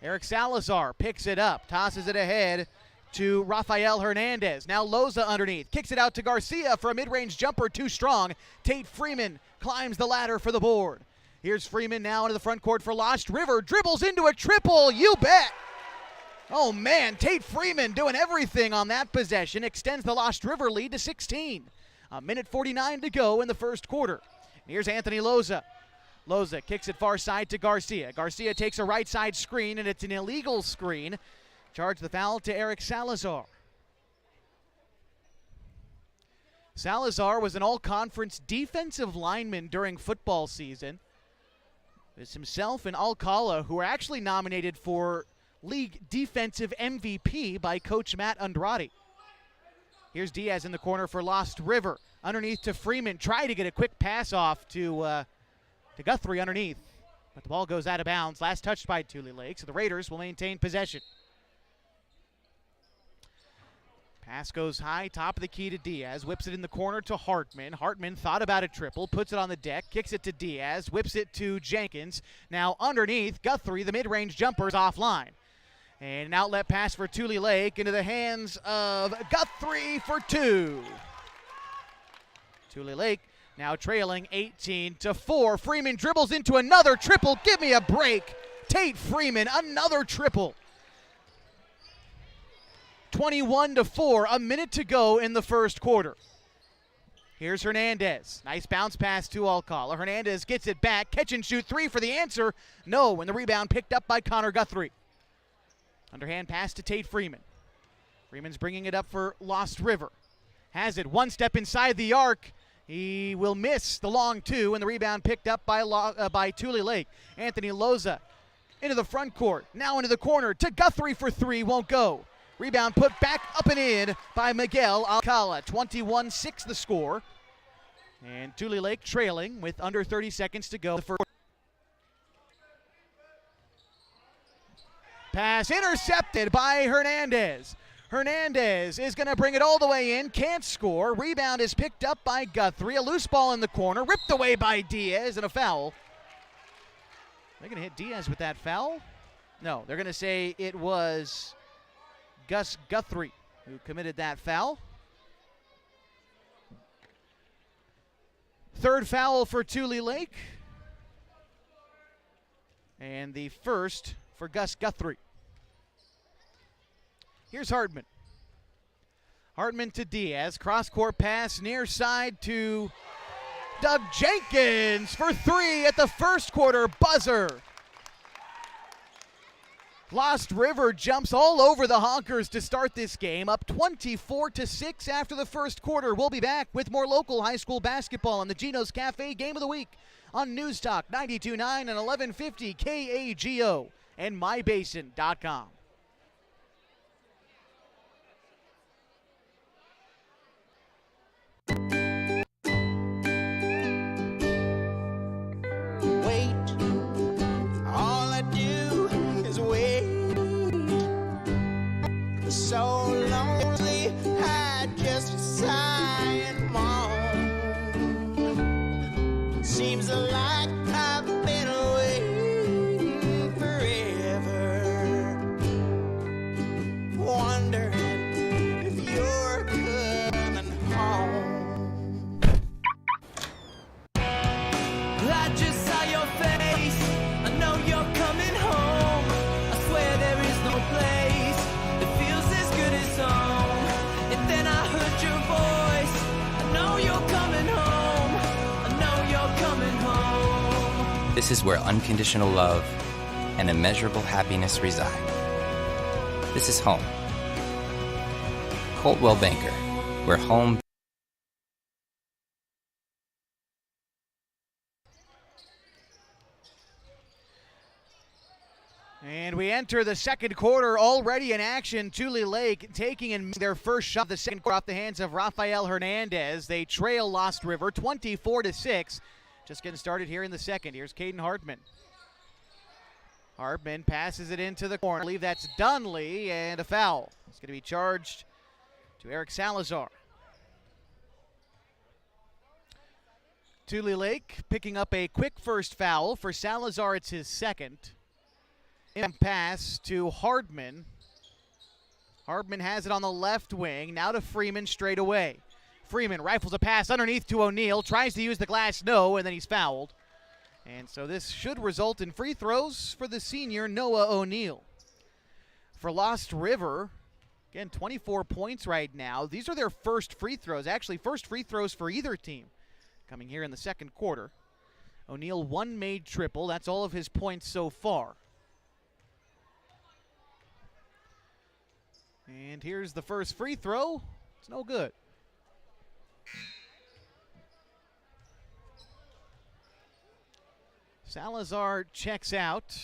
Eric Salazar picks it up. Tosses it ahead to Rafael Hernandez. Now Loza underneath. Kicks it out to Garcia for a mid-range jumper. Too strong. Tate Freeman climbs the ladder for the board. Here's Freeman now into the front court for Lost River. Dribbles into a triple. You bet. Oh, man. Tate Freeman doing everything on that possession. Extends the Lost River lead to 16. A minute 49 to go in the first quarter. And here's Anthony Loza. Loza kicks it far side to Garcia. Garcia takes a right side screen, and it's an illegal screen. Charge the foul to Eric Salazar. Salazar was an all-conference defensive lineman during football season. It's himself and Alcala, who are actually nominated for league defensive MVP by Coach Matt Andrade. Here's Diaz in the corner for Lost River. Underneath to Freeman. Try to get a quick pass off to Guthrie underneath. But the ball goes out of bounds. Last touched by Tulelake, so the Raiders will maintain possession. Pass goes high, top of the key to Diaz. Whips it in the corner to Hartman. Hartman thought about a triple, puts it on the deck, kicks it to Diaz, whips it to Jenkins. Now underneath, Guthrie, the mid-range jumper, is offline. And an outlet pass for Tulelake into the hands of Guthrie for two. Tulelake now trailing 18-4. Freeman dribbles into another triple. Give me a break. Tate Freeman, another triple. 21-4, a minute to go in the first quarter. Here's Hernandez. Nice bounce pass to Alcala. Hernandez gets it back. Catch and shoot three for the answer. No, and the rebound picked up by Connor Guthrie. Underhand pass to Tate Freeman. Freeman's bringing it up for Lost River. Has it one step inside the arc. He will miss the long two, and the rebound picked up by Tulelake. Anthony Loza into the front court. Now into the corner to Guthrie for three. Won't go. Rebound put back up and in by Miguel Alcala. 21-6 the score. And Tulelake trailing with under 30 seconds to go. The first pass intercepted by Hernandez. Hernandez is going to bring it all the way in. Can't score. Rebound is picked up by Guthrie. A loose ball in the corner. Ripped away by Diaz and a foul. They're going to hit Diaz with that foul? No, they're going to say it was Gus Guthrie who committed that foul. Third foul for Tulelake. And the first for Gus Guthrie. Here's Hartman. Hartman to Diaz. Cross-court pass near side to Doug Jenkins for three at the first quarter buzzer. Lost River jumps all over the Honkers to start this game, up 24-6 after the first quarter. We'll be back with more local high school basketball on the Gino's Cafe Game of the Week on News Talk 92.9 and 1150 KAGO and mybasin.com. So lonely, I just sigh and moan. Seems like I've been waiting forever, wondering if you're coming home. I just saw your face, I know you're coming home. I swear there is no place. And then I heard your voice. I know you're coming home. I know you're coming home. This is where unconditional love and immeasurable happiness reside. This is home. Coltwell Banker, where home. And we enter the second quarter already in action. Tulelake taking in their first shot of the second quarter off the hands of Rafael Hernandez. They trail Lost River 24-6. Just getting started here in the second. Here's Caden Hartman. Hartman passes it into the corner. I believe that's Dunley, and a foul. It's going to be charged to Eric Salazar. Tulelake picking up a quick first foul. For Salazar, it's his second. Pass to Hardman. Hardman has it on the left wing. Now to Freeman straight away. Freeman rifles a pass underneath to O'Neal. Tries to use the glass, no, and then he's fouled. And so this should result in free throws for the senior Noah O'Neal. For Lost River, again, 24 points right now. These are their first free throws. Actually, first free throws for either team coming here in the second quarter. O'Neal, one made triple. That's all of his points so far. And here's the first free throw. It's no good. Salazar checks out.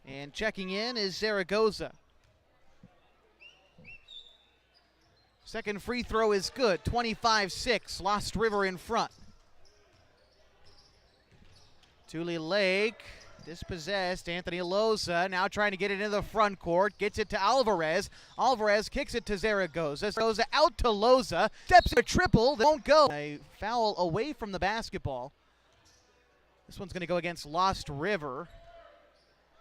And checking in is Zaragoza. Second free throw is good, 25-6, Lost River in front. Tulelake dispossessed, Anthony Loza now trying to get it into the front court, gets it to Alvarez. Alvarez kicks it to Zaragoza. Zaragoza out to Loza, steps a triple, that won't go. A foul away from the basketball. This one's gonna go against Lost River.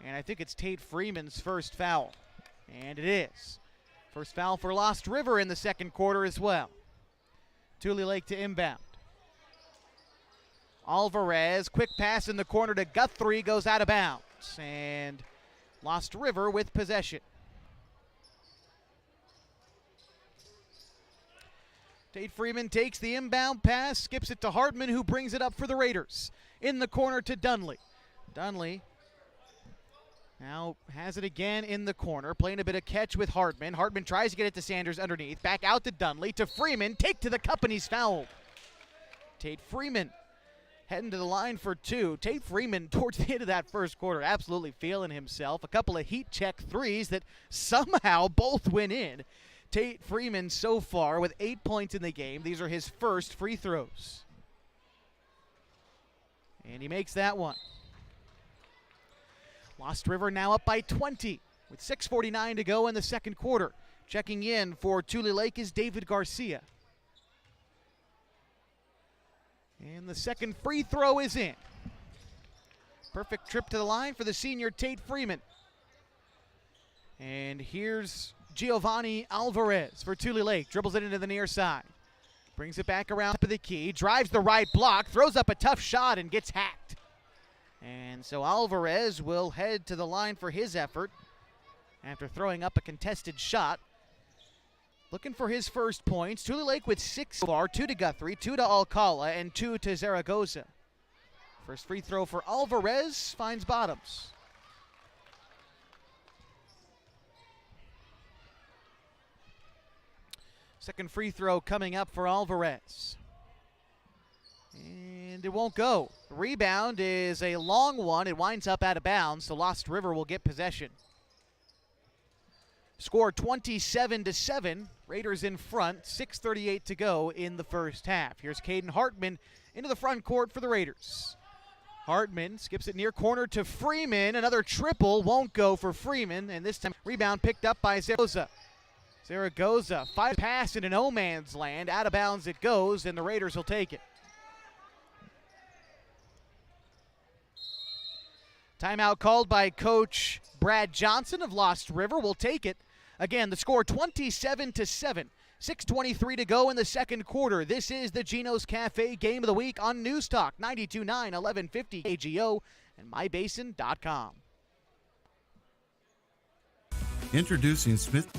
And I think it's Tate Freeman's first foul. And it is. First foul for Lost River in the second quarter as well. Tulelake to inbound. Alvarez, quick pass in the corner to Guthrie, goes out of bounds. And Lost River with possession. Tate Freeman takes the inbound pass, skips it to Hartman, who brings it up for the Raiders. In the corner to Dunley. Dunley now has it again in the corner, playing a bit of catch with Hartman. Hartman tries to get it to Sanders underneath. Back out to Dunley, to Freeman. Take to the cup and he's fouled. Tate Freeman heading to the line for two. Tate Freeman, towards the end of that first quarter, absolutely feeling himself. A couple of heat check threes that somehow both went in. Tate Freeman so far with 8 points in the game. These are his first free throws. And he makes that one. Lost River now up by 20 with 6:49 to go in the second quarter. Checking in for Tulelake is David Garcia. And the second free throw is in. Perfect trip to the line for the senior Tate Freeman. And here's Giovanni Alvarez for Tulelake. Dribbles it into the near side. Brings it back around to the key. Drives the right block. Throws up a tough shot and gets hacked. And so Alvarez will head to the line for his effort after throwing up a contested shot. Looking for his first points. Tulelake with 6 so far, 2 to Guthrie, 2 to Alcala, and 2 to Zaragoza. First free throw for Alvarez finds bottoms. Second free throw coming up for Alvarez. And it won't go. The rebound is a long one. It winds up out of bounds, so Lost River will get possession. Score 27-7. Raiders in front. 6:38 to go in the first half. Here's Caden Hartman into the front court for the Raiders. Hartman skips it near corner to Freeman. Another triple won't go for Freeman, and this time rebound picked up by Zaragoza. Zaragoza, 5 pass in an no-man's land. Out of bounds it goes, and the Raiders will take it. Timeout called by Coach Brad Johnson of Lost River. Will take it. Again, the score 27-7. 6:23 to go in the second quarter. This is the Gino's Cafe Game of the Week on News Talk 92.9, 1150 KGO, and mybasin.com. Introducing Smith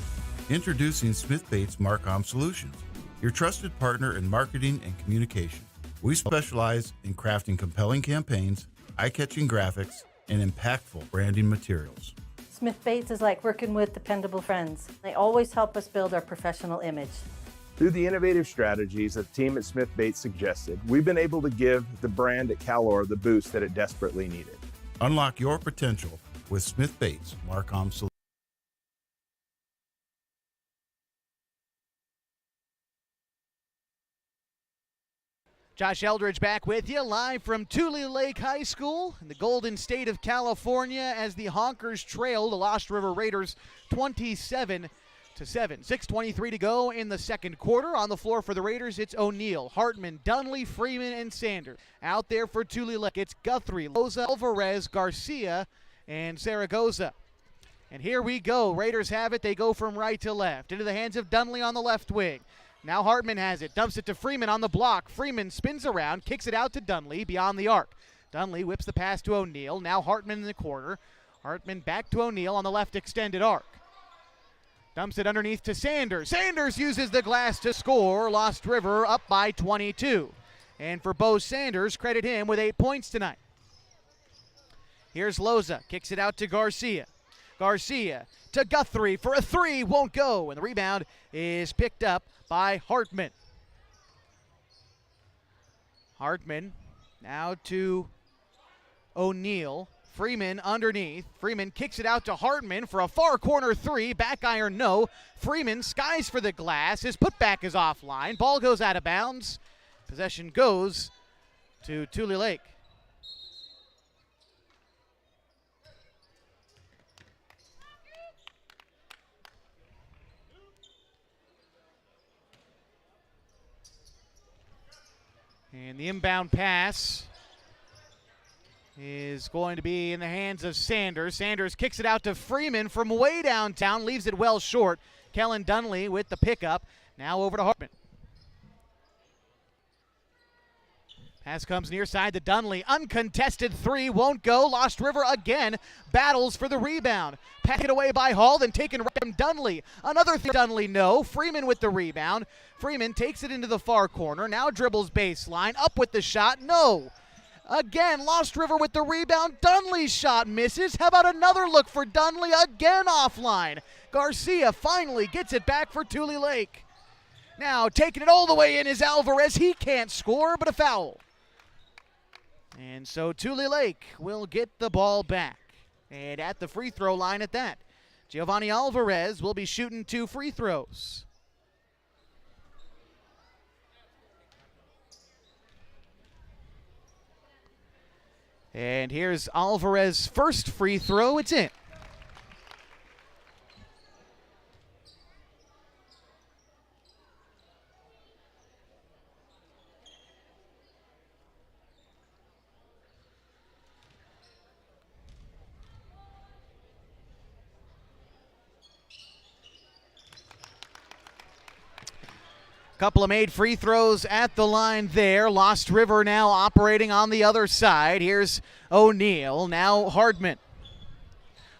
Bates Marcom Solutions, your trusted partner in marketing and communication. We specialize in crafting compelling campaigns, eye-catching graphics, and impactful branding materials. Smith Bates is like working with dependable friends. They always help us build our professional image. Through the innovative strategies that the team at Smith Bates suggested, we've been able to give the brand at Calor the boost that it desperately needed. Unlock your potential with Smith Bates Marcom Solutions. Josh Eldridge back with you, live from Tulelake High School in the Golden State of California as the Honkers trail the Lost River Raiders 27-7. 6:23 to go in the second quarter. On the floor for the Raiders, it's O'Neal, Hartman, Dunley, Freeman, and Sanders. Out there for Tulelake, it's Guthrie, Loza, Alvarez, Garcia, and Zaragoza. And here we go. Raiders have it. They go from right to left. Into the hands of Dunley on the left wing. Now Hartman has it, dumps it to Freeman on the block. Freeman spins around, kicks it out to Dunley beyond the arc. Dunley whips the pass to O'Neal. Now Hartman in the corner. Hartman back to O'Neal on the left extended arc. Dumps it underneath to Sanders. Sanders uses the glass to score. Lost River up by 22. And for Bo Sanders, credit him with 8 points tonight. Here's Loza, kicks it out to Garcia. Garcia to Guthrie for a three, won't go, and the rebound is picked up by Hartman. Hartman now to O'Neal. Freeman underneath. Freeman kicks it out to Hartman for a far corner three. Back iron, no. Freeman skies for the glass. His putback is offline. Ball goes out of bounds. Possession goes to Tulelake. And the inbound pass is going to be in the hands of Sanders. Sanders kicks it out to Freeman from way downtown, leaves it well short. Kellen Dunley with the pickup. Now over to Hartman. Pass comes near side to Dunley. Uncontested three, won't go. Lost River again battles for the rebound. Pack it away by Hall, then taken right from Dunley. Another Dunley, no. Freeman with the rebound. Freeman takes it into the far corner. Now dribbles baseline. Up with the shot, no. Again, Lost River with the rebound. Dunley's shot misses. How about another look for Dunley? Again offline. Garcia finally gets it back for Tulelake. Now taking it all the way in is Alvarez. He can't score, but a foul. And so Tulelake will get the ball back. And at the free throw line at that. Giovanni Alvarez will be shooting 2 free throws. And here's Alvarez's first free throw. It's in. Couple of made free throws at the line there. Lost River now operating on the other side. Here's O'Neal, now Hartman.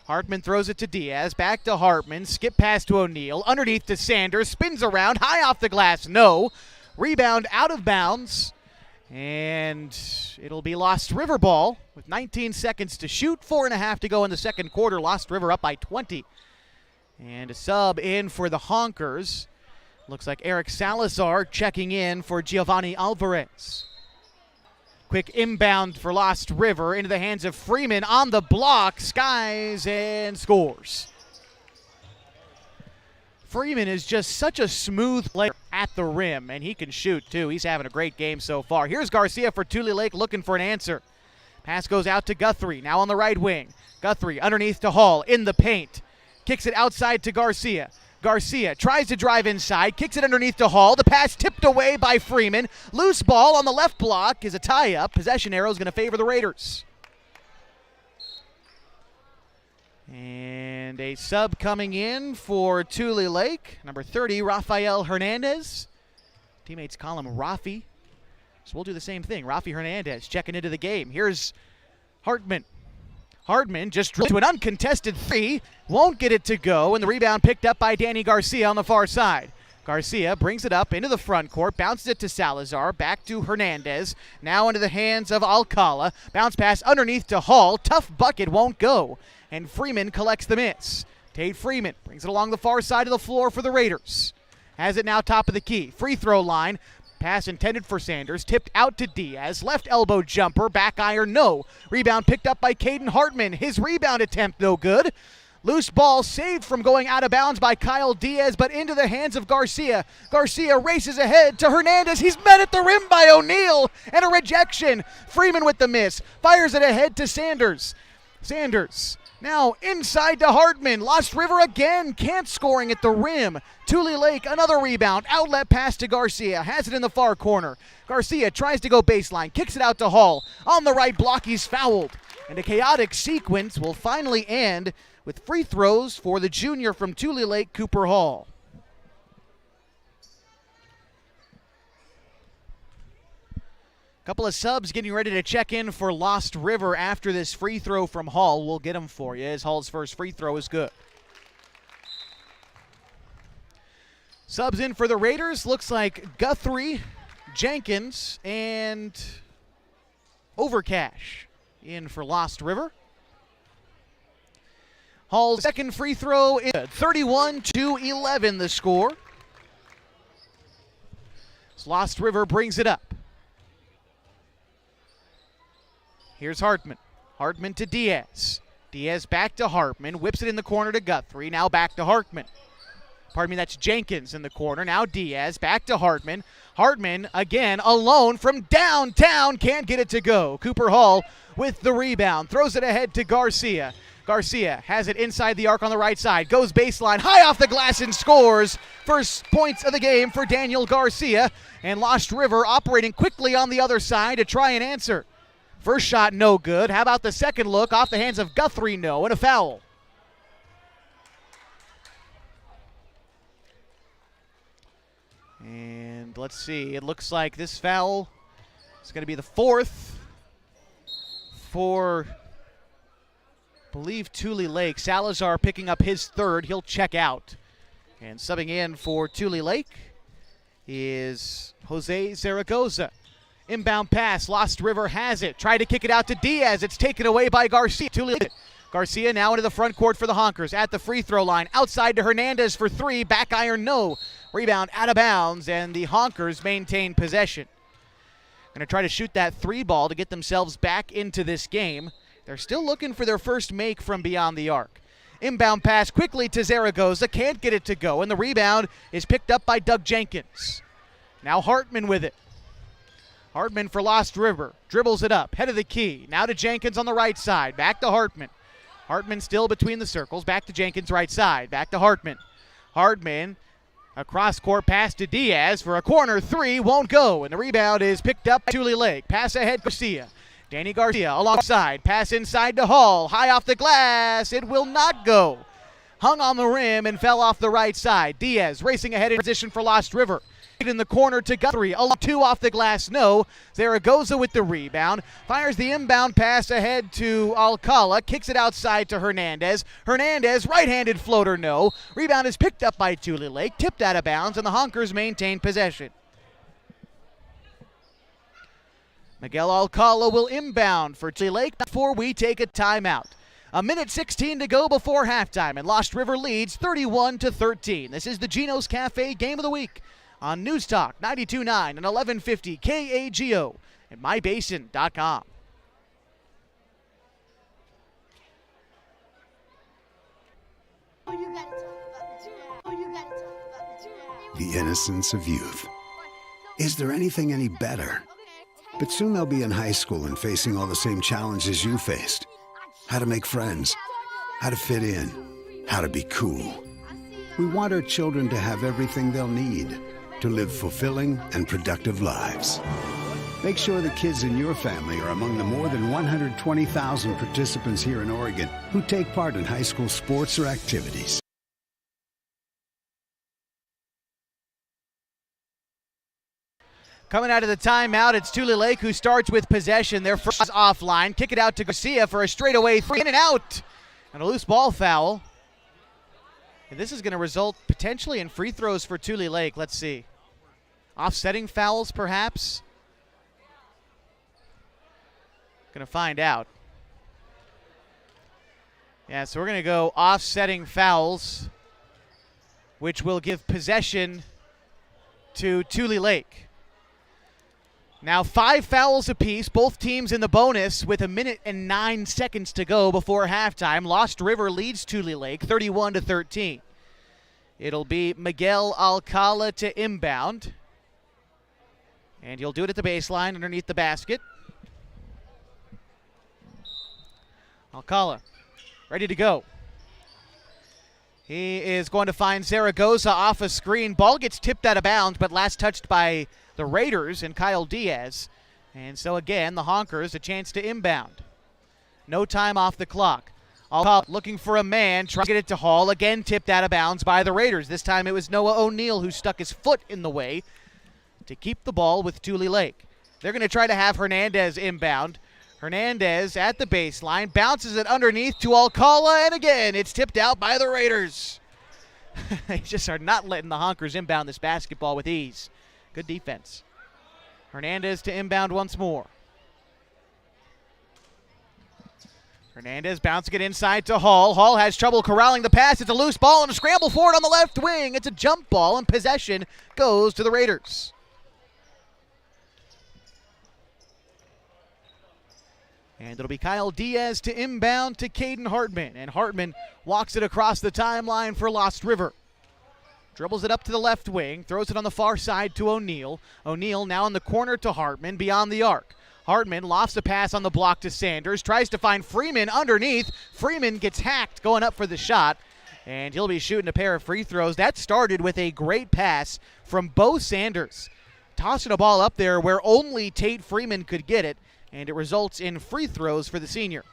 Hartman throws it to Diaz, back to Hartman, skip pass to O'Neal, underneath to Sanders, spins around, high off the glass, no. Rebound out of bounds, and it'll be Lost River ball with 19 seconds to shoot, 4.5 to go in the second quarter. Lost River up by 20. And a sub in for the Honkers. Looks like Eric Salazar checking in for Giovanni Alvarez. Quick inbound for Lost River into the hands of Freeman on the block, skies and scores. Freeman is just such a smooth player at the rim, and he can shoot too. He's having a great game so far. Here's Garcia for Tulelake looking for an answer. Pass goes out to Guthrie, now on the right wing. Guthrie underneath to Hall, in the paint. Kicks it outside to Garcia. Garcia tries to drive inside, kicks it underneath to Hall. The pass tipped away by Freeman. Loose ball on the left block is a tie-up. Possession arrow is going to favor the Raiders. And a sub coming in for Tulelake. Number 30, Rafael Hernandez. Teammates call him Rafi. So we'll do the same thing. Rafi Hernandez checking into the game. Here's Hartman. Hartman just drilled to an uncontested three. Won't get it to go, and the rebound picked up by Danny Garcia on the far side. Garcia brings it up into the front court, bounces it to Salazar, back to Hernandez, now into the hands of Alcala. Bounce pass underneath to Hall. Tough bucket, won't go, and Freeman collects the miss. Tate Freeman brings it along the far side of the floor for the Raiders. Has it now top of the key. Free throw line. Pass intended for Sanders, tipped out to Diaz. Left elbow jumper, back iron, no. Rebound picked up by Caden Hartman. His rebound attempt, no good. Loose ball saved from going out of bounds by Kyle Diaz, but into the hands of Garcia. Garcia races ahead to Hernandez. He's met at the rim by O'Neal, and a rejection. Freeman with the miss. Fires it ahead to Sanders. Sanders now inside to Hartman. Lost River again, can't scoring at the rim. Tulelake, another rebound. Outlet pass to Garcia. Has it in the far corner. Garcia tries to go baseline. Kicks it out to Hall. On the right block, he's fouled. And a chaotic sequence will finally end with free throws for the junior from Tulelake, Cooper Hall. Couple of subs getting ready to check in for Lost River after this free throw from Hall. We'll get them for you as Hall's first free throw is good. Subs in for the Raiders. Looks like Guthrie, Jenkins, and Overcash in for Lost River. Hall's second free throw is 31-11 the score. So Lost River brings it up. Here's Hartman. Hartman to Diaz. Diaz back to Hartman, whips it in the corner to Guthrie, now back to Hartman. Pardon me, that's Jenkins in the corner. Now Diaz, back to Hartman. Hartman, again, alone from downtown, can't get it to go. Cooper Hall with the rebound, throws it ahead to Garcia. Garcia has it inside the arc on the right side, goes baseline, high off the glass and scores. First points of the game for Daniel Garcia, and Lost River operating quickly on the other side to try and answer. First shot, no good. How about the second look off the hands of Guthrie? No, and a foul. And let's see, it looks like this foul is going to be the fourth for, I believe, Tulelake. Salazar picking up his third. He'll check out. And subbing in for Tulelake is Jose Zaragoza. Inbound pass, Lost River has it. Tried to kick it out to Diaz. It's taken away by Garcia. Tulelake. Garcia now into the front court for the Honkers at the free throw line. Outside to Hernandez for three. Back iron, no. Rebound out of bounds, and the Honkers maintain possession. Going to try to shoot that three ball to get themselves back into this game. They're still looking for their first make from beyond the arc. Inbound pass quickly to Zaragoza. Can't get it to go, and the rebound is picked up by Doug Jenkins. Now Hartman with it. Hartman for Lost River. Dribbles it up. Head of the key. Now to Jenkins on the right side. Back to Hartman. Hartman still between the circles. Back to Jenkins right side. Back to Hartman. Hartman, a cross-court pass to Diaz for a corner three. Won't go. And the rebound is picked up by Tulelake. Pass ahead Garcia. Danny Garcia alongside. Pass inside to Hall. High off the glass. It will not go. Hung on the rim and fell off the right side. Diaz racing ahead in position for Lost River. In the corner to Guthrie. Two off the glass, no. Zaragoza with the rebound. Fires the inbound pass ahead to Alcala. Kicks it outside to Hernandez. Hernandez, right-handed floater, no. Rebound is picked up by Tulelake. Tipped out of bounds, and the Honkers maintain possession. Miguel Alcala will inbound for Tulelake before we take a timeout. A minute 16 to go before halftime, and Lost River leads 31-13. This is the Gino's Cafe Game of the Week on News Talk 92.9 and 1150 KAGO and mybasin.com. The innocence of youth. Is there anything any better? But soon they'll be in high school and facing all the same challenges you faced. How to make friends, how to fit in, how to be cool. We want our children to have everything they'll need to live fulfilling and productive lives. Make sure the kids in your family are among the more than 120,000 participants here in Oregon who take part in high school sports or activities. Coming out of the timeout, it's Tulelake who starts with possession. Their first is offline. Kick it out to Garcia for a straightaway three. In and out. And a loose ball foul. And this is going to result potentially in free throws for Tulelake. Let's see. Offsetting fouls, perhaps. Going to find out. Yeah, so we're going to go offsetting fouls, which will give possession to Tulelake. Now 5 fouls apiece, both teams in the bonus with a minute and 9 seconds to go before halftime. Lost River leads Tulelake 31-13. It'll be Miguel Alcala to inbound. And he'll do it at the baseline underneath the basket. Alcala ready to go. He is going to find Zaragoza off a screen. Ball gets tipped out of bounds, but last touched by the Raiders and Kyle Diaz. And so again, the Honkers a chance to inbound. No time off the clock. Alcala looking for a man, trying to get it to Hall. Again tipped out of bounds by the Raiders. This time it was Noah O'Neill who stuck his foot in the way to keep the ball with Tulelake. They're going to try to have Hernandez inbound. Hernandez at the baseline, bounces it underneath to Alcala, and again, it's tipped out by the Raiders. They just are not letting the Honkers inbound this basketball with ease. Good defense. Hernandez to inbound once more. Hernandez bouncing it inside to Hall. Hall has trouble corralling the pass. It's a loose ball and a scramble for it on the left wing. It's a jump ball, and possession goes to the Raiders. And it'll be Kyle Diaz to inbound to Caden Hartman. And Hartman walks it across the timeline for Lost River. Dribbles it up to the left wing, throws it on the far side to O'Neal. O'Neal now in the corner to Hartman, beyond the arc. Hartman lofts a pass on the block to Sanders, tries to find Freeman underneath. Freeman gets hacked going up for the shot, and he'll be shooting a pair of free throws. That started with a great pass from Bo Sanders, tossing a ball up there where only Tate Freeman could get it, and it results in free throws for the senior.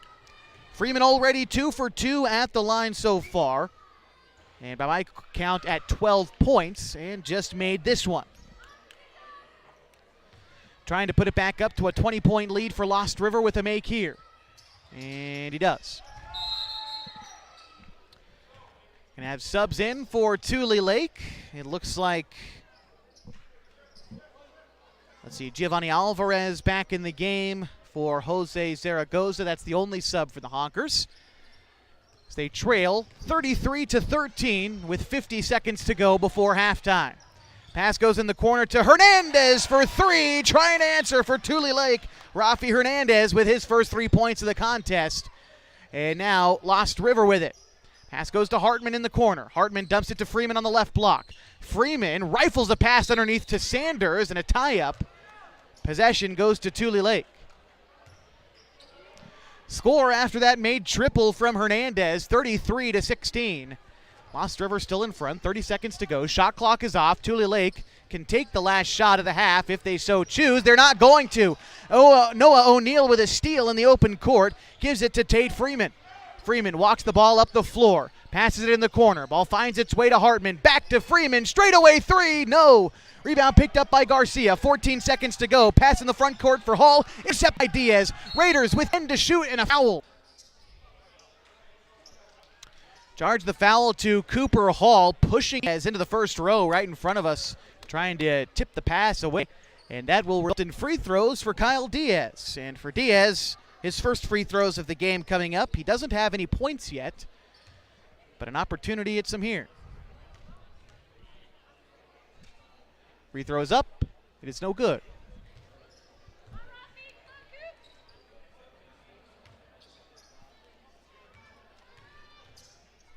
Freeman already 2 for 2 at the line so far, and by my count at 12 points, and just made this one. Trying to put it back up to a 20-point lead for Lost River with a make here. And he does. Gonna have subs in for Tulelake. It looks like, let's see, Giovanni Alvarez back in the game for Jose Zaragoza. That's the only sub for the Honkers. As they trail 33-13 with 50 seconds to go before halftime. Pass goes in the corner to Hernandez for 3, trying to answer for Tulelake. Rafi Hernandez with his first 3 points of the contest. And now Lost River with it. Pass goes to Hartman in the corner. Hartman dumps it to Freeman on the left block. Freeman rifles a pass underneath to Sanders, and a tie-up. Possession goes to Tulelake. Score after that made triple from Hernandez, 33-16. Lost River still in front, 30 seconds to go. Shot clock is off. Tulelake can take the last shot of the half if they so choose. They're not going to. Noah O'Neal with a steal in the open court gives it to Tate Freeman. Freeman walks the ball up the floor, passes it in the corner. Ball finds its way to Hartman. Back to Freeman. Straightaway 3. No. Rebound picked up by Garcia. 14 seconds to go. Pass in the front court for Hall. Intercept by Diaz. Raiders with 10 to shoot and a foul. Charge the foul to Cooper Hall, pushing Diaz into the first row right in front of us, trying to tip the pass away. And that will result in free throws for Kyle Diaz. And for Diaz, his first free throws of the game coming up. He doesn't have any points yet, but an opportunity hits him here. Free throws up. It is no good.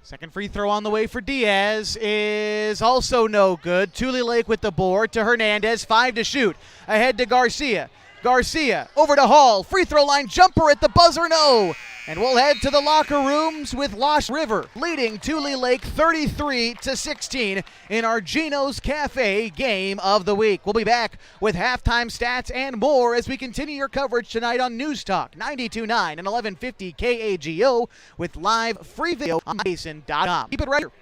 Second free throw on the way for Diaz is also no good. Tulelake with the board to Hernandez. 5 to shoot. Ahead to Garcia. Garcia over to Hall. Free throw line jumper at the buzzer, no. And we'll head to the locker rooms with Lost River leading Tulelake 33-16 in our Gino's Cafe game of the week. We'll be back with halftime stats and more as we continue your coverage tonight on News Talk 92.9 and 1150 KAGO with live free video on mybasin.com. Keep it right here.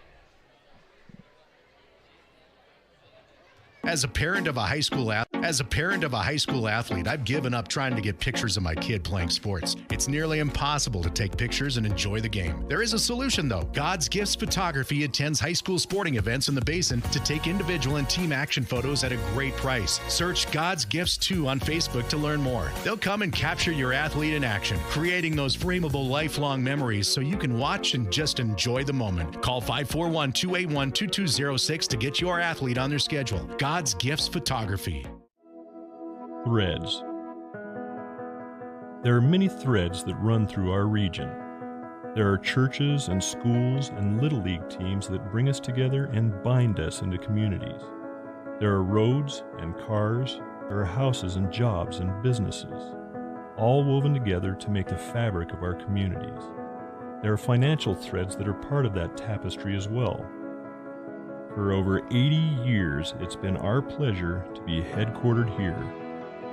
As a parent of a high school athlete, I've given up trying to get pictures of my kid playing sports. It's nearly impossible to take pictures and enjoy the game. There is a solution though. God's Gifts Photography attends high school sporting events in the Basin to take individual and team action photos at a great price. Search God's Gifts 2 on Facebook to learn more. They'll come and capture your athlete in action, creating those frameable lifelong memories so you can watch and just enjoy the moment. Call 541-281-2206 to get your athlete on their schedule. God's Gifts Photography. Threads. There are many threads that run through our region. There are churches and schools and Little League teams that bring us together and bind us into communities. There are roads and cars. There are houses and jobs and businesses, all woven together to make the fabric of our communities. There are financial threads that are part of that tapestry as well. For over 80 years, it's been our pleasure to be headquartered here,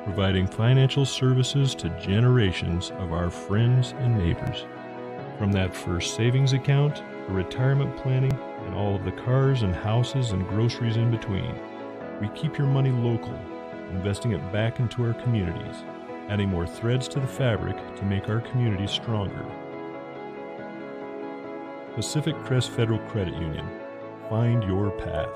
providing financial services to generations of our friends and neighbors. From that first savings account, to retirement planning, and all of the cars and houses and groceries in between, we keep your money local, investing it back into our communities, adding more threads to the fabric to make our communities stronger. Pacific Crest Federal Credit Union. Find your path.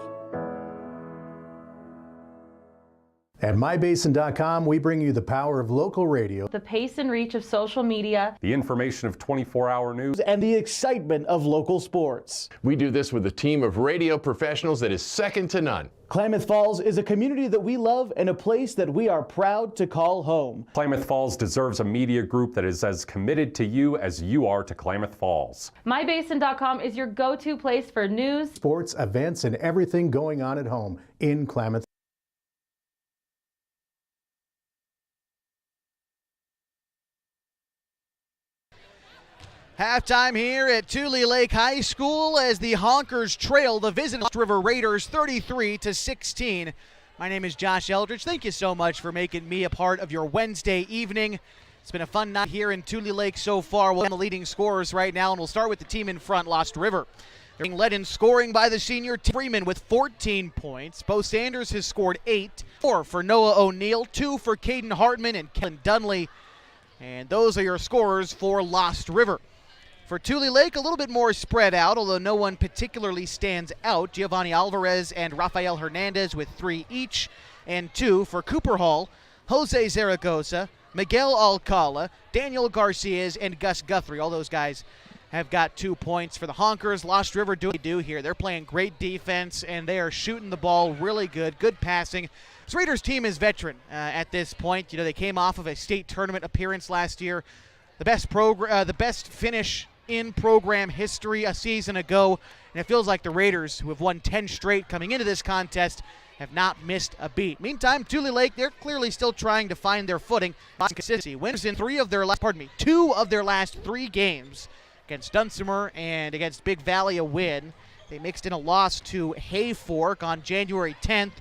At mybasin.com, we bring you the power of local radio, The pace and reach of social media, The information of 24-hour news, and the excitement of local sports. We do this with a team of radio professionals that is second to none. Klamath Falls is a community that we love and a place that we are proud to call home. Klamath Falls deserves a media group that is as committed to you as you are to Klamath Falls. mybasin.com is your go-to place for news, sports, events, and everything going on at home in Klamath. Halftime here at Tulelake High School as the Honkers trail the visiting Lost River Raiders 33-16. My name is Josh Eldridge. Thank you so much for making me a part of your Wednesday evening. It's been a fun night here in Tulelake so far. We're the leading scorers right now, and we'll start with the team in front, Lost River. They're being led in scoring by the senior Freeman with 14 points. Bo Sanders has scored 8, 4 for Noah O'Neill, 2 for Caden Hartman and Kellen Dunley. And those are your scorers for Lost River. For Tulelake, a little bit more spread out, although no one particularly stands out. Giovanni Alvarez and Rafael Hernandez with 3 each, and 2 for Cooper Hall, Jose Zaragoza, Miguel Alcala, Daniel Garcias, and Gus Guthrie. All those guys have got 2 points for the Honkers. Lost River do what they do here. They're playing great defense, and they are shooting the ball really good passing. This Raiders team is veteran at this point. You know, they came off of a state tournament appearance last year. The best finish in program history a season ago, and it feels like the Raiders, who have won 10 straight coming into this contest, have not missed a beat. Meantime, Tulelake, they're clearly still trying to find their footing. Consistency wins in 2 of their last 3 games against Dunsimer and against Big Valley a win. They mixed in a loss to Hayfork on January 10th.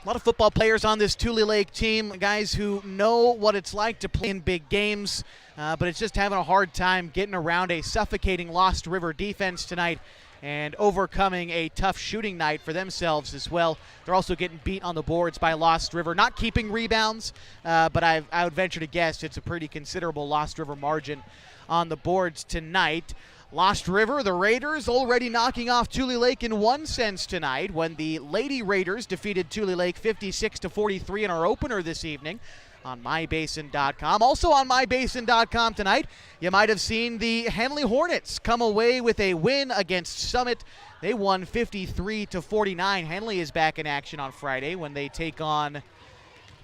A lot of football players on this Tulelake team, guys who know what it's like to play in big games, but it's just having a hard time getting around a suffocating Lost River defense tonight and overcoming a tough shooting night for themselves as well. They're also getting beat on the boards by Lost River, not keeping rebounds, but I would venture to guess it's a pretty considerable Lost River margin on the boards tonight. Lost River, the Raiders, already knocking off Tulelake in one sense tonight when the Lady Raiders defeated Tulelake 56-43 in our opener this evening on mybasin.com. Also on mybasin.com tonight, you might have seen the Henley Hornets come away with a win against Summit. They won 53-49. Henley is back in action on Friday when they take on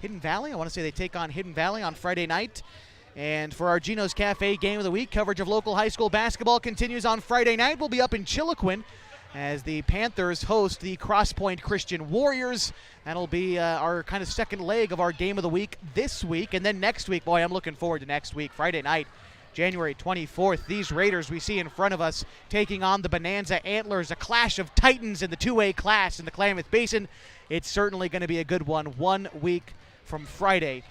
Hidden Valley. I want to say they take on Hidden Valley on Friday night. And for our Gino's Cafe Game of the Week, coverage of local high school basketball continues on Friday night. We'll be up in Chiloquin as the Panthers host the Cross Point Christian Warriors. That'll be our kind of second leg of our Game of the Week this week. And then next week, boy, I'm looking forward to next week, Friday night, January 24th. These Raiders we see in front of us taking on the Bonanza Antlers, a clash of titans in the 2A class in the Klamath Basin. It's certainly going to be a good one 1 week from Friday.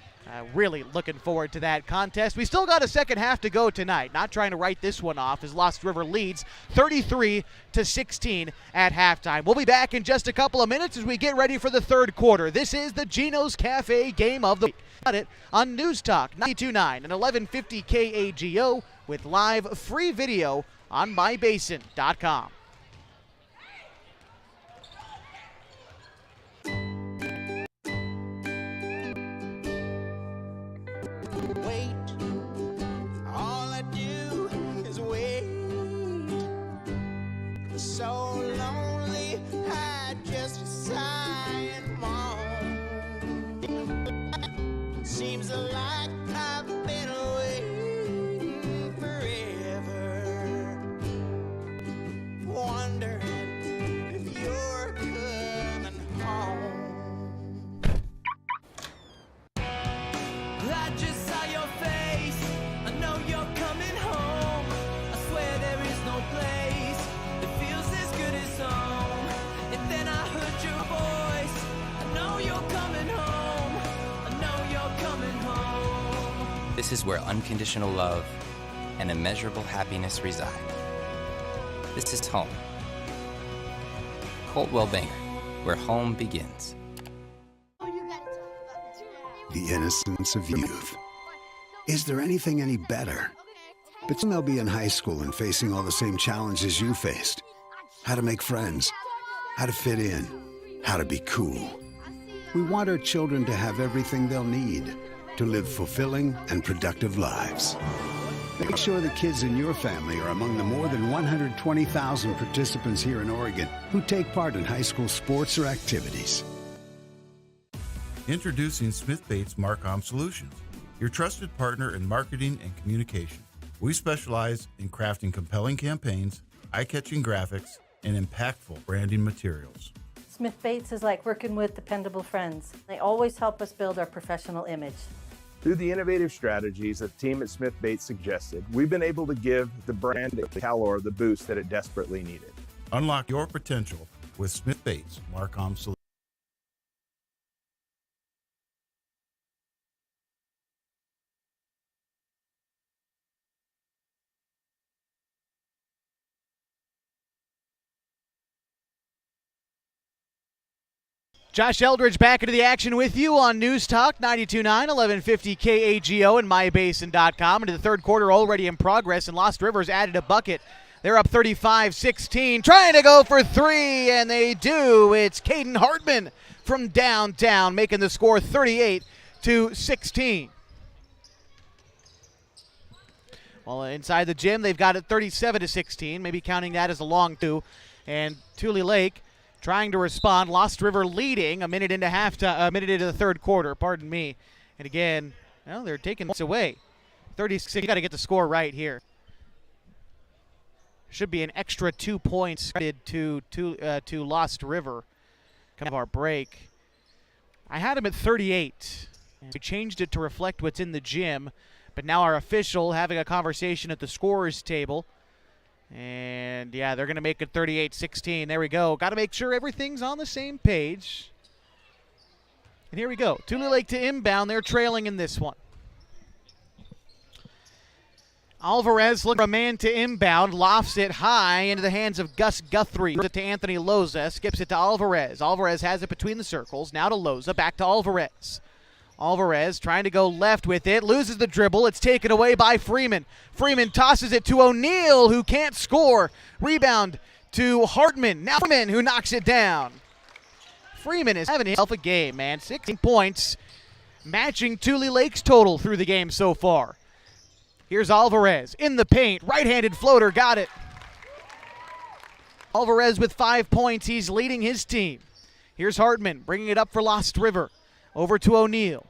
Really looking forward to that contest. We still got a second half to go tonight. Not trying to write this one off as Lost River leads 33-16 at halftime. We'll be back in just a couple of minutes as we get ready for the third quarter. This is the Gino's Cafe Game of the Week. Got it on News Talk 92.9 and 1150 KAGO with live free video on mybasin.com. So lonely, I just sigh and moan. Seems like I've been away forever. Wondering if you're coming home. I just saw your face. I know you're coming home. I swear there is no place. And then I heard your voice. I know you're coming home. I know you're coming home. This is where unconditional love and immeasurable happiness reside. This is home. Coltwell Banker, where home begins. The innocence of youth. Is there anything any better? But soon they'll be in high school and facing all the same challenges you faced. How to make friends, how to fit in, how to be cool. We want our children to have everything they'll need to live fulfilling and productive lives. Make sure the kids in your family are among the more than 120,000 participants here in Oregon who take part in high school sports or activities. Introducing Smith Bates Marcom Solutions, your trusted partner in marketing and communication. We specialize in crafting compelling campaigns, eye-catching graphics, and impactful branding materials. Smith Bates is like working with dependable friends. They always help us build our professional image. Through the innovative strategies that the team at Smith Bates suggested, we've been able to give the brand at Calor the boost that it desperately needed. Unlock your potential with Smith Bates Marcom Solutions. Josh Eldridge back into the action with you on News Talk 92.9, 1150 KAGO and MyBasin.com. Into the third quarter already in progress, and Lost River's added a bucket. They're up 35-16, trying to go for three, and they do. It's Caden Hartman from downtown, making the score 38-16. Well, inside the gym, they've got it 37-16, maybe counting that as a long two. And Tulelake trying to respond. Lost River leading a minute into the third quarter, pardon me. And again, well, they're taking this away. 36, you got to get the score right here. Should be an extra 2 points to Lost River. Kind of our break. I had him at 38. We changed it to reflect what's in the gym, but now our official having a conversation at the scorer's table. And, yeah, they're going to make it 38-16. There we go. Got to make sure everything's on the same page. And here we go. Tulelake to inbound. They're trailing in this one. Alvarez looking for a man to inbound. Lofts it high into the hands of Gus Guthrie. Gives it to Anthony Loza. Skips it to Alvarez. Alvarez has it between the circles. Now to Loza. Back to Alvarez. Alvarez trying to go left with it, loses the dribble. It's taken away by Freeman. Freeman tosses it to O'Neal, who can't score. Rebound to Hartman. Now Freeman, who knocks it down. Freeman is having himself a game, man. 16 points, matching Tulelake's total through the game so far. Here's Alvarez in the paint. Right-handed floater, got it. Alvarez with 5 points. He's leading his team. Here's Hartman bringing it up for Lost River. Over to O'Neal.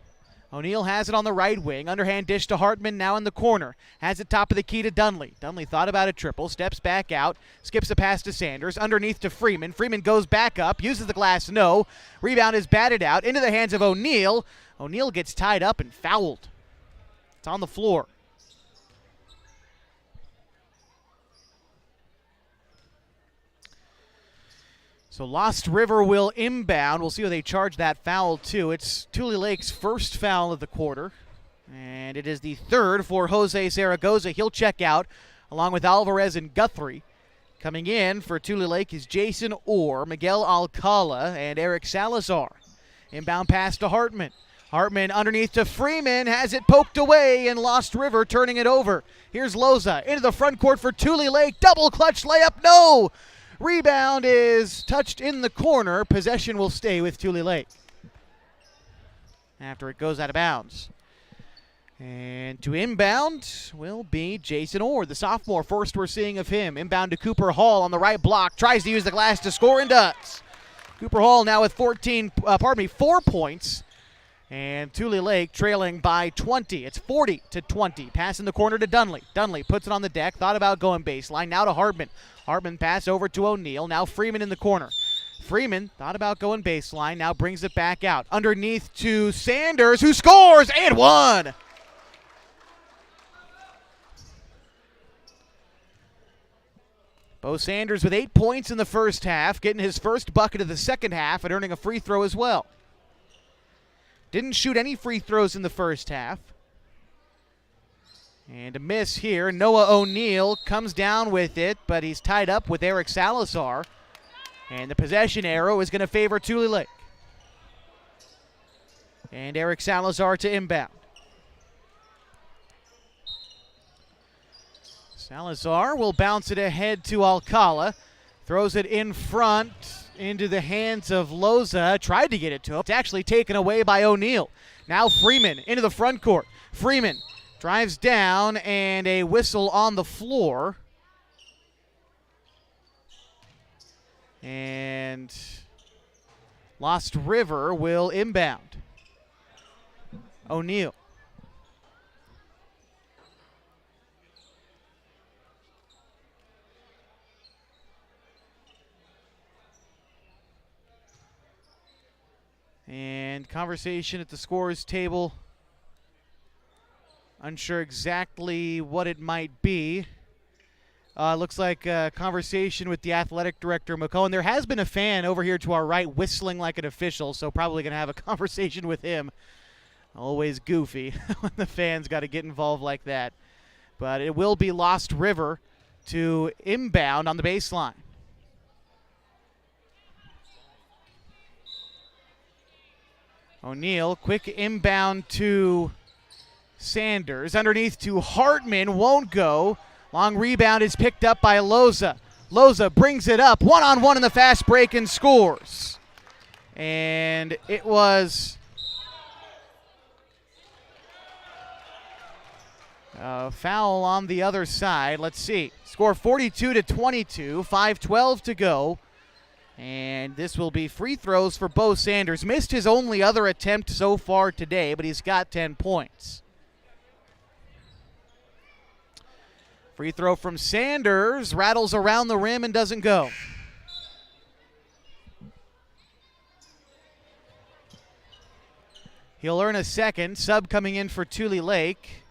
O'Neal has it on the right wing. Underhand dish to Hartman, now in the corner. Has it top of the key to Dunley. Dunley thought about a triple, steps back out, skips a pass to Sanders, underneath to Freeman. Freeman goes back up, uses the glass, no. Rebound is batted out, into the hands of O'Neal. O'Neal gets tied up and fouled. It's on the floor. So Lost River will inbound. We'll see how they charge that foul too. It's Tulelake's first foul of the quarter. And it is the third for Jose Zaragoza. He'll check out along with Alvarez and Guthrie. Coming in for Tulelake is Jason Orr, Miguel Alcala, and Eric Salazar. Inbound pass to Hartman. Hartman underneath to Freeman, has it poked away, and Lost River turning it over. Here's Loza into the front court for Tulelake. Double clutch layup, no! Rebound is touched in the corner. Possession will stay with Tulelake after it goes out of bounds. And to inbound will be Jason Orr, the sophomore. First we're seeing of him. Inbound to Cooper Hall on the right block. Tries to use the glass to score and does. Cooper Hall now with 4 points. And Tulelake trailing by 20. It's 40-20. Pass in the corner to Dunley. Dunley puts it on the deck. Thought about going baseline. Now to Hartman. Hartman pass over to O'Neal. Now Freeman in the corner. Freeman thought about going baseline. Now brings it back out. Underneath to Sanders, who scores and one. Bo Sanders with 8 points in the first half. Getting his first bucket of the second half and earning a free throw as well. Didn't shoot any free throws in the first half. And a miss here. Noah O'Neal comes down with it, but he's tied up with Eric Salazar. And the possession arrow is going to favor Tulelake. And Eric Salazar to inbound. Salazar will bounce it ahead to Alcala. Throws it in front into the hands of Loza. Tried to get it to him. It's actually taken away by O'Neal. Now Freeman into the front court. Freeman drives down, and a whistle on the floor. And Lost River will inbound. O'Neal. And conversation at the scorers table. Unsure exactly what it might be. Looks like a conversation with the athletic director, McCohen. There has been a fan over here to our right whistling like an official, so probably going to have a conversation with him. Always goofy when the fans got to get involved like that. But it will be Lost River to inbound on the baseline. O'Neal, quick inbound to Sanders. Underneath to Hartman, won't go. Long rebound is picked up by Loza. Loza brings it up, one-on-one in the fast break and scores. And it was a foul on the other side. Let's see. Score 42-22, 5:12 to go. And this will be free throws for Bo Sanders. Missed his only other attempt so far today, but he's got 10 points. Free throw from Sanders, rattles around the rim and doesn't go. He'll earn a second. Sub coming in for Tulelake.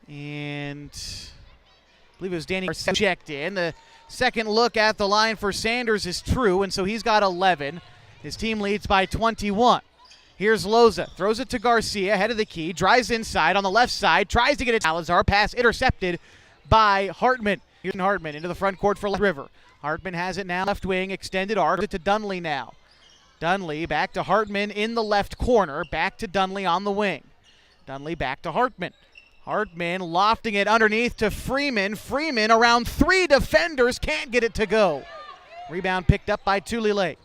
And I believe it was Danny checked in. The second look at the line for Sanders is true, and so he's got 11. His team leads by 21. Here's Loza, throws it to Garcia, head of the key, drives inside on the left side, tries to get it to Salazar, pass intercepted by Hartman. Here's Hartman into the front court for River. Hartman has it now, left wing, extended arc, to Dunley now. Dunley back to Hartman in the left corner, back to Dunley on the wing. Dunley back to Hartman. Hartman lofting it underneath to Freeman. Freeman around three defenders, can't get it to go. Rebound picked up by Tulelake.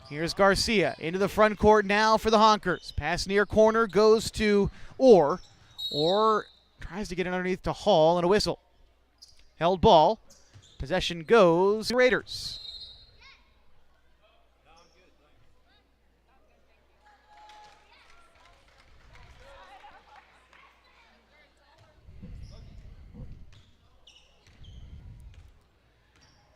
Here's Garcia into the front court now for the Honkers. Pass near corner goes to Orr. Orr tries to get it underneath to Hall and a whistle. Held ball. Possession goes to Raiders.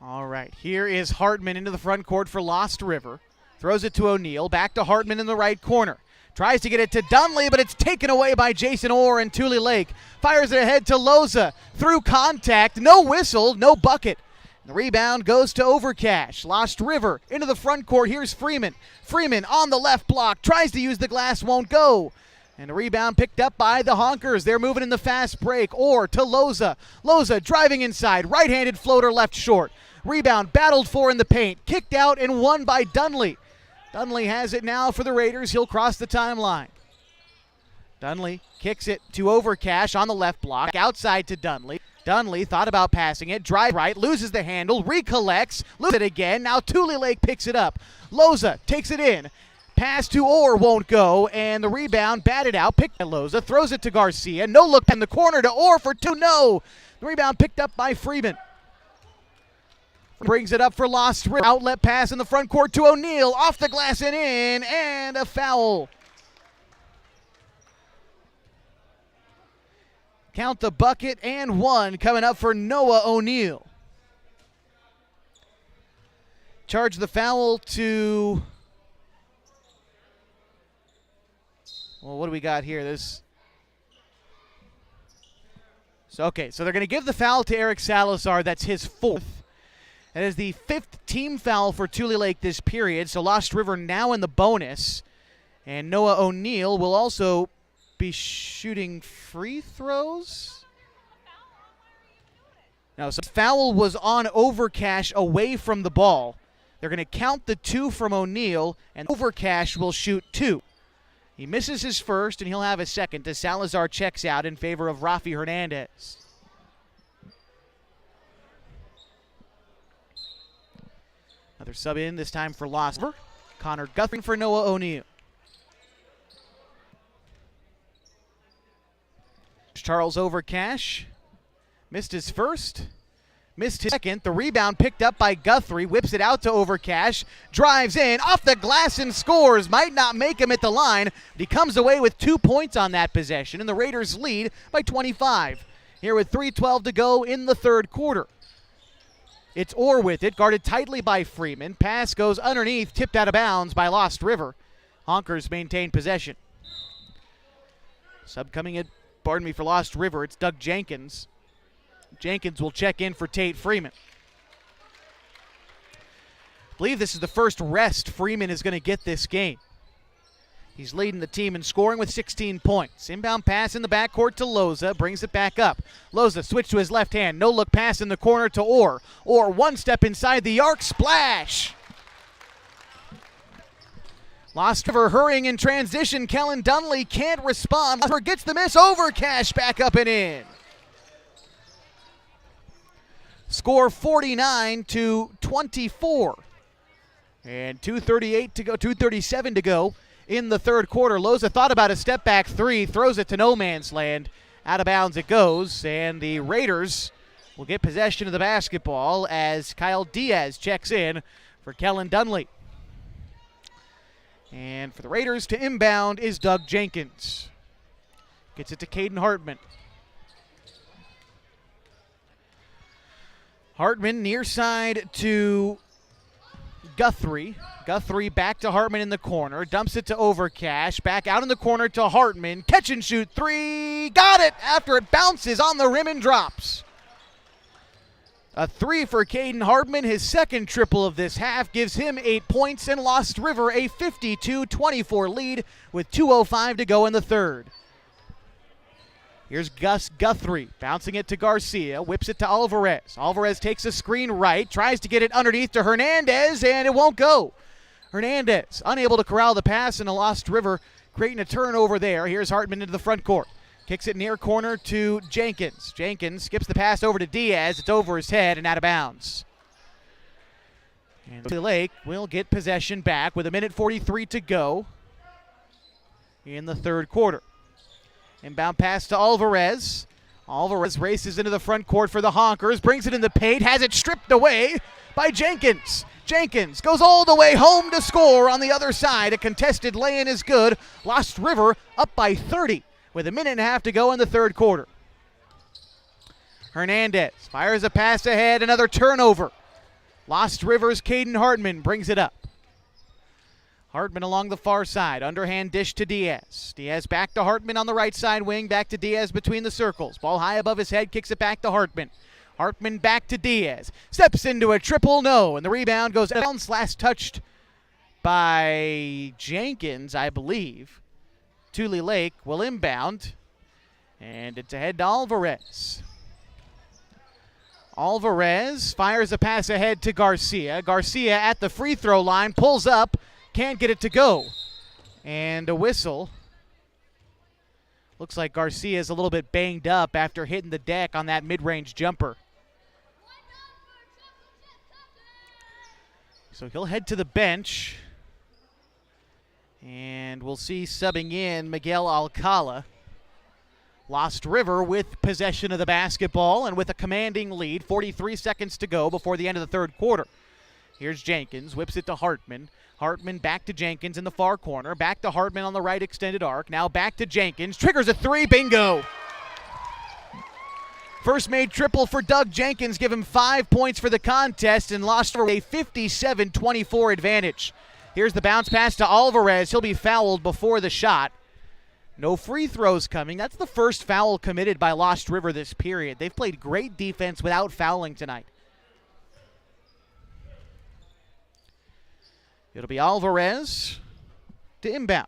All right, here is Hartman into the front court for Lost River. Throws it to O'Neal, back to Hartman in the right corner. Tries to get it to Dunley, but it's taken away by Jason Orr and Tulelake. Fires it ahead to Loza. Through contact, no whistle, no bucket. The rebound goes to Overcash. Lost River into the front court. Here's Freeman. Freeman on the left block. Tries to use the glass, won't go. And a rebound picked up by the Honkers. They're moving in the fast break. Orr to Loza. Loza driving inside. Right-handed floater left short. Rebound battled for in the paint. Kicked out and won by Dunley. Dunley has it now for the Raiders. He'll cross the timeline. Dunley kicks it to Overcash on the left block. Outside to Dunley. Dunley thought about passing it. Drive right. Loses the handle. Recollects. Loses it again. Now Tulelake picks it up. Loza takes it in. Pass to Orr won't go. And the rebound batted out. Picked by Loza. Throws it to Garcia. No look in the corner to Orr for two. No. The rebound picked up by Freeman. Brings it up for Lost River. Outlet pass in the front court to O'Neal. Off the glass and in. And a foul. Count the bucket and one coming up for Noah O'Neal. Charge the foul to... Well, what do we got here? So they're going to give the foul to Eric Salazar. That's his fourth. That is the fifth team foul for Tulelake this period, so Lost River now in the bonus. And Noah O'Neal will also be shooting free throws? No, so foul was on Overcash away from the ball. They're going to count the two from O'Neal, and Overcash will shoot two. He misses his first, and he'll have a second as Salazar checks out in favor of Rafi Hernandez. Another sub in, this time for Lost River. Connor Guthrie for Noah O'Neill. Charles Overcash missed his first, missed his second. The rebound picked up by Guthrie, whips it out to Overcash, drives in, off the glass and scores. Might not make him at the line, but he comes away with 2 points on that possession, and the Raiders lead by 25. Here with 3:12 to go in the third quarter. It's Orr with it, guarded tightly by Freeman. Pass goes underneath, tipped out of bounds by Lost River. Honkers maintain possession. Sub coming in, for Lost River, it's Doug Jenkins. Jenkins will check in for Tate Freeman. I believe this is the first rest Freeman is going to get this game. He's leading the team in scoring with 16 points. Inbound pass in the backcourt to Loza, brings it back up. Loza switch to his left hand, no-look pass in the corner to Orr. Orr one step inside the arc, splash! Lost River hurrying in transition. Kellen Dunley can't respond. Lost River gets the miss. Overcash back up and in. Score 49-24. And 2:37 to go in the third quarter. Loza thought about a step back three, throws it to no man's land. Out of bounds it goes, and the Raiders will get possession of the basketball as Kyle Diaz checks in for Kellen Dunley. And for the Raiders to inbound is Doug Jenkins. Gets it to Caden Hartman. Hartman near side to Guthrie. Guthrie back to Hartman in the corner. Dumps it to Overcash. Back out in the corner to Hartman. Catch and shoot three. Got it after it bounces on the rim and drops. A three for Caden Hartman. His second triple of this half gives him 8 points and Lost River a 52-24 lead with 2:05 to go in the third. Here's Gus Guthrie bouncing it to Garcia, whips it to Alvarez. Alvarez takes a screen right, tries to get it underneath to Hernandez, and it won't go. Hernandez unable to corral the pass, and a Lost River creating a turnover there. Here's Hartman into the front court. Kicks it near corner to Jenkins. Jenkins skips the pass over to Diaz. It's over his head and out of bounds. And Tulelake will get possession back with 1:43 to go in the third quarter. Inbound pass to Alvarez. Alvarez races into the front court for the Honkers, brings it in the paint, has it stripped away by Jenkins. Jenkins goes all the way home to score on the other side. A contested lay-in is good. Lost River up by 30 with 1.5 to go in the third quarter. Hernandez fires a pass ahead, another turnover. Lost River's Caden Hartman brings it up. Hartman along the far side, underhand dish to Diaz. Diaz back to Hartman on the right side wing, back to Diaz between the circles. Ball high above his head, kicks it back to Hartman. Hartman back to Diaz. Steps into a triple, no, and the rebound goes down, last touched by Jenkins, I believe. Tulelake will inbound, and it's ahead to Alvarez. Alvarez fires a pass ahead to Garcia. Garcia at the free throw line, pulls up, can't get it to go. And a whistle. Looks like Garcia's a little bit banged up after hitting the deck on that mid-range jumper. So he'll head to the bench. And we'll see subbing in Miguel Alcala. Lost River with possession of the basketball and with a commanding lead. 43 seconds to go before the end of the third quarter. Here's Jenkins, whips it to Hartman. Hartman back to Jenkins in the far corner. Back to Hartman on the right extended arc. Now back to Jenkins. Triggers a three. Bingo. First made triple for Doug Jenkins. Give him 5 points for the contest and Lost for a 57-24 advantage. Here's the bounce pass to Alvarez. He'll be fouled before the shot. No free throws coming. That's the first foul committed by Lost River this period. They've played great defense without fouling tonight. It'll be Alvarez to inbound.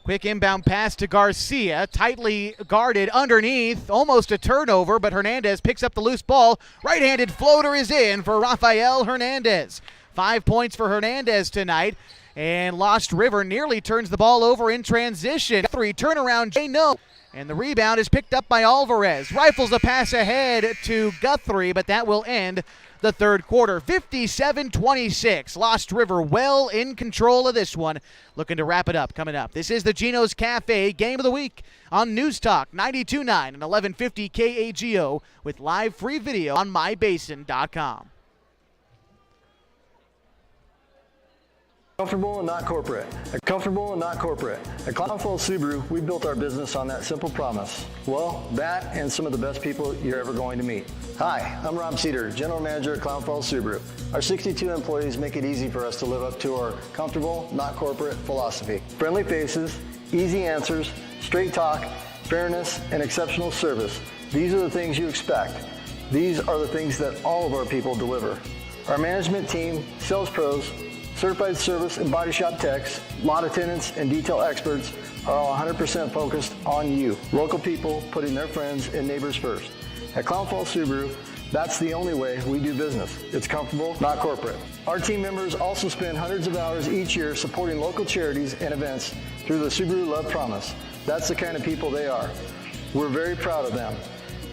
Quick inbound pass to Garcia, tightly guarded underneath, almost a turnover, but Hernandez picks up the loose ball. Right-handed floater is in for Rafael Hernandez. 5 points for Hernandez tonight, and Lost River nearly turns the ball over in transition. Three turnaround, Gino And the rebound is picked up by Alvarez. Rifles a pass ahead to Guthrie, but that will end the third quarter. 57-26. Lost River well in control of this one. Looking to wrap it up coming up. This is the Gino's Cafe Game of the Week on News Talk 92.9 and 1150 KAGO with live free video on mybasin.com. Comfortable and not corporate. Comfortable and not corporate. At Clown Falls Subaru, we built our business on that simple promise. Well, that and some of the best people you're ever going to meet. Hi, I'm Rob Cedar, General Manager at Clown Falls Subaru. Our 62 employees make it easy for us to live up to our comfortable, not corporate philosophy. Friendly faces, easy answers, straight talk, fairness, and exceptional service. These are the things you expect. These are the things that all of our people deliver. Our management team, sales pros, certified service and body shop techs, lot attendants, and detail experts are all 100% focused on you. Local people putting their friends and neighbors first. At Clown Falls Subaru, that's the only way we do business. It's comfortable, not corporate. Our team members also spend hundreds of hours each year supporting local charities and events through the Subaru Love Promise. That's the kind of people they are. We're very proud of them.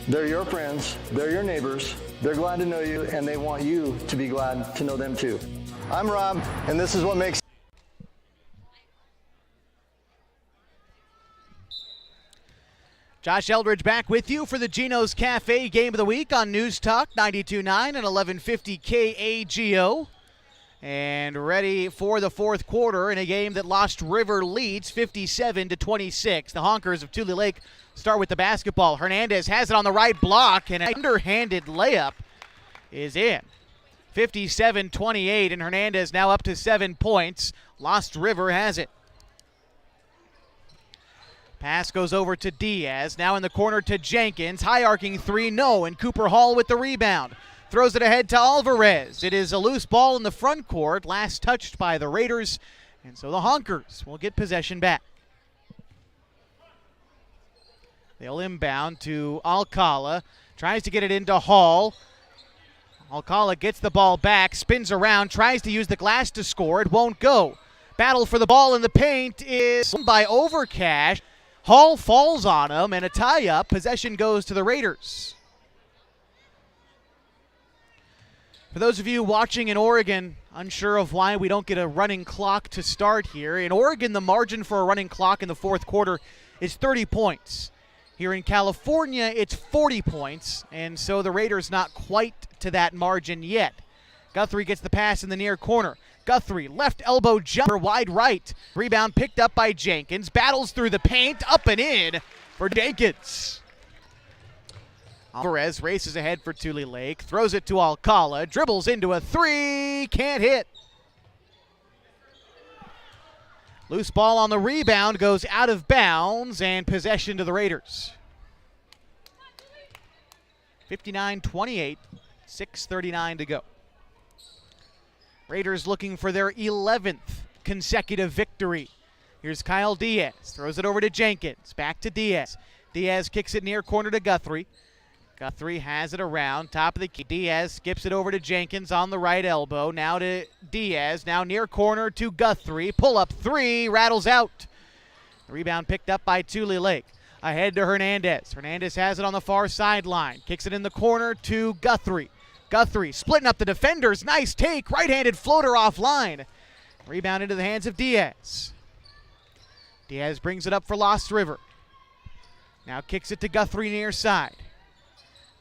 They're your friends, they're your neighbors, they're glad to know you, and they want you to be glad to know them too. I'm Rob, and this is what makes Josh Eldridge back with you for the Gino's Cafe Game of the Week on News Talk 92.9 and 1150 KAGO. And ready for the fourth quarter in a game that Lost River leads 57-26. The Honkers of Tulelake start with the basketball. Hernandez has it on the right block, and an underhanded layup is in. 57-28, and Hernandez now up to 7 points. Lost River has it. Pass goes over to Diaz. Now in the corner to Jenkins. High arcing three, no, and Cooper Hall with the rebound. Throws it ahead to Alvarez. It is a loose ball in the front court, last touched by the Raiders, and so the Honkers will get possession back. They'll inbound to Alcala. Tries to get it into Hall. Alcala gets the ball back, spins around, tries to use the glass to score. It won't go. Battle for the ball in the paint is won by Overcash. Hall falls on him, and a tie-up. Possession goes to the Raiders. For those of you watching in Oregon, unsure of why we don't get a running clock to start here, in Oregon, the margin for a running clock in the fourth quarter is 30 points. Here in California, it's 40 points, and so the Raiders not quite to that margin yet. Guthrie gets the pass in the near corner. Guthrie, left elbow jumper, wide right. Rebound picked up by Jenkins. Battles through the paint, up and in for Jenkins. Alvarez races ahead for Tulelake, throws it to Alcala, dribbles into a three, can't hit. Loose ball on the rebound, goes out of bounds, and possession to the Raiders. 59-28, 6:39 to go. Raiders looking for their 11th consecutive victory. Here's Kyle Diaz, throws it over to Jenkins, back to Diaz. Diaz kicks it near corner to Guthrie. Guthrie has it around, top of the key. Diaz skips it over to Jenkins on the right elbow. Now to Diaz, now near corner to Guthrie. Pull up three, rattles out. The rebound picked up by Tulelake. Ahead to Hernandez. Hernandez has it on the far sideline. Kicks it in the corner to Guthrie. Guthrie splitting up the defenders. Nice take, right-handed floater offline. Rebound into the hands of Diaz. Diaz brings it up for Lost River. Now kicks it to Guthrie near side.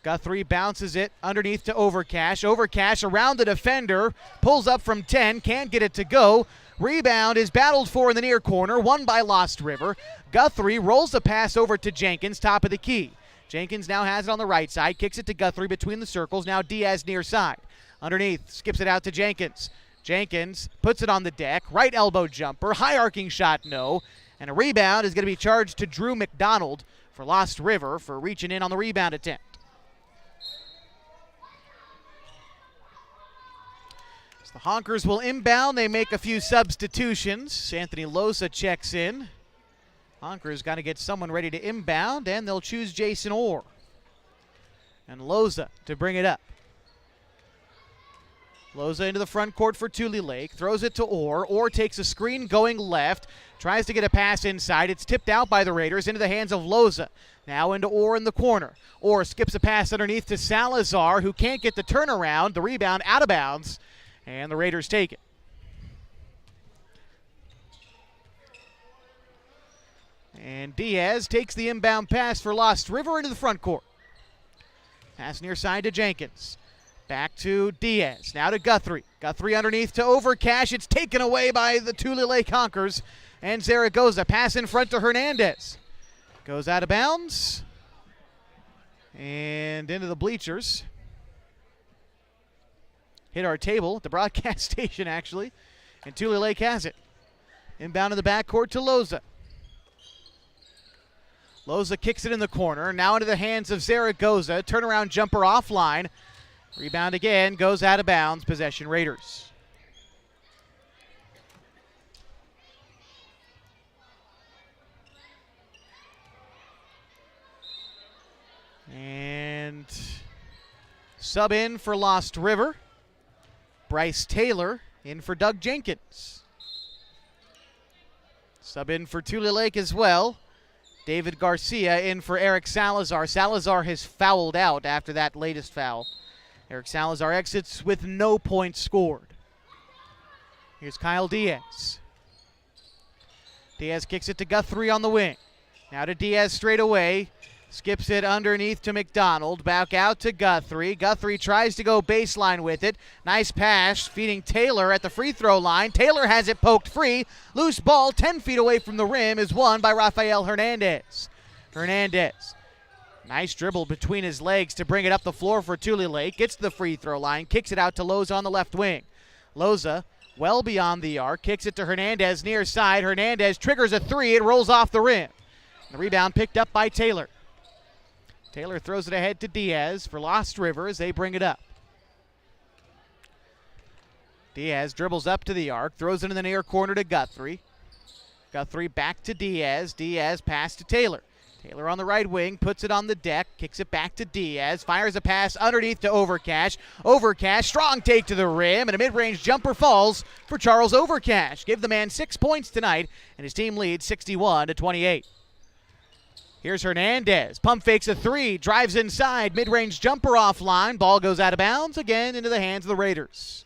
Guthrie bounces it underneath to Overcash. Overcash around the defender, pulls up from 10, can't get it to go. Rebound is battled for in the near corner, won by Lost River. Guthrie rolls the pass over to Jenkins, top of the key. Jenkins now has it on the right side, kicks it to Guthrie between the circles. Now Diaz near side. Underneath, skips it out to Jenkins. Jenkins puts it on the deck, right elbow jumper, high arcing shot, no. And a rebound is going to be charged to Drew McDonald for Lost River for reaching in on the rebound attempt. The Honkers will inbound. They make a few substitutions. Anthony Loza checks in. Honkers got to get someone ready to inbound, and they'll choose Jason Orr. And Loza to bring it up. Loza into the front court for Tulelake, throws it to Orr. Orr takes a screen going left, tries to get a pass inside. It's tipped out by the Raiders into the hands of Loza. Now into Orr in the corner. Orr skips a pass underneath to Salazar, who can't get the turnaround. The rebound out of bounds, and the Raiders take it. And Diaz takes the inbound pass for Lost River into the front court. Pass near side to Jenkins. Back to Diaz. Now to Guthrie. Guthrie underneath to Overcash. It's taken away by the Tulelake Honkers. And Zaragoza. Pass in front to Hernandez. Goes out of bounds. And into the bleachers. Hit our table at the broadcast station, actually. And Tulelake has it. Inbound in the backcourt to Loza. Loza kicks it in the corner. Now into the hands of Zaragoza. Turnaround jumper offline. Rebound again. Goes out of bounds. Possession Raiders. And sub in for Lost River. Bryce Taylor in for Doug Jenkins. Sub in for Tulelake as well. David Garcia in for Eric Salazar. Salazar has fouled out after that latest foul. Eric Salazar exits with no points scored. Here's Kyle Diaz. Diaz kicks it to Guthrie on the wing. Now to Diaz straight away. Skips it underneath to McDonald. Back out to Guthrie. Guthrie tries to go baseline with it. Nice pass, feeding Taylor at the free throw line. Taylor has it poked free. Loose ball 10 feet away from the rim is won by Rafael Hernandez. Hernandez. Nice dribble between his legs to bring it up the floor for Tulelake. Gets to the free throw line. Kicks it out to Loza on the left wing. Loza well beyond the arc. Kicks it to Hernandez near side. Hernandez triggers a three. It rolls off the rim. The rebound picked up by Taylor. Taylor throws it ahead to Diaz for Lost River as they bring it up. Diaz dribbles up to the arc, throws it in the near corner to Guthrie. Guthrie back to Diaz. Diaz pass to Taylor. Taylor on the right wing, puts it on the deck, kicks it back to Diaz, fires a pass underneath to Overcash. Overcash, strong take to the rim, and a mid-range jumper falls for Charles Overcash. Give the man 6 points tonight, and his team leads 61-28. Here's Hernandez. Pump fakes a three. Drives inside. Mid-range jumper offline. Ball goes out of bounds. Again into the hands of the Raiders.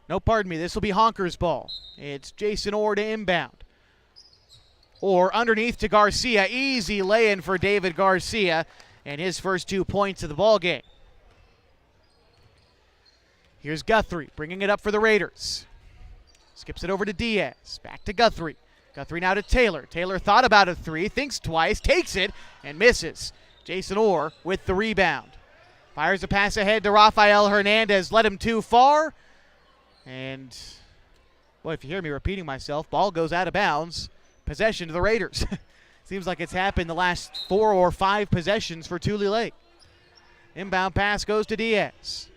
No, pardon me. This will be Honkers ball. It's Jason Orr to inbound. Orr underneath to Garcia. Easy lay-in for David Garcia. And his first 2 points of the ball game. Here's Guthrie bringing it up for the Raiders. Skips it over to Diaz. Back to Guthrie. Guthrie now to Taylor. Taylor thought about a three, thinks twice, takes it, and misses. Jason Orr with the rebound. Fires a pass ahead to Rafael Hernandez. Led him too far. And, boy, if you hear me repeating myself, ball goes out of bounds. Possession to the Raiders. Seems like it's happened the last 4 or 5 possessions for Tulelake. Inbound pass goes to Diaz.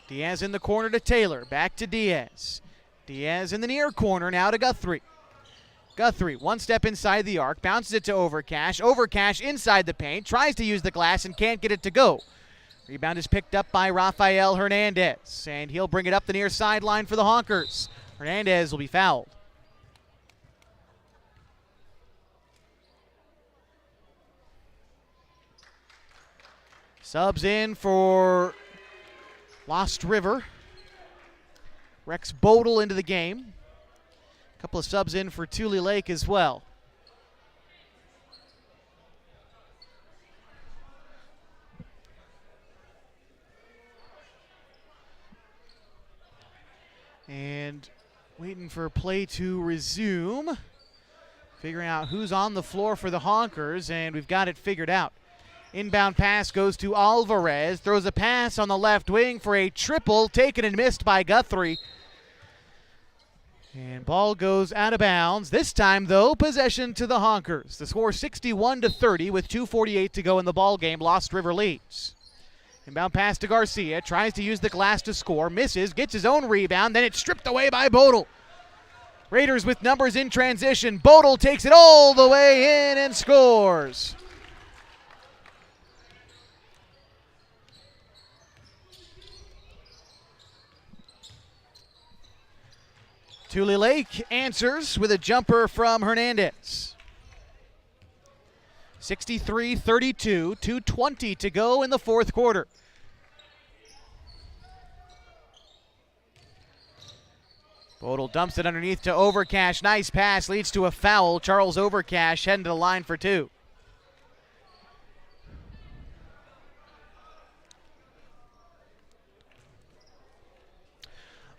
Diaz in the corner to Taylor. Back to Diaz. Diaz in the near corner now to Guthrie. Guthrie, one step inside the arc, bounces it to Overcash. Overcash inside the paint, tries to use the glass and can't get it to go. Rebound is picked up by Rafael Hernandez, and he'll bring it up the near sideline for the Honkers. Hernandez will be fouled. Subs in for Lost River. Rex Bodel into the game. A couple of subs in for Tulelake as well. And waiting for play to resume. Figuring out who's on the floor for the Honkers, and we've got it figured out. Inbound pass goes to Alvarez. Throws a pass on the left wing for a triple, taken and missed by Guthrie. And ball goes out of bounds. This time, though, possession to the Honkers. The score 61-30 with 2:48 to go in the ball game. Lost River leads. Inbound pass to Garcia. Tries to use the glass to score. Misses. Gets his own rebound. Then it's stripped away by Bodel. Raiders with numbers in transition. Bodel takes it all the way in and scores. Tulelake answers with a jumper from Hernandez. 63-32, 2:20 to go in the fourth quarter. Bodel dumps it underneath to Overcash. Nice pass, leads to a foul. Charles Overcash heading to the line for two.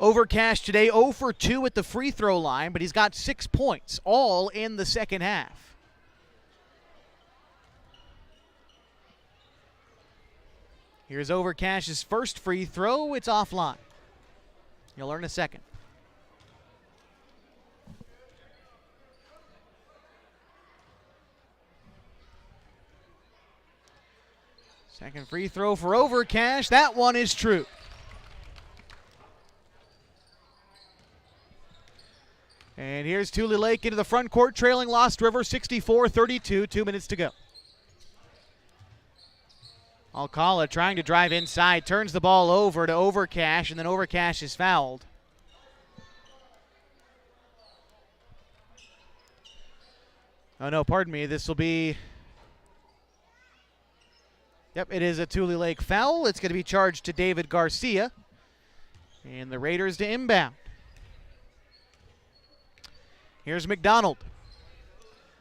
Overcash today 0 for 2 at the free throw line, but he's got 6 points, all in the second half. Here's Overcash's first free throw. It's offline. You'll learn in a second. Second free throw for Overcash. That one is true. And here's Tulelake into the front court, trailing Lost River 64-32, 2 minutes to go. Alcala trying to drive inside, turns the ball over to Overcash, and then Overcash is fouled. Oh no, pardon me, this will be... Yep, it is a Tulelake foul. It's going to be charged to David Garcia. And the Raiders to inbound. Here's McDonald.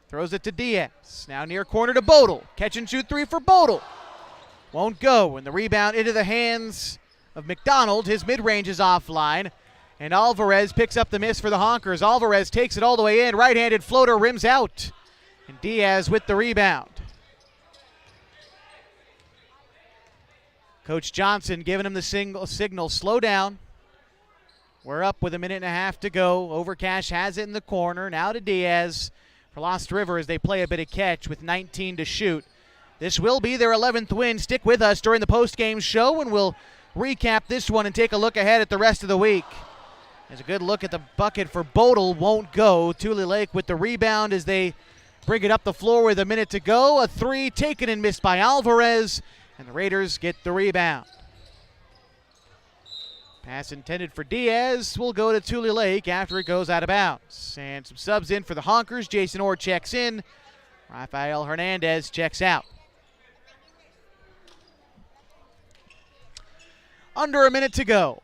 Throws it to Diaz. Now near corner to Bodel. Catch and shoot three for Bodel. Won't go. And the rebound into the hands of McDonald. His mid-range is offline. And Alvarez picks up the miss for the Honkers. Alvarez takes it all the way in. Right-handed floater rims out. And Diaz with the rebound. Coach Johnson giving him the signal, slow down. We're up with a minute and a half to go. Overcash has it in the corner. Now to Diaz for Lost River as they play a bit of catch with 19 to shoot. This will be their 11th win. Stick with us during the post-game show, and we'll recap this one and take a look ahead at the rest of the week. There's a good look at the bucket for Bodel. Won't go. Tulelake with the rebound as they bring it up the floor with a minute to go. A three taken and missed by Alvarez, and the Raiders get the rebound. Pass intended for Diaz will go to Tulelake after it goes out of bounds. And some subs in for the Honkers. Jason Orr checks in. Rafael Hernandez checks out. Under a minute to go.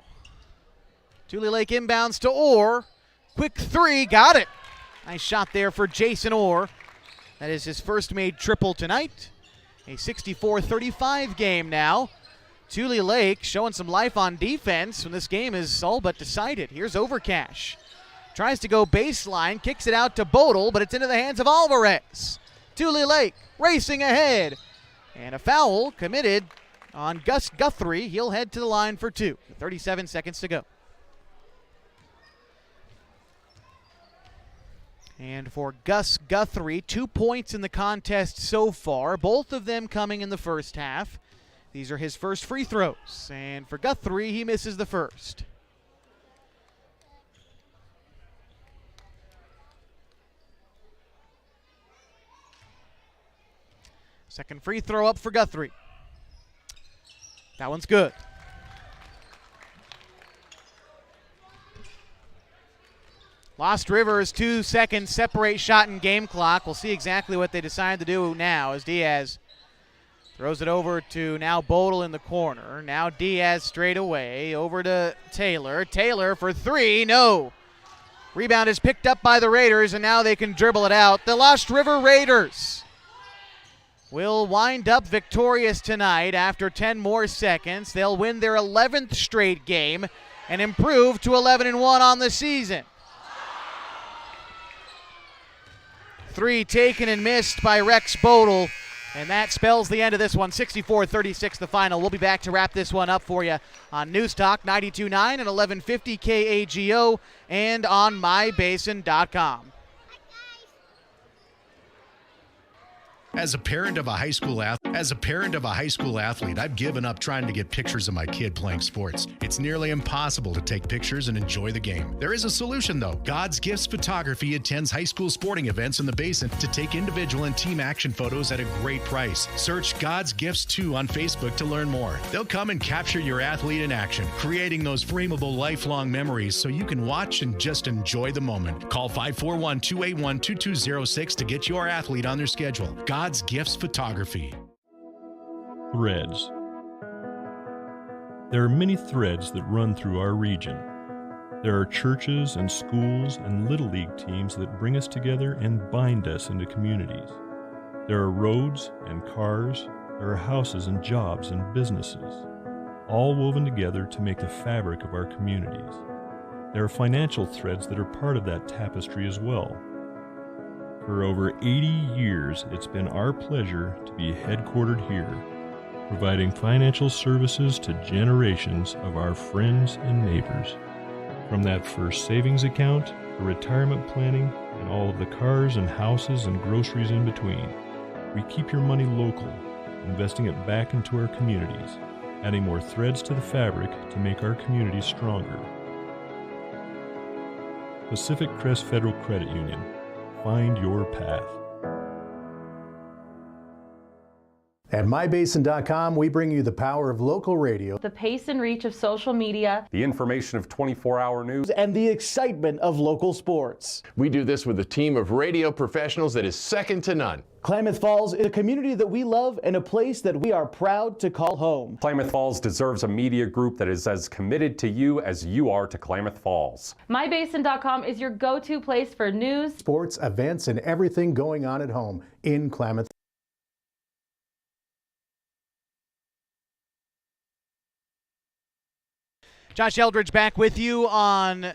Tulelake inbounds to Orr. Quick three, got it. Nice shot there for Jason Orr. That is his first made triple tonight. A 64-35 game now. Tulelake showing some life on defense when this game is all but decided. Here's Overcash. Tries to go baseline, kicks it out to Bodel, but it's into the hands of Alvarez. Tulelake racing ahead. And a foul committed on Gus Guthrie. He'll head to the line for two. 37 seconds to go. And for Gus Guthrie, 2 points in the contest so far, both of them coming in the first half. These are his first free throws. And for Guthrie, he misses the first. Second free throw up for Guthrie. That one's good. Lost River's 2 seconds separate shot and game clock. We'll see exactly what they decide to do now as Diaz throws it over to now Bodel in the corner. Now Diaz straight away over to Taylor. Taylor for three, no. Rebound is picked up by the Raiders, and now they can dribble it out. The Lost River Raiders will wind up victorious tonight after 10 more seconds. They'll win their 11th straight game and improve to 11-1 on the season. Three taken and missed by Rex Bodel, and that spells the end of this one. 64-36 the final. We'll be back to wrap this one up for you on News Talk 92.9 and 1150 KAGO and on mybasin.com. As a parent of a high school athlete, I've given up trying to get pictures of my kid playing sports. It's nearly impossible to take pictures and enjoy the game. There is a solution though. God's Gifts Photography attends high school sporting events in the Basin to take individual and team action photos at a great price. Search God's Gifts 2 on Facebook to learn more. They'll come and capture your athlete in action, creating those frameable lifelong memories so you can watch and just enjoy the moment. Call 541-281-2206 to get your athlete on their schedule. God's Gifts Photography. Threads. There are many threads that run through our region. There are churches and schools and Little League teams that bring us together and bind us into communities. There are roads and cars, there are houses and jobs and businesses, all woven together to make the fabric of our communities. There are financial threads that are part of that tapestry as well. For over 80 years, it's been our pleasure to be headquartered here, providing financial services to generations of our friends and neighbors. From that first savings account, to retirement planning, and all of the cars and houses and groceries in between, we keep your money local, investing it back into our communities, adding more threads to the fabric to make our communities stronger. Pacific Crest Federal Credit Union. Find your path. At mybasin.com, we bring you the power of local radio, The pace and reach of social media, The information of 24-hour news, and the excitement of local sports. We do this with a team of radio professionals that is second to none. Klamath Falls is a community that we love and a place that we are proud to call home. Klamath Falls deserves a media group that is as committed to you as you are to Klamath Falls. mybasin.com is your go-to place for news, sports, events, and everything going on at home in Klamath. Josh Eldridge back with you on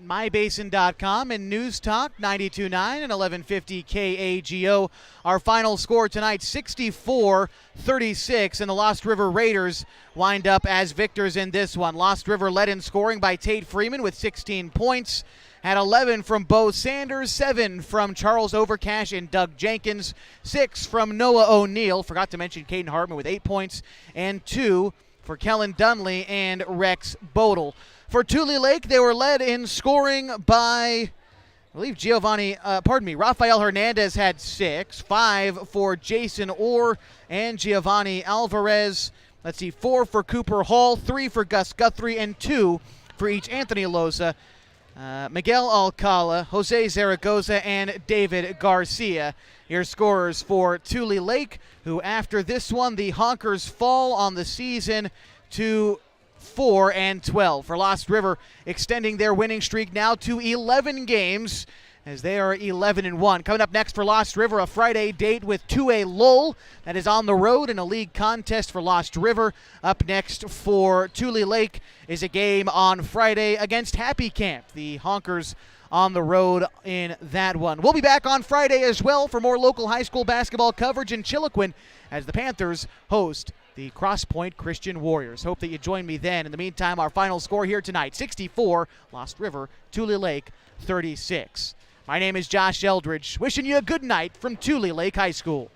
mybasin.com and News Talk 92.9 and 1150 KAGO. Our final score tonight, 64-36, and the Lost River Raiders wind up as victors in this one. Lost River led in scoring by Tate Freeman with 16 points. Had 11 from Bo Sanders, 7 from Charles Overcash and Doug Jenkins, 6 from Noah O'Neill. Forgot to mention Caden Hartman with 8 points, and 2 for Kellen Dunley and Rex Bodel. For Tulelake, they were led in scoring by, I believe, Rafael Hernandez had 6, 5 for Jason Orr and Giovanni Alvarez. 4 for Cooper Hall, 3 for Gus Guthrie, and 2 for each Anthony Loza, Miguel Alcala, Jose Zaragoza, and David Garcia. Your scorers for Tulelake, who after this one, the Honkers fall on the season to 4-12. For Lost River, extending their winning streak now to 11 games, as they are 11-1. Coming up next for Lost River, a Friday date with 2A Lowell that is on the road in a league contest for Lost River. Up next for Tulelake is a game on Friday against Happy Camp. The Honkers on the road in that one. We'll be back on Friday as well for more local high school basketball coverage in Chiloquin as the Panthers host the Cross Point Christian Warriors. Hope that you join me then. In the meantime, our final score here tonight, 64, Lost River, Tulelake, 36. My name is Josh Eldridge, wishing you a good night from Tulelake High School.